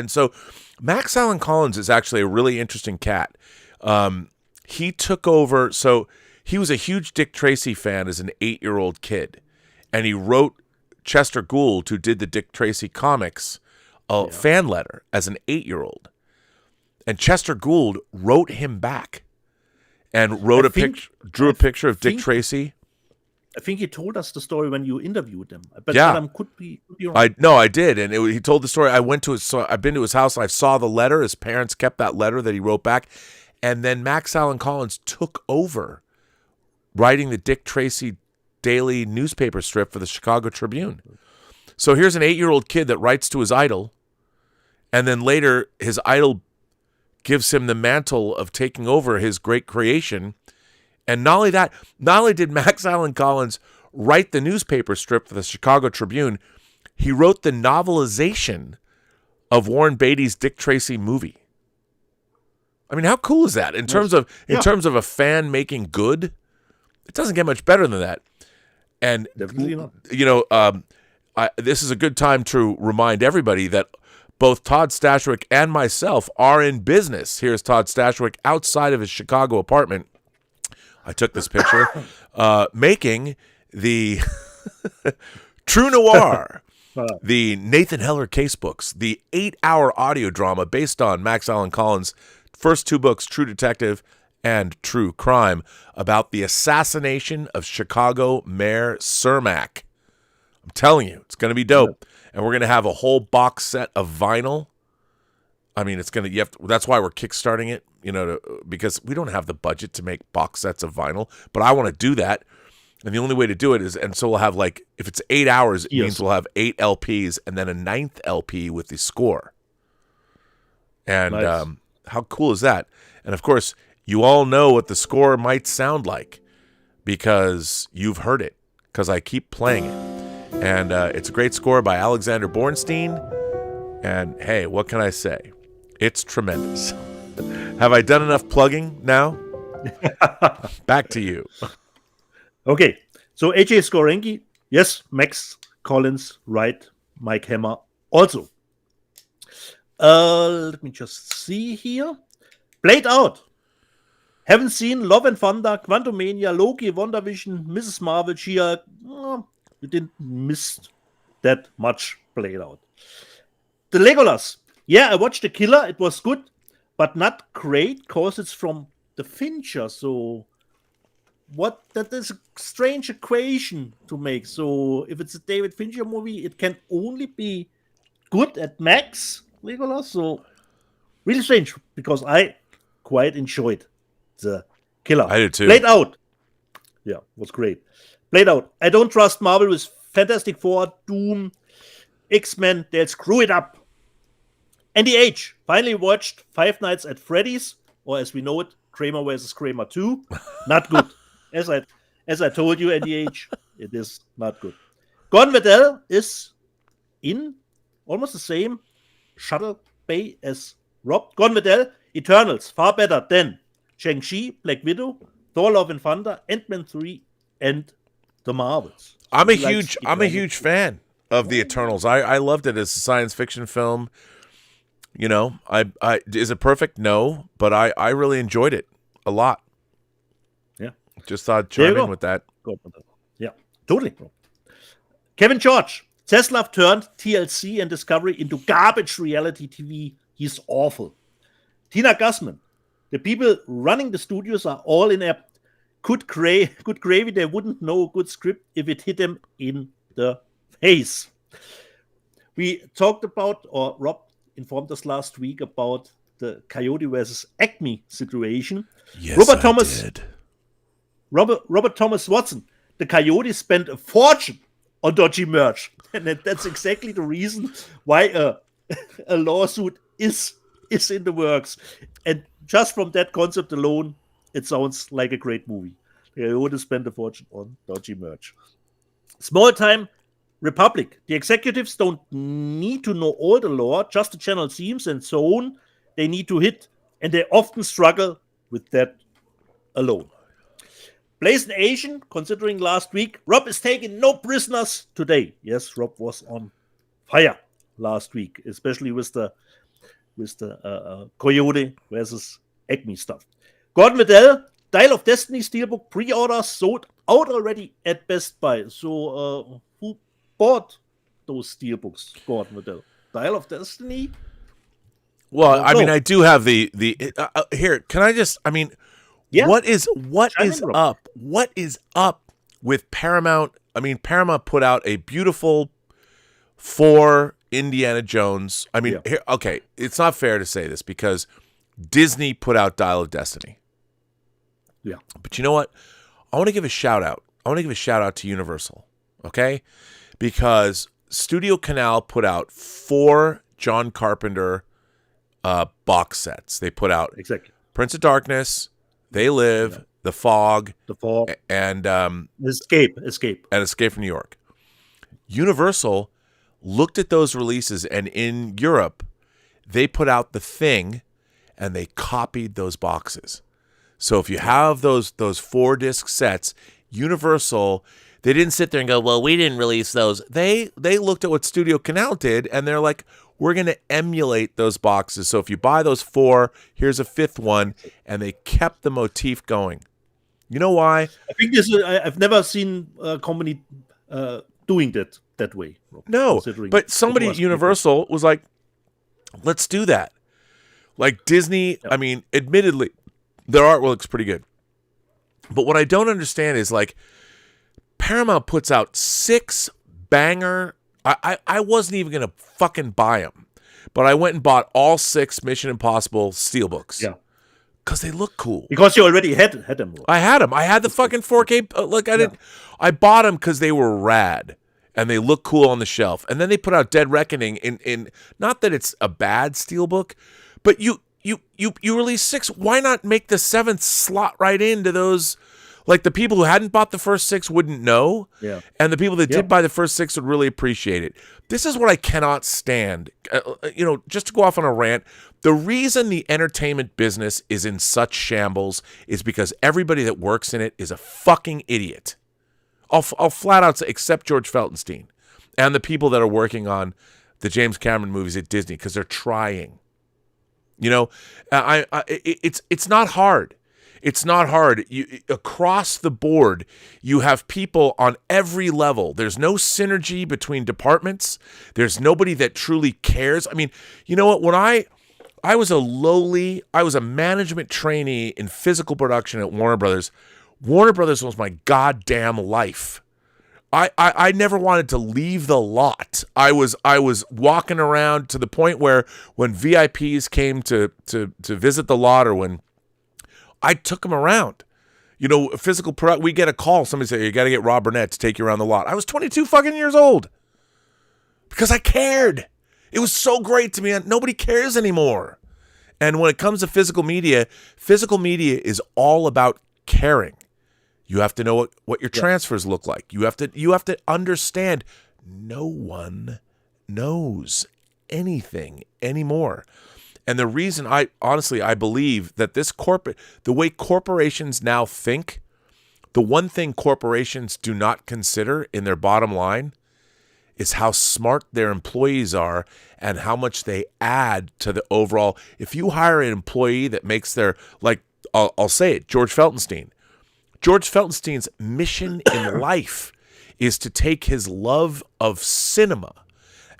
So Max Allan Collins is actually a really interesting cat. He took over. So he was a huge Dick Tracy fan as an 8-year-old kid. And he wrote Chester Gould, who did the Dick Tracy comics, a fan letter as an 8-year-old. And Chester Gould wrote him back and drew a picture of Dick Tracy. I think he told us the story when you interviewed him. But Yeah. could be wrong. I did. And he told the story. I've been to his house. I saw the letter. His parents kept that letter that he wrote back. And then Max Allan Collins took over writing the Dick Tracy daily newspaper strip for the Chicago Tribune. So here's an 8-year-old kid that writes to his idol, and then later his idol gives him the mantle of taking over his great creation. And not only did Max Allan Collins write the newspaper strip for the Chicago Tribune, he wrote the novelization of Warren Beatty's Dick Tracy movie. I mean, how cool is that? In terms of a fan making good, it doesn't get much better than that. And Definitely not. This is a good time to remind everybody that both Todd Stashwick and myself are in business. Here's Todd Stashwick outside of his Chicago apartment. I took this picture, making the True Noir, the Nathan Heller casebooks, the 8-hour audio drama based on Max Allan Collins' first 2 books, True Detective and True Crime, about the assassination of Chicago Mayor Cermak. I'm telling you, it's going to be dope. And we're going to have a whole box set of vinyl. I mean, that's why we're kickstarting it, because we don't have the budget to make box sets of vinyl, but I want to do that. And the only way to do it is, and so we'll have if it's 8 hours, it means we'll have 8 LPs and then a 9th LP with the score. And nice. How cool is that? And of course, you all know what the score might sound like because you've heard it, because I keep playing it. And it's a great score by Alexander Bornstein. And hey, what can I say? It's tremendous. Have I done enough plugging now? Back to you. Okay, so AJ Skorenki, yes, Max Collins, right, Mike Hammer also. Let me just see here. Played out. Haven't seen Love and Thunder, Quantumania, Loki, WandaVision, Mrs. Marvel, She-Hulk. We didn't miss that much played out. The Legolas. Yeah, I watched The Killer. It was good, but not great because it's from the Fincher. So that is a strange equation to make. So if it's a David Fincher movie, it can only be good at max, Legolas. So really strange because I quite enjoyed The Killer. I did too. Played Out. Yeah, was great. Played Out. I don't trust Marvel with Fantastic Four, Doom, X-Men. They'll screw it up. And The Age. Finally watched Five Nights at Freddy's, or as we know it, Kramer vs. Kramer 2. Not good. As I told you, NDH, it is not good. Gone Vedel is in almost the same shuttle bay as Rob. Gone Vedel, Eternals, far better than Shang-Chi, Black Widow, Thor: Love and Thunder, Ant-Man 3, and The Marvels. I'm a huge fan of the Eternals. I loved it as a science fiction film. You know, I is it perfect? No, but I really enjoyed it a lot. Yeah. Just thought chime in with that. Yeah, totally. Kevin George. Zaslav turned TLC and Discovery into garbage reality TV. He's awful. Tina Gussman. The people running the studios are all inept. Good gravy, they wouldn't know a good script if it hit them in the face. We talked about, or Rob informed us last week about the Coyote versus Acme situation. Yes, Robert Thomas Watson. The Coyote spent a fortune on dodgy merch. And that's exactly the reason why a lawsuit is in the works. And just from that concept alone, it sounds like a great movie. The Coyote spent a fortune on dodgy merch. Small time Republic. The executives don't need to know all the lore, just the channel themes and so on. They need to hit, and they often struggle with that alone. Blazing Asian, considering last week, Rob is taking no prisoners today. Yes, Rob was on fire last week, especially with the Coyote versus Acme stuff. Gordon Vedel, Dial of Destiny Steelbook pre-orders sold out already at Best Buy. So who bought those Steelbooks, Gordon Vedel? Dial of Destiny? Well, I mean, I do have the here. Can I just? I mean, yeah. What is up? What is up with Paramount? I mean, Paramount put out a beautiful 4 Indiana Jones. I mean, here, okay, it's not fair to say this because Disney put out Dial of Destiny. Yeah, but you know what? I want to give a shout out. I want to give a shout out to Universal, okay? Because Studio Canal put out 4 John Carpenter box sets. They put out Prince of Darkness, They Live, The Fog, and Escape, and Escape from New York. Universal looked at those releases, and in Europe, they put out The Thing, and they copied those boxes. So if you have those 4-disc sets, Universal, they didn't sit there and go, well, we didn't release those. They looked at what Studio Canal did, and they're like, we're going to emulate those boxes. So if you buy those 4, here's a 5th one, and they kept the motif going. You know why? I think I've never seen a company doing that way. No, but somebody at Universal was like, let's do that. Like Disney, I mean, admittedly, their artwork looks pretty good. But what I don't understand is like Paramount puts out 6 banger. I wasn't even going to fucking buy them. But I went and bought all 6 Mission Impossible Steelbooks. Yeah. Because they look cool. Because you already had them. I had them. I had the fucking 4K. Look, I bought them because they were rad. And they look cool on the shelf. And then they put out Dead Reckoning in not that it's a bad Steelbook, but you release 6. Why not make the 7th slot right into those? Like the people who hadn't bought the first 6 wouldn't know. Yeah. And the people that did buy the first 6 would really appreciate it. This is what I cannot stand. Just to go off on a rant, the reason the entertainment business is in such shambles is because everybody that works in it is a fucking idiot. I'll flat out say, except George Feltenstein and the people that are working on the James Cameron movies at Disney because they're trying. You know, it's not hard. It's not hard. Across the board, you have people on every level. There's no synergy between departments. There's nobody that truly cares. I mean, you know what? When I was a management trainee in physical production at Warner Brothers. Warner Brothers was my goddamn life. I never wanted to leave the lot. I was walking around to the point where when VIPs came to visit the lot, or when I took them around, you know, physical product, we get a call. Somebody say, you got to get Rob Burnett to take you around the lot. I was 22 fucking years old because I cared. It was so great to me. And nobody cares anymore. And when it comes to physical media is all about caring. You have to know what your transfers look like. You have to understand no one knows anything anymore. And the reason I believe that the way corporations now think, the one thing corporations do not consider in their bottom line is how smart their employees are and how much they add to the overall. If you hire an employee that makes I'll say it, George Feltenstein. George Feltenstein's mission in life is to take his love of cinema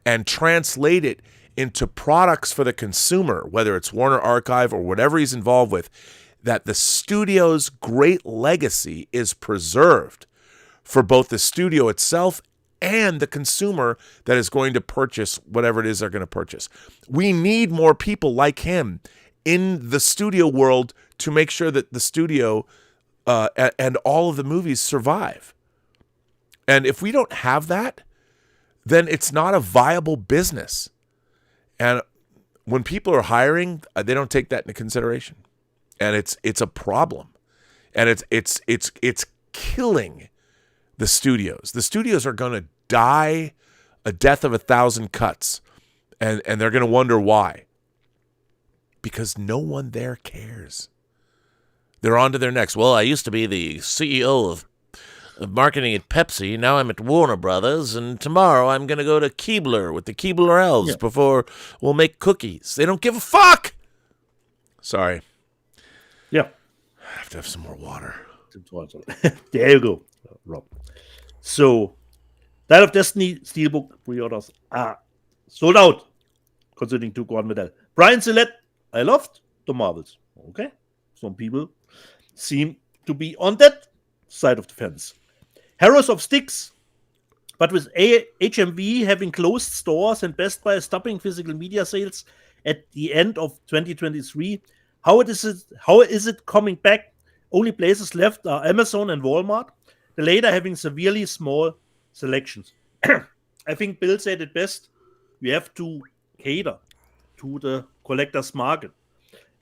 and translate it into products for the consumer, whether it's Warner Archive or whatever he's involved with, that the studio's great legacy is preserved for both the studio itself and the consumer that is going to purchase whatever it is they're going to purchase. We need more people like him in the studio world to make sure that the studio and all of the movies survive. And if we don't have that, then it's not a viable business. And when people are hiring, they don't take that into consideration. And it's a problem. And it's killing the studios. The studios are going to die a death of 1,000 cuts. And they're going to wonder why. Because no one there cares. They're on to their next. Well, I used to be the CEO of marketing at Pepsi. Now I'm at Warner Brothers, and tomorrow I'm going to go to Keebler with the Keebler elves before we'll make cookies. They don't give a fuck. Sorry. Yeah. I have to have some more water. There you go, Rob. So, Dial of Destiny Steelbook pre-orders are sold out, considering 2 gold medal. Brian Gillette, I loved the Marvels. Okay. Some people seem to be on that side of the fence. Heroes of Sticks, but with HMV having closed stores and Best Buy stopping physical media sales at the end of 2023, how is it coming back? Only places left are Amazon and Walmart, the latter having severely small selections. I think Bill said it best. You have to cater to the collector's market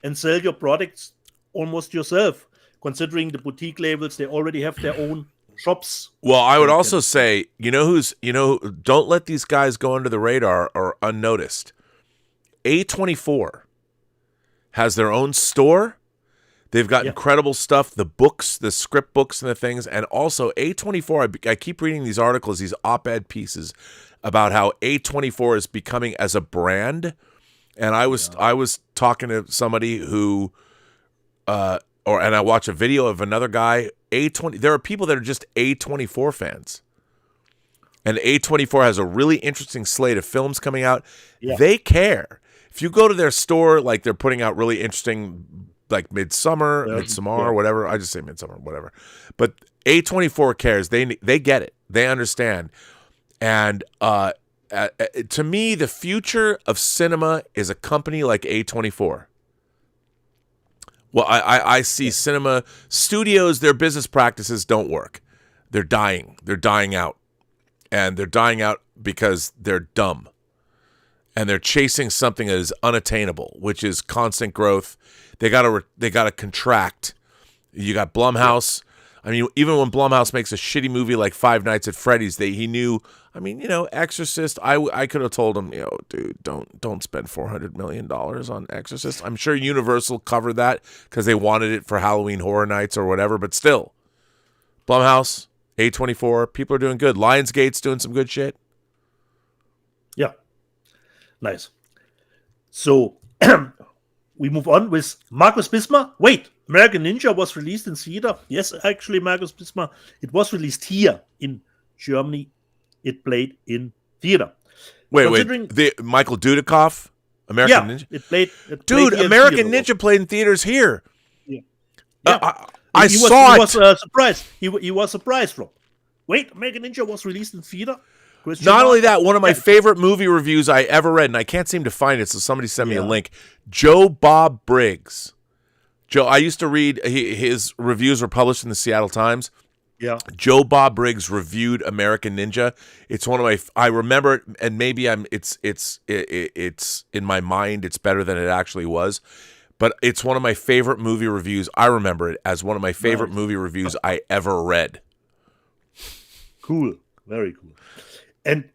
and sell your products almost yourself, considering the boutique labels, they already have their own shops. Well, I would also say, don't let these guys go under the radar or unnoticed. A24 has their own store. They've got incredible stuff, the books, the script books and the things. And also A24, I keep reading these articles, these op-ed pieces about how A24 is becoming as a brand. And I was talking to somebody who and I watch a video of another guy, there are people that are just A24 fans. And A24 has a really interesting slate of films coming out. Yeah. They care. If you go to their store, like they're putting out really interesting, like Midsommar, whatever. I just say Midsommar, whatever. But A24 cares. They get it. They understand. And to me, the future of cinema is a company like A24. Well, I see cinema studios, their business practices don't work. They're dying. They're dying out. And they're dying out because they're dumb. And they're chasing something that is unattainable, which is constant growth. They gotta contract. You got Blumhouse. I mean, even when Blumhouse makes a shitty movie like Five Nights at Freddy's, he knew. I mean, Exorcist. I could have told him, dude, don't spend $400 million on Exorcist. I'm sure Universal covered that because they wanted it for Halloween Horror Nights or whatever. But still, Blumhouse, A24, people are doing good. Lionsgate's doing some good shit. Yeah, nice. So we move on with Marcus Bismarck. Wait, American Ninja was released in theater. Yes, actually, Markus Bismarck, it was released here in Germany. It played in theater. Wait. The Michael Dudikoff, American Ninja? It played Dude, here in American theater. Ninja played in theaters here. Yeah. I saw it. He was surprised. He was surprised, Rob. Wait, American Ninja was released in theater? Not only that, one of my favorite movie reviews I ever read, and I can't seem to find it, so somebody sent me a link. Joe Bob Briggs. I used to read, his reviews were published in the Seattle Times. Yeah. Joe Bob Briggs reviewed American Ninja. It's one of my, I remember it, and maybe it's in my mind, it's better than it actually was. But it's one of my favorite movie reviews. I remember it as one of my favorite movie reviews I ever read. Cool. Very cool. And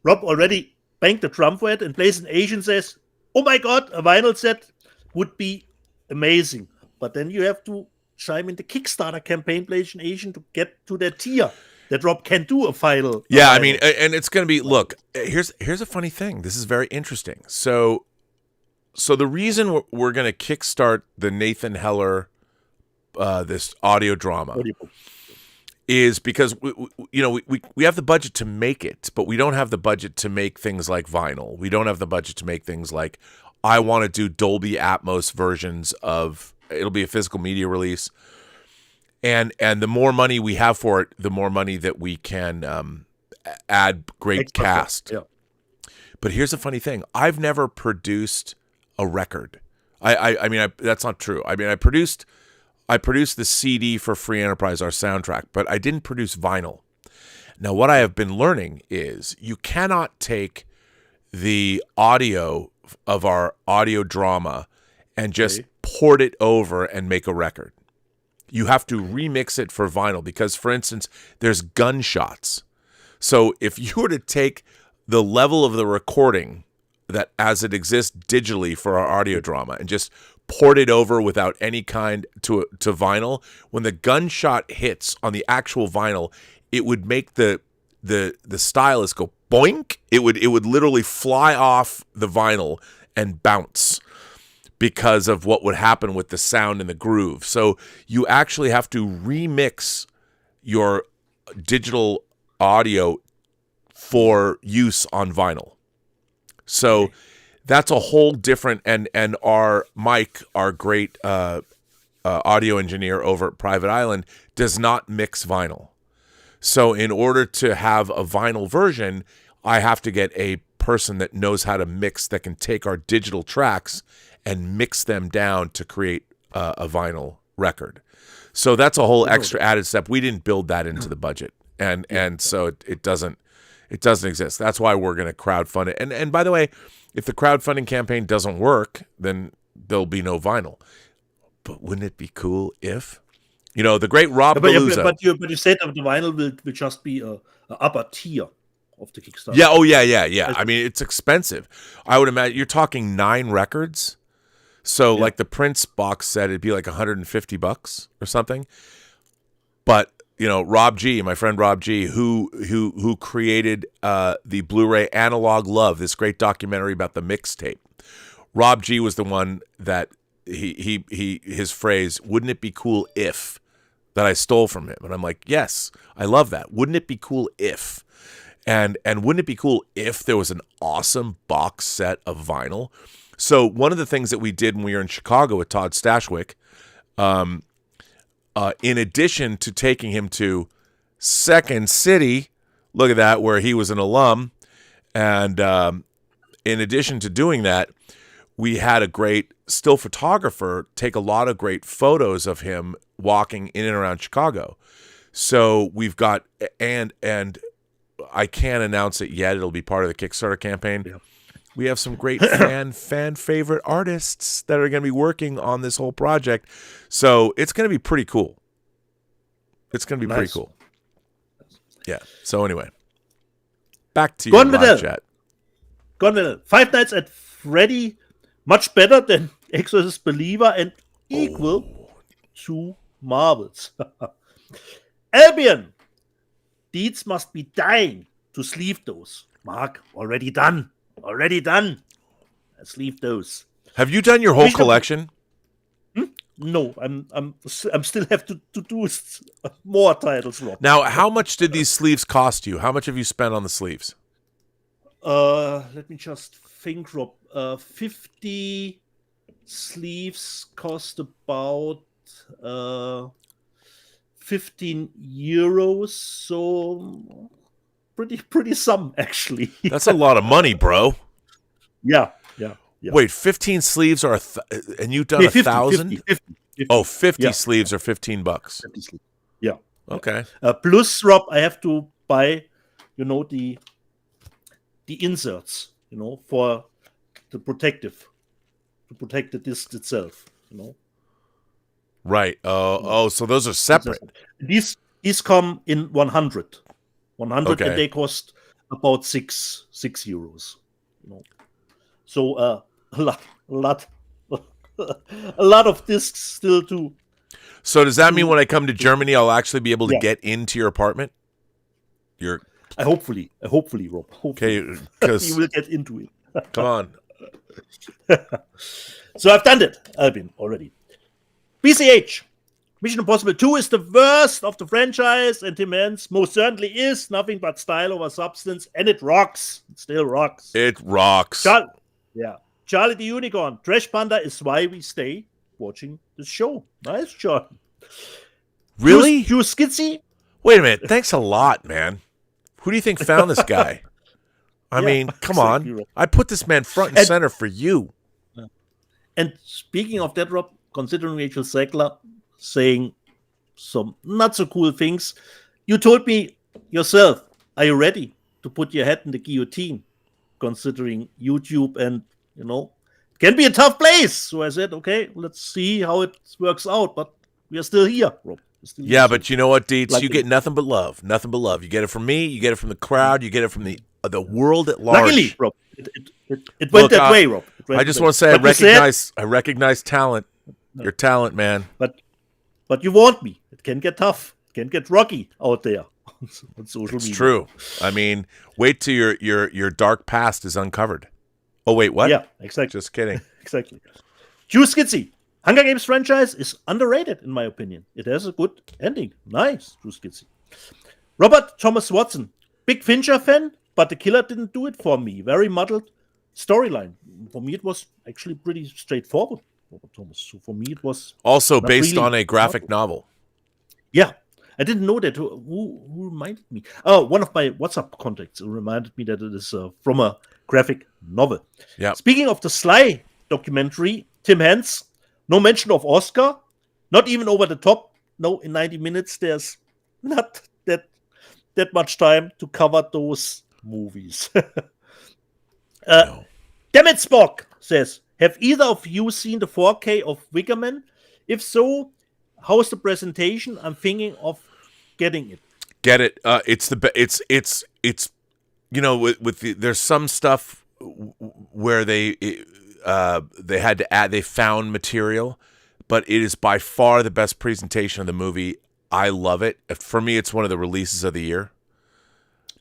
Rob already banked the drum for it, and Blazen Asian says, oh my God, a vinyl set would be amazing. But then you have to chime in the Kickstarter campaign, Blazen Asian, to get to that tier that Rob can do a final. Yeah, I mean, and it's going to be, look, here's a funny thing. This is very interesting. So the reason we're going to kickstart the Nathan Heller, this audio drama, is because we have the budget to make it, but we don't have the budget to make things like vinyl. We don't have the budget to make things like, I want to do Dolby Atmos versions of, it'll be a physical media release. And the more money we have for it, the more money that we can add great cast. Yeah. But here's the funny thing. I've never produced a record. I mean, that's not true. I mean, I produced the CD for Free Enterprise, our soundtrack, but I didn't produce vinyl. Now, what I have been learning is you cannot take the audio of our audio drama and just port it over and make a record. You have to remix it for vinyl because, for instance, there's gunshots. So if you were to take the level of the recording that as it exists digitally for our audio drama and just port it over without any kind to vinyl, when the gunshot hits on the actual vinyl, it would make the stylus go boink. It would literally fly off the vinyl and bounce because of what would happen with the sound and the groove. So you actually have to remix your digital audio for use on vinyl. So that's a whole different, and our Mike, our great audio engineer over at Private Island, does not mix vinyl. So in order to have a vinyl version, I have to get a person that knows how to mix, that can take our digital tracks and mix them down to create a vinyl record. So that's a whole extra added step. We didn't build that into the budget, and so it doesn't exist. That's why we're going to crowdfund it. And by the way, if the crowdfunding campaign doesn't work, then there'll be no vinyl. But wouldn't it be cool if, the great Rob Galuzzo. But you said that the vinyl will just be a upper tier of the Kickstarter. Yeah. Oh, yeah. I mean, it's expensive. I would imagine you're talking 9 records. So like the Prince box set, it'd be like $150 or something. But Rob G, my friend Rob G, who created the Blu-ray Analog Love, this great documentary about the mixtape. Rob G was the one that his phrase, wouldn't it be cool if, that I stole from him. And I'm like, yes, I love that. Wouldn't it be cool if? And wouldn't it be cool if there was an awesome box set of vinyl? So one of the things that we did when we were in Chicago with Todd Stashwick, in addition to taking him to Second City, look at that, where he was an alum, and in addition to doing that, we had a great still photographer take a lot of great photos of him walking in and around Chicago. So we've got, and I can't announce it yet, it'll be part of the Kickstarter campaign. Yeah. We have some great fan favorite artists that are going to be working on this whole project. So it's going to be pretty cool. It's going to be pretty cool. Yeah. So anyway, back to your live chat. Five Nights at Freddy, much better than Exorcist Believer and equal to Marvels. Albion, Deeds must be dying to sleeve those. Mark, already done. Sleeve those. Have you done your whole collection? No, I'm still have to do more titles, Rob. Now, how much did these sleeves cost you? How much have you spent on the sleeves? Let me just think, Rob. 50 sleeves cost about 15 euros, so pretty sum actually. That's a lot of money, bro. Yeah. Wait, 15 sleeves are and you've done 1,000? 50. Oh, 50 Yeah. sleeves are $15. 50 sleeves. Yeah. Okay. Plus, Rob, I have to buy, the inserts, for to protect the disc itself, Right. Oh, so those are separate. These come in 100, Okay. and they cost about 6 euros. So a lot of discs still to. So does that mean when I come to Germany, I'll actually be able to Yeah. get into your apartment? Hopefully, Rob. Hopefully. Okay, because You will get into it. come on. So I've done it, Albin, already. BCH. Mission Impossible 2 is the worst of the franchise, and Tim Hen's most certainly is nothing but style over substance, and it rocks. It still rocks. It rocks. Charlie the Unicorn. Trash Panda is why we stay watching the show. Nice, John. Really? Hugh Skitsy. Wait a minute. Thanks a lot, man. Who do you think found this guy? I mean, come exactly on. right. I put this man front and center for you. And speaking of that, Rob, considering Rachel Zegler saying some not so cool things, you told me yourself, are you ready to put your head in the guillotine? Considering YouTube and, it can be a tough place. So I said, okay, let's see how it works out. But we are still here, Rob. Yeah, but you know what, Dietz? Like you get nothing but love. Nothing but love. You get it from me. You get it from the crowd. You get it from the world at large. Luckily, Rob, it went that way, Rob. I just want to say I recognize talent. Your talent, man. But you warned me. It can get tough. It can get rocky out there on social media. It's true. I mean, wait till your dark past is uncovered. Oh, wait, what? Yeah, exactly. Just kidding. Exactly. Hugh Skitsy. Hunger Games franchise is underrated, in my opinion. It has a good ending. Nice, Hugh Skitsy. Robert Thomas Watson. Big Fincher fan, but The Killer didn't do it for me. Very muddled storyline. For me, it was actually pretty straightforward, Robert Thomas. So for me, it was Also not based really on a graphic novel. Yeah. I didn't know that. Who reminded me? Oh, one of my WhatsApp contacts reminded me that it is from a graphic novel. Yeah. Speaking of the Sly documentary, Tim Hen's, no mention of Oscar, not even over the top. No, in 90 minutes, there's not that much time to cover those movies. No. Damn it, Spock says, have either of you seen the 4K of Wickerman? If so, how is the presentation? I'm thinking of getting it. Get it? It's with the, there's some stuff where they had to add, they found material, but it is by far the best presentation of the movie. I love it. For me, it's one of the releases of the year.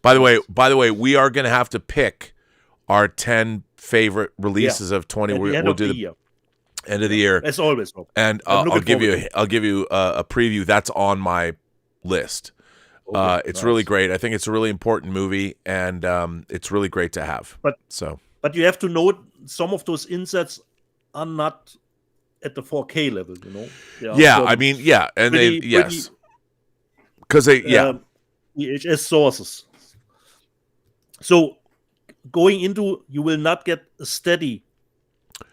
By the way, we are going to have to pick our 10 favorite releases of 20. We'll do the end of the year, as always, Rob. And I'll give you a preview that's on my list. Okay, it's nice. really great. I think it's a really important movie, and it's really great to have. But you have to note some of those insets are not at the 4K level. Because VHS sources. So going into, you will not get a steady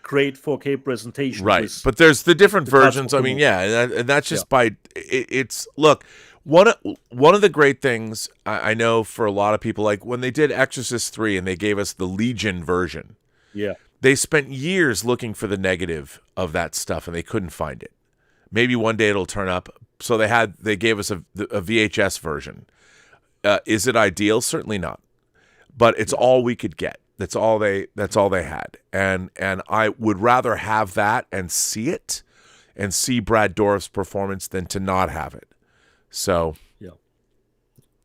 great 4K presentation. Right, but there's the different versions. I mean, and that's just by it's look. One of the great things I know for a lot of people, like when they did Exorcist 3 and they gave us the Legion version, they spent years looking for the negative of that stuff and they couldn't find it. Maybe one day it'll turn up. So they gave us a VHS version. Is it ideal? Certainly not. But it's all we could get. That's all they had. And I would rather have that and see it and see Brad Dourif's performance than to not have it. So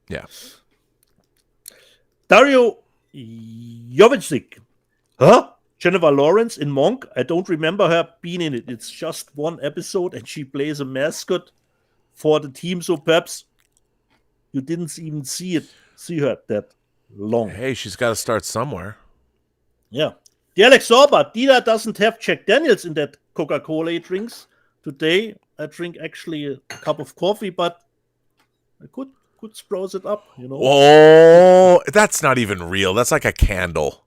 yeah. Dario Jovicic. Huh? Jennifer Lawrence in Monk. I don't remember her being in it. It's just one episode, and she plays a mascot for the team. So perhaps you didn't even see her that long. Hey, she's got to start somewhere. Yeah. The Alex Sorba. Dina doesn't have Jack Daniels in that Coca-Cola he drinks. Today, I drink actually a cup of coffee, but I could spruce it up, you know. Oh, that's not even real. That's like a candle.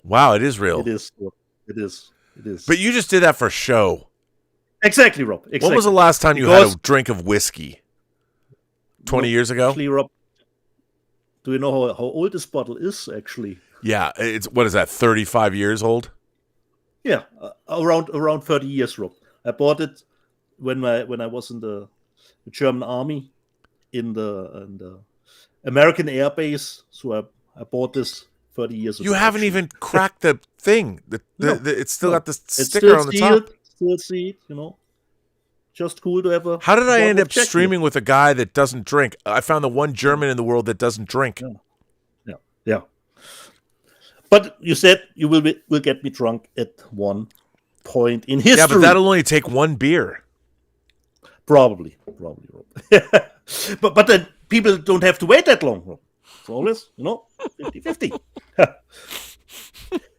Wow, it is real. It is. It is. But you just did that for show. Exactly, Rob. Exactly. When was the last time you had a drink of whiskey? 20 years ago? Actually, Rob, do you know how old this bottle is, actually? Yeah, what is that, 35 years old? Yeah, around 30 years, Rob. I bought it when I was in the German army in the American Air Base. So I bought this 30 years ago. You haven't even cracked the thing. It's still got the sticker still on the sealed, top. Still sealed, you know. Just cool to have a. How did I end up Jack streaming with a guy that doesn't drink? I found the one German in the world that doesn't drink. Yeah. But you said you will get me drunk at one point in history. Yeah, but that'll only take one beer. Probably. but then people don't have to wait that long, Rob. It's always, 50-50.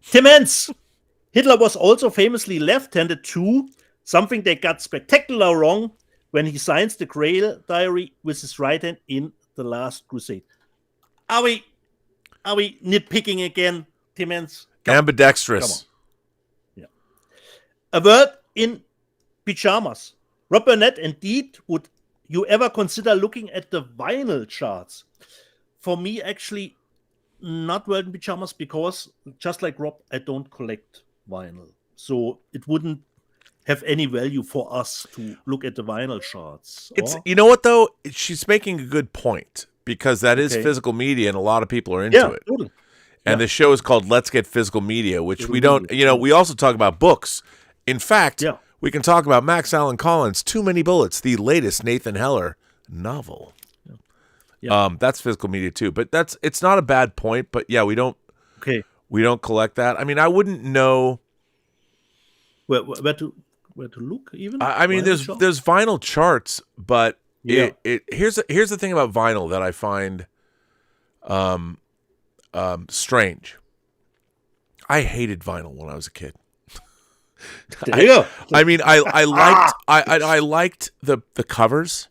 Tim Hens. Hitler was also famously left-handed too, something they got spectacular wrong when he signs the Grail diary with his right hand in The Last Crusade. Are we nitpicking again, Tim Hens? Ambidextrous. Yeah. A word in pajamas. Rob Burnett, indeed, would you ever consider looking at the vinyl charts? For me, actually, not World in Pajamas, because just like Rob, I don't collect vinyl. So it wouldn't have any value for us to look at the vinyl charts. You know what, though? She's making a good point, because that is physical media and a lot of people are into it. Totally. And the show is called Let's Get Physical Media, which we don't, we also talk about books. In fact, we can talk about Max Allan Collins' Too Many Bullets, the latest Nathan Heller novel. That's physical media too, but it's not a bad point. But yeah, we don't collect that. I mean, I wouldn't know where to look even. I mean, there's vinyl charts, but here's the thing about vinyl that I find strange. I hated vinyl when I was a kid. There you go. I mean, I liked the covers,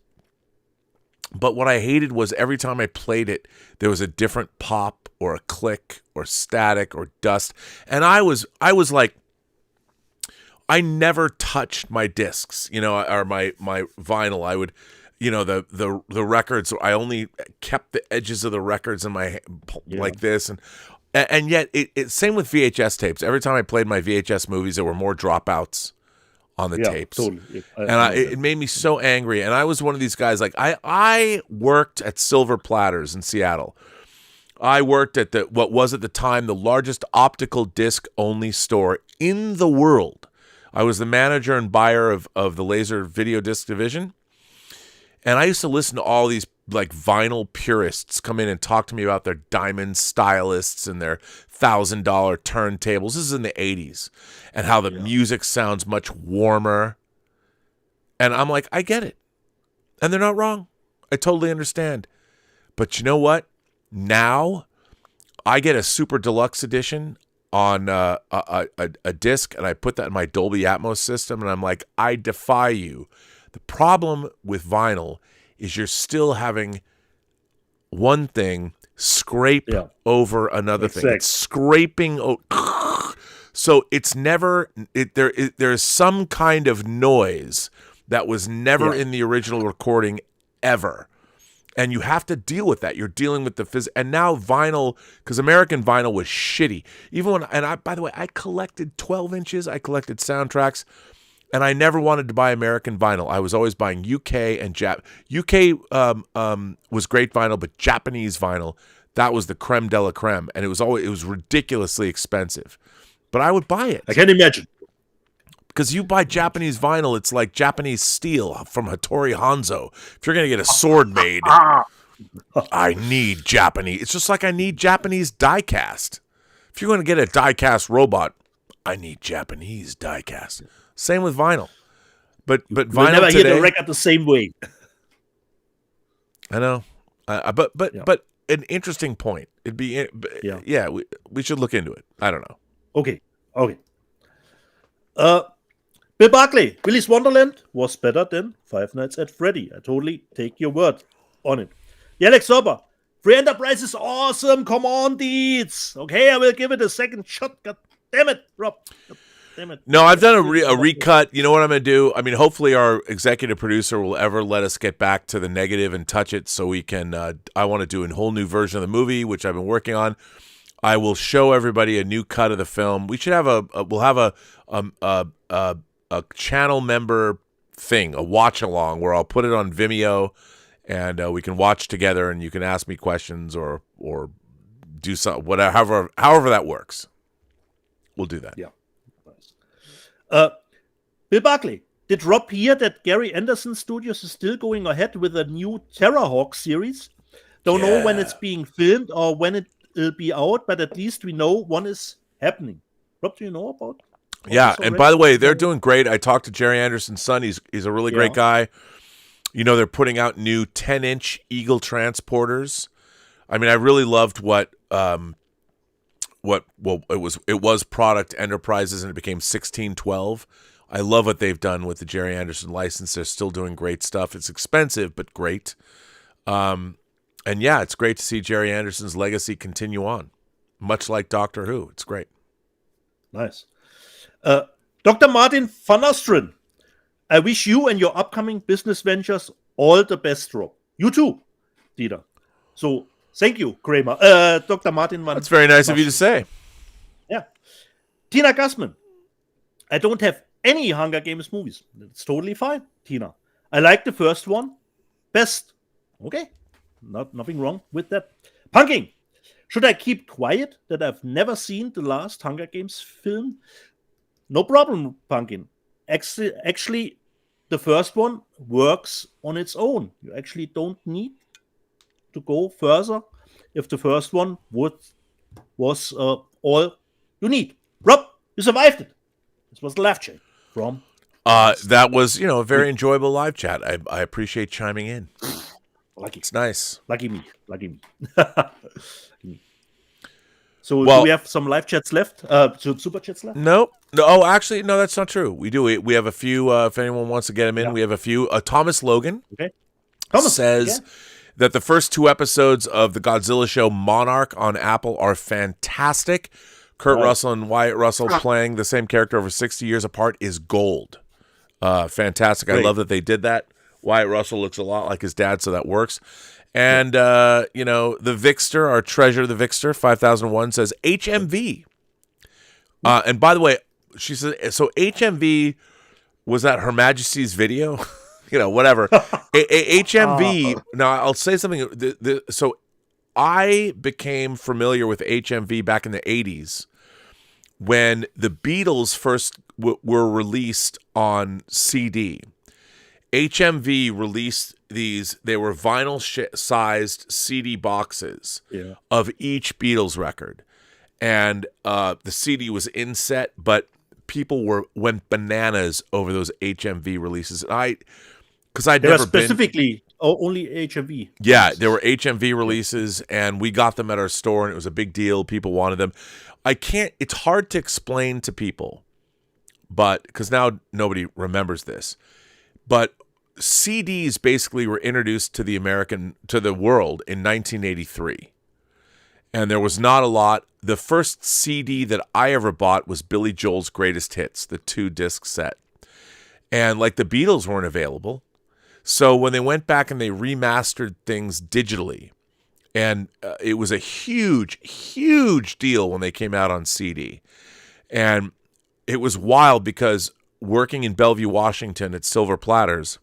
but what I hated was every time I played it, there was a different pop or a click or static or dust, and I was like, I never touched my discs, or my vinyl. I would, the records. I only kept the edges of the records in my like this, and yet it same with VHS tapes. Every time I played my VHS movies, there were more dropouts on the tapes. Totally. It made me so angry. And I was one of these guys. Like I worked at Silver Platters in Seattle. I worked at what was at the time the largest optical disc only store in the world. I was the manager and buyer of the laser video disc division. And I used to listen to all these like vinyl purists come in and talk to me about their diamond stylists and their $1,000 turntables. This is in the 80s. And how the music sounds much warmer. And I'm like, I get it. And they're not wrong. I totally understand. But you know what? Now I get a super deluxe edition on a disc, and I put that in my Dolby Atmos system, and I'm like, I defy you. The problem with vinyl is you're still having one thing scrape over another thing. It's scraping. So it's never there's some kind of noise that was never in the original recording ever. And you have to deal with that. You're dealing with the and now vinyl, because American vinyl was shitty. Even when, by the way, I collected 12 inches. I collected soundtracks, and I never wanted to buy American vinyl. I was always buying UK and UK was great vinyl, but Japanese vinyl, that was the creme de la creme, and it was ridiculously expensive. But I would buy it. I can imagine. Because you buy Japanese vinyl, it's like Japanese steel from Hattori Hanzo. If you're going to get a sword made, I need Japanese. It's just like I need Japanese die cast. If you're going to get a die-cast robot, I need Japanese die-cast. Same with vinyl. But You'll vinyl never today, hear the record the same way. I know. But an interesting point. It'd be we should look into it. I don't know. Okay. Bill Barkley, Willy's Wonderland was better than Five Nights at Freddy. I totally take your word on it. Alex Sorber, Free Enterprise is awesome. Come on, deeds. Okay, I will give it a second shot. God damn it, Rob. God damn it. No, I've done a recut. You know what I'm going to do? I mean, hopefully our executive producer will ever let us get back to the negative and touch it so we can, I want to do a whole new version of the movie, which I've been working on. I will show everybody a new cut of the film. We should have we'll have a channel member thing, a watch along where I'll put it on Vimeo and we can watch together and you can ask me questions or do something, whatever, however that works. We'll do that. Yeah. Bill Barkley, did Rob hear that Gary Anderson Studios is still going ahead with a new Terrorhawk series? Don't know when it's being filmed or when it will be out, but at least we know one is happening. Rob, do you know about? Yeah, and by the way, they're doing great. I talked to Jerry Anderson's son. He's a really great guy. You know, they're putting out new 10-inch Eagle transporters. I mean, I really loved what it was Product Enterprises and it became 1612. I love what they've done with the Jerry Anderson license. They're still doing great stuff. It's expensive, but great. And yeah, it's great to see Jerry Anderson's legacy continue on, much like Doctor Who. It's great. Nice. Dr. Martin van Osteren, I wish you and your upcoming business ventures all the best, Rob. You too, Dieter. So, thank you, Kramer. Dr. Martin van That's very nice of you to say. Yeah. Tina Gassman, I don't have any Hunger Games movies. It's totally fine, Tina. I like the first one best. Okay. Nothing wrong with that. Punking, should I keep quiet that I've never seen the last Hunger Games film? No problem, Punkin. Actually, the first one works on its own. You actually don't need to go further if the first one was all you need. Rob, you survived it. This was the live chat from... that was, a very enjoyable live chat. I appreciate chiming in. Lucky. It's nice. Lucky me. So do we have some live chats left? Super chats left? No. Oh, actually, no, that's not true. We do. We have a few, if anyone wants to get them in, we have a few. Thomas Logan says that the first 2 episodes of the Godzilla show Monarch on Apple are fantastic. Kurt Russell and Wyatt Russell playing the same character over 60 years apart is gold. Fantastic. Great. I love that they did that. Wyatt Russell looks a lot like his dad, so that works. And, the Vixter, our treasure, the Vixter, 5001, says HMV. And by the way, she says, so HMV was that Her Majesty's video? Whatever. HMV, now I'll say something. So I became familiar with HMV back in the 80s when the Beatles first were released on CD. HMV released these, they were vinyl-sized CD boxes of each Beatles record. And the CD was inset, but people went bananas over those HMV releases. Because I'd never specifically only HMV. Yeah, there were HMV releases, and we got them at our store, and it was a big deal. People wanted them. It's hard to explain to people, but because now nobody remembers this. But CDs basically were introduced to the world in 1983. And there was not a lot. The first CD that I ever bought was Billy Joel's Greatest Hits, the 2-disc set. And the Beatles weren't available. So when they went back and they remastered things digitally, and it was a huge, huge deal when they came out on CD. And it was wild because working in Bellevue, Washington at Silver Platters,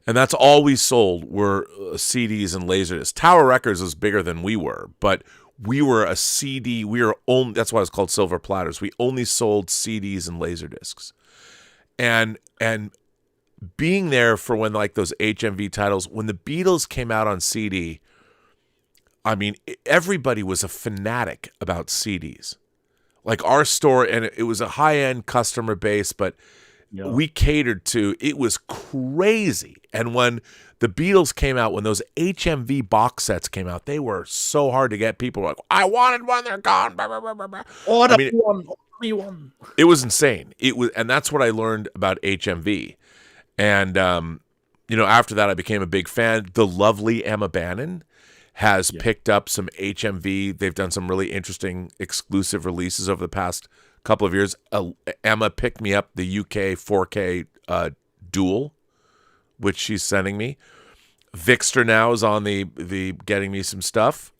and that's all we sold were CDs and Laserdiscs. Tower Records was bigger than we were, but we were a CD. That's why it's called Silver Platters. We only sold CDs and Laserdiscs. And being there for when those HMV titles, when the Beatles came out on CD, I mean, everybody was a fanatic about CDs. Like our store, and it was a high-end customer base, but we catered to, it was crazy. And when the Beatles came out, when those HMV box sets came out, they were so hard to get. People were like, I wanted one, they're gone. Blah, blah, blah, blah, blah. Order one. It was insane. And that's what I learned about HMV. And, after that, I became a big fan. The lovely Emma Bannon has picked up some HMV. They've done some really interesting exclusive releases over the past couple of years. Emma picked me up the UK 4K Dual, which she's sending me. Vixter now is on the getting me some stuff,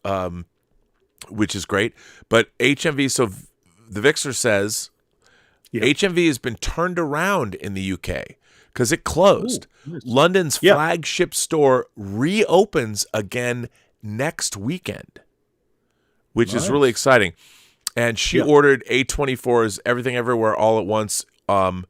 which is great. But HMV, so the Vixter says HMV has been turned around in the UK because it closed. Ooh, nice. London's flagship store reopens again next weekend, which is really exciting. And she ordered A24's Everything Everywhere All at Once on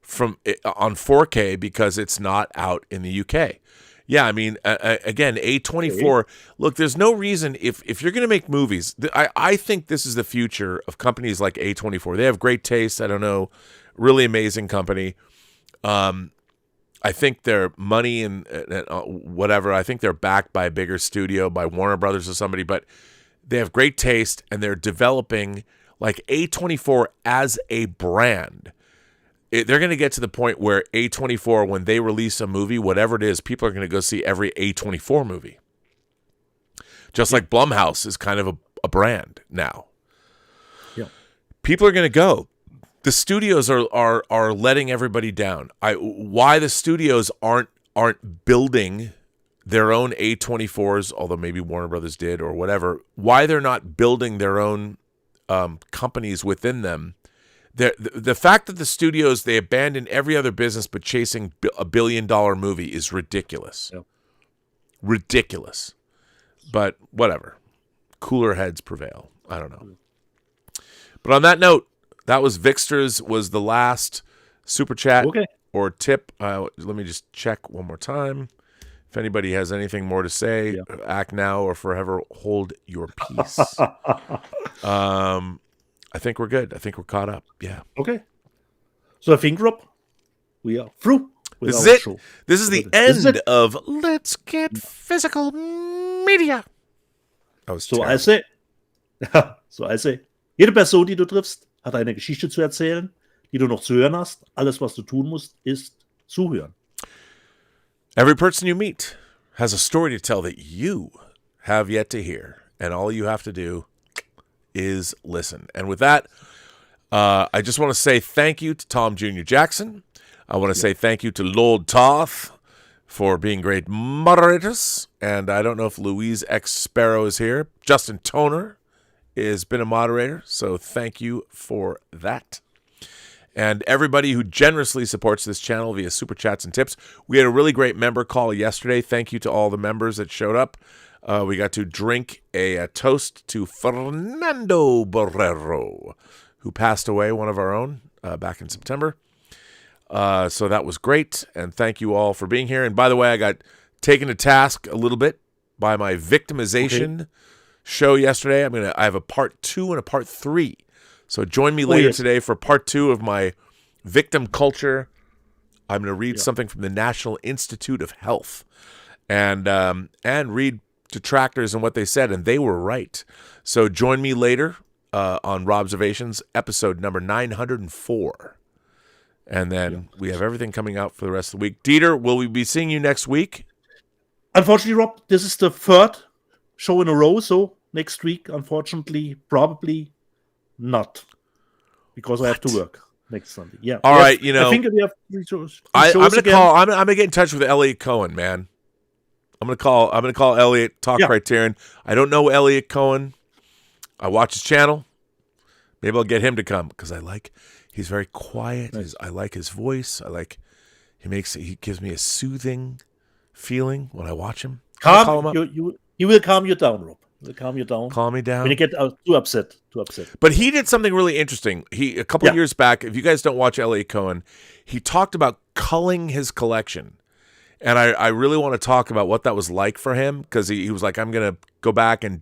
4K because it's not out in the UK. Yeah, I mean, again, A24. Look, there's no reason if you're going to make movies. I think this is the future of companies like A24. They have great taste. I don't know, really amazing company. I think their money and whatever. I think they're backed by a bigger studio, by Warner Brothers or somebody. But they have great taste, and they're developing like A24 as a brand. They're going to get to the point where A24, when they release a movie, whatever it is, people are going to go see every A24 movie. Just like Blumhouse is kind of a brand now. Yeah, people are going to go. The studios are letting everybody down. Why the studios aren't building their own A24s, although maybe Warner Brothers did or whatever. Why they're not building their own companies within them? The fact that the studios, they abandon every other business but chasing a $1 billion movie is ridiculous. Yep. Ridiculous. But whatever. Cooler heads prevail. I don't know. But on that note, that was Vixter's, was the last super chat or tip. Let me just check one more time. If anybody has anything more to say, act now or forever hold your peace. I think we're good. I think we're caught up. Yeah. Okay. So I think, Rob, we are through. This is it. Show. This is the end of Let's Get Physical Media. So I say, jede Person, die du triffst, hat eine Geschichte zu erzählen, die du noch zu hören hast. Alles, was du tun musst, ist zuhören. Every person you meet has a story to tell that you have yet to hear, and all you have to do is listen. And with that, I just want to say thank you to Tom Jr. Jackson. I want to say thank you to Lord Tarth for being great moderators. And I don't know if Louise X. Sparrow is here. Justin Toner has been a moderator, so thank you for that. And everybody who generously supports this channel via Super Chats and tips. We had a really great member call yesterday. Thank you to all the members that showed up. We got to drink a toast to Fernando Borrero, who passed away, one of our own, back in September. So that was great, and thank you all for being here. And by the way, I got taken to task a little bit by my victimization show yesterday. I have a part 2 and a part 3. So join me later today for part 2 of my victim culture. I'm going to read something from the National Institute of Health, and read detractors and what they said, and they were right. So join me later on Robservations, episode number 904. And then we have everything coming out for the rest of the week. Dieter, will we be seeing you next week? Unfortunately, Rob, this is the 3rd show in a row, so next week, unfortunately, probably not, because I have to work next Sunday. Yeah. All right, I think we have 3 shows. I'm gonna get in touch with Elliot Cohen, man. I'm gonna call Elliot, talk Criterion. I don't know Elliot Cohen. I watch his channel. Maybe I'll get him to come because he's very quiet. Nice. I like his voice. He gives me a soothing feeling when I watch him. He will calm you down, Rob. He'll calm you down. Calm me down. When you get too upset. But he did something really interesting. A couple of years back, if you guys don't watch Elliot Cohen, he talked about culling his collection. And I really want to talk about what that was like for him, because he was like, I'm going to go back and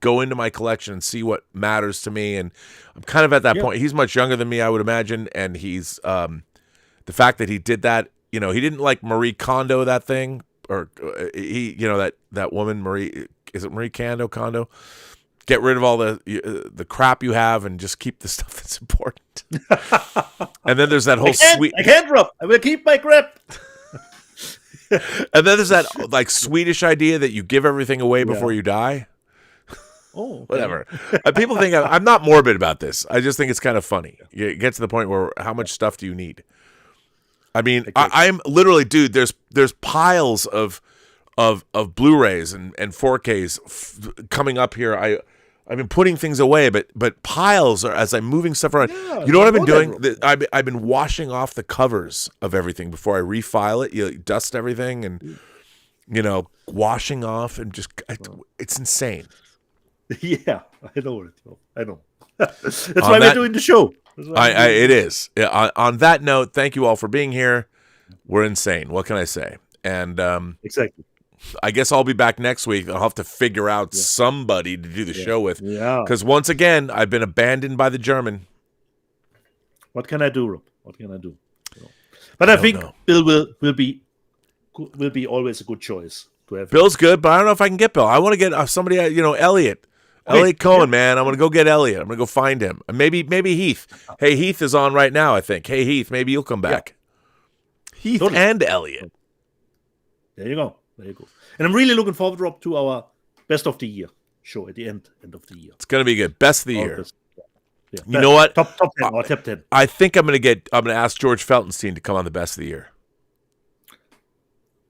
go into my collection and see what matters to me. And I'm kind of at that point. He's much younger than me, I would imagine, and he's the fact that he did that. He didn't like Marie Kondo that thing, or that woman Marie. Is it Marie Kondo? Get rid of all the crap you have and just keep the stuff that's important. And then there's that whole I can't, Rob. I will keep my crap. And then there's that like Swedish idea that you give everything away before you die. Oh, okay. Whatever. People think I'm not morbid about this. I just think it's kind of funny. You get to the point where how much stuff do you need? I mean, I'm literally, dude. There's piles of Blu-rays and 4Ks coming up here. I've been putting things away, but piles are as I'm moving stuff around. Yeah, you know what I've been doing? I've been washing off the covers of everything before I refile it. You dust everything and washing off and just it's insane. Yeah, I know it. I know. That's why we're doing the show. It is. Yeah, on that note, thank you all for being here. We're insane. What can I say? And exactly. I guess I'll be back next week. I'll have to figure out somebody to do the show with. Yeah. Because once again, I've been abandoned by the German. What can I do, Rob? What can I do? But I think Bill will be always a good choice to have. Bill's good, but I don't know if I can get Bill. I want to get somebody. Elliot. Elliot Cohen, man. I'm going to go get Elliot. I'm going to go find him. And maybe Heath. Hey, Heath is on right now, I think. Hey, Heath, maybe you'll come back. Yeah. Heath and Elliot. There you go. And I'm really looking forward, Rob, to our Best of the Year show at the end of the year. It's going to be good. Best of the year. Yeah. You know what? Top 10 or top 10. I think I'm going to ask George Feltenstein to come on the Best of the Year.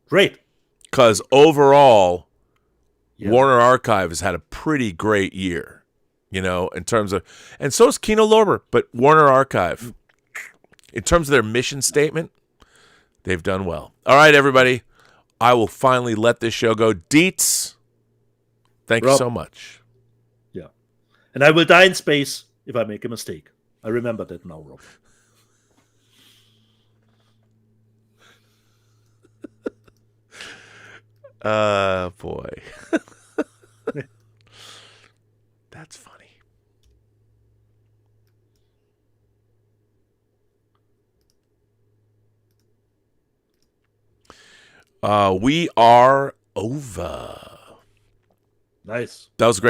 Great. Because overall, Warner Archive has had a pretty great year, in terms of, and so is Kino Lorber, but Warner Archive, in terms of their mission statement, they've done well. All right, everybody. I will finally let this show go. Dietz, thank you so much. Yeah. And I will die in space if I make a mistake. I remember that now, Rob. Boy. That's funny. We are over. Nice. That was great.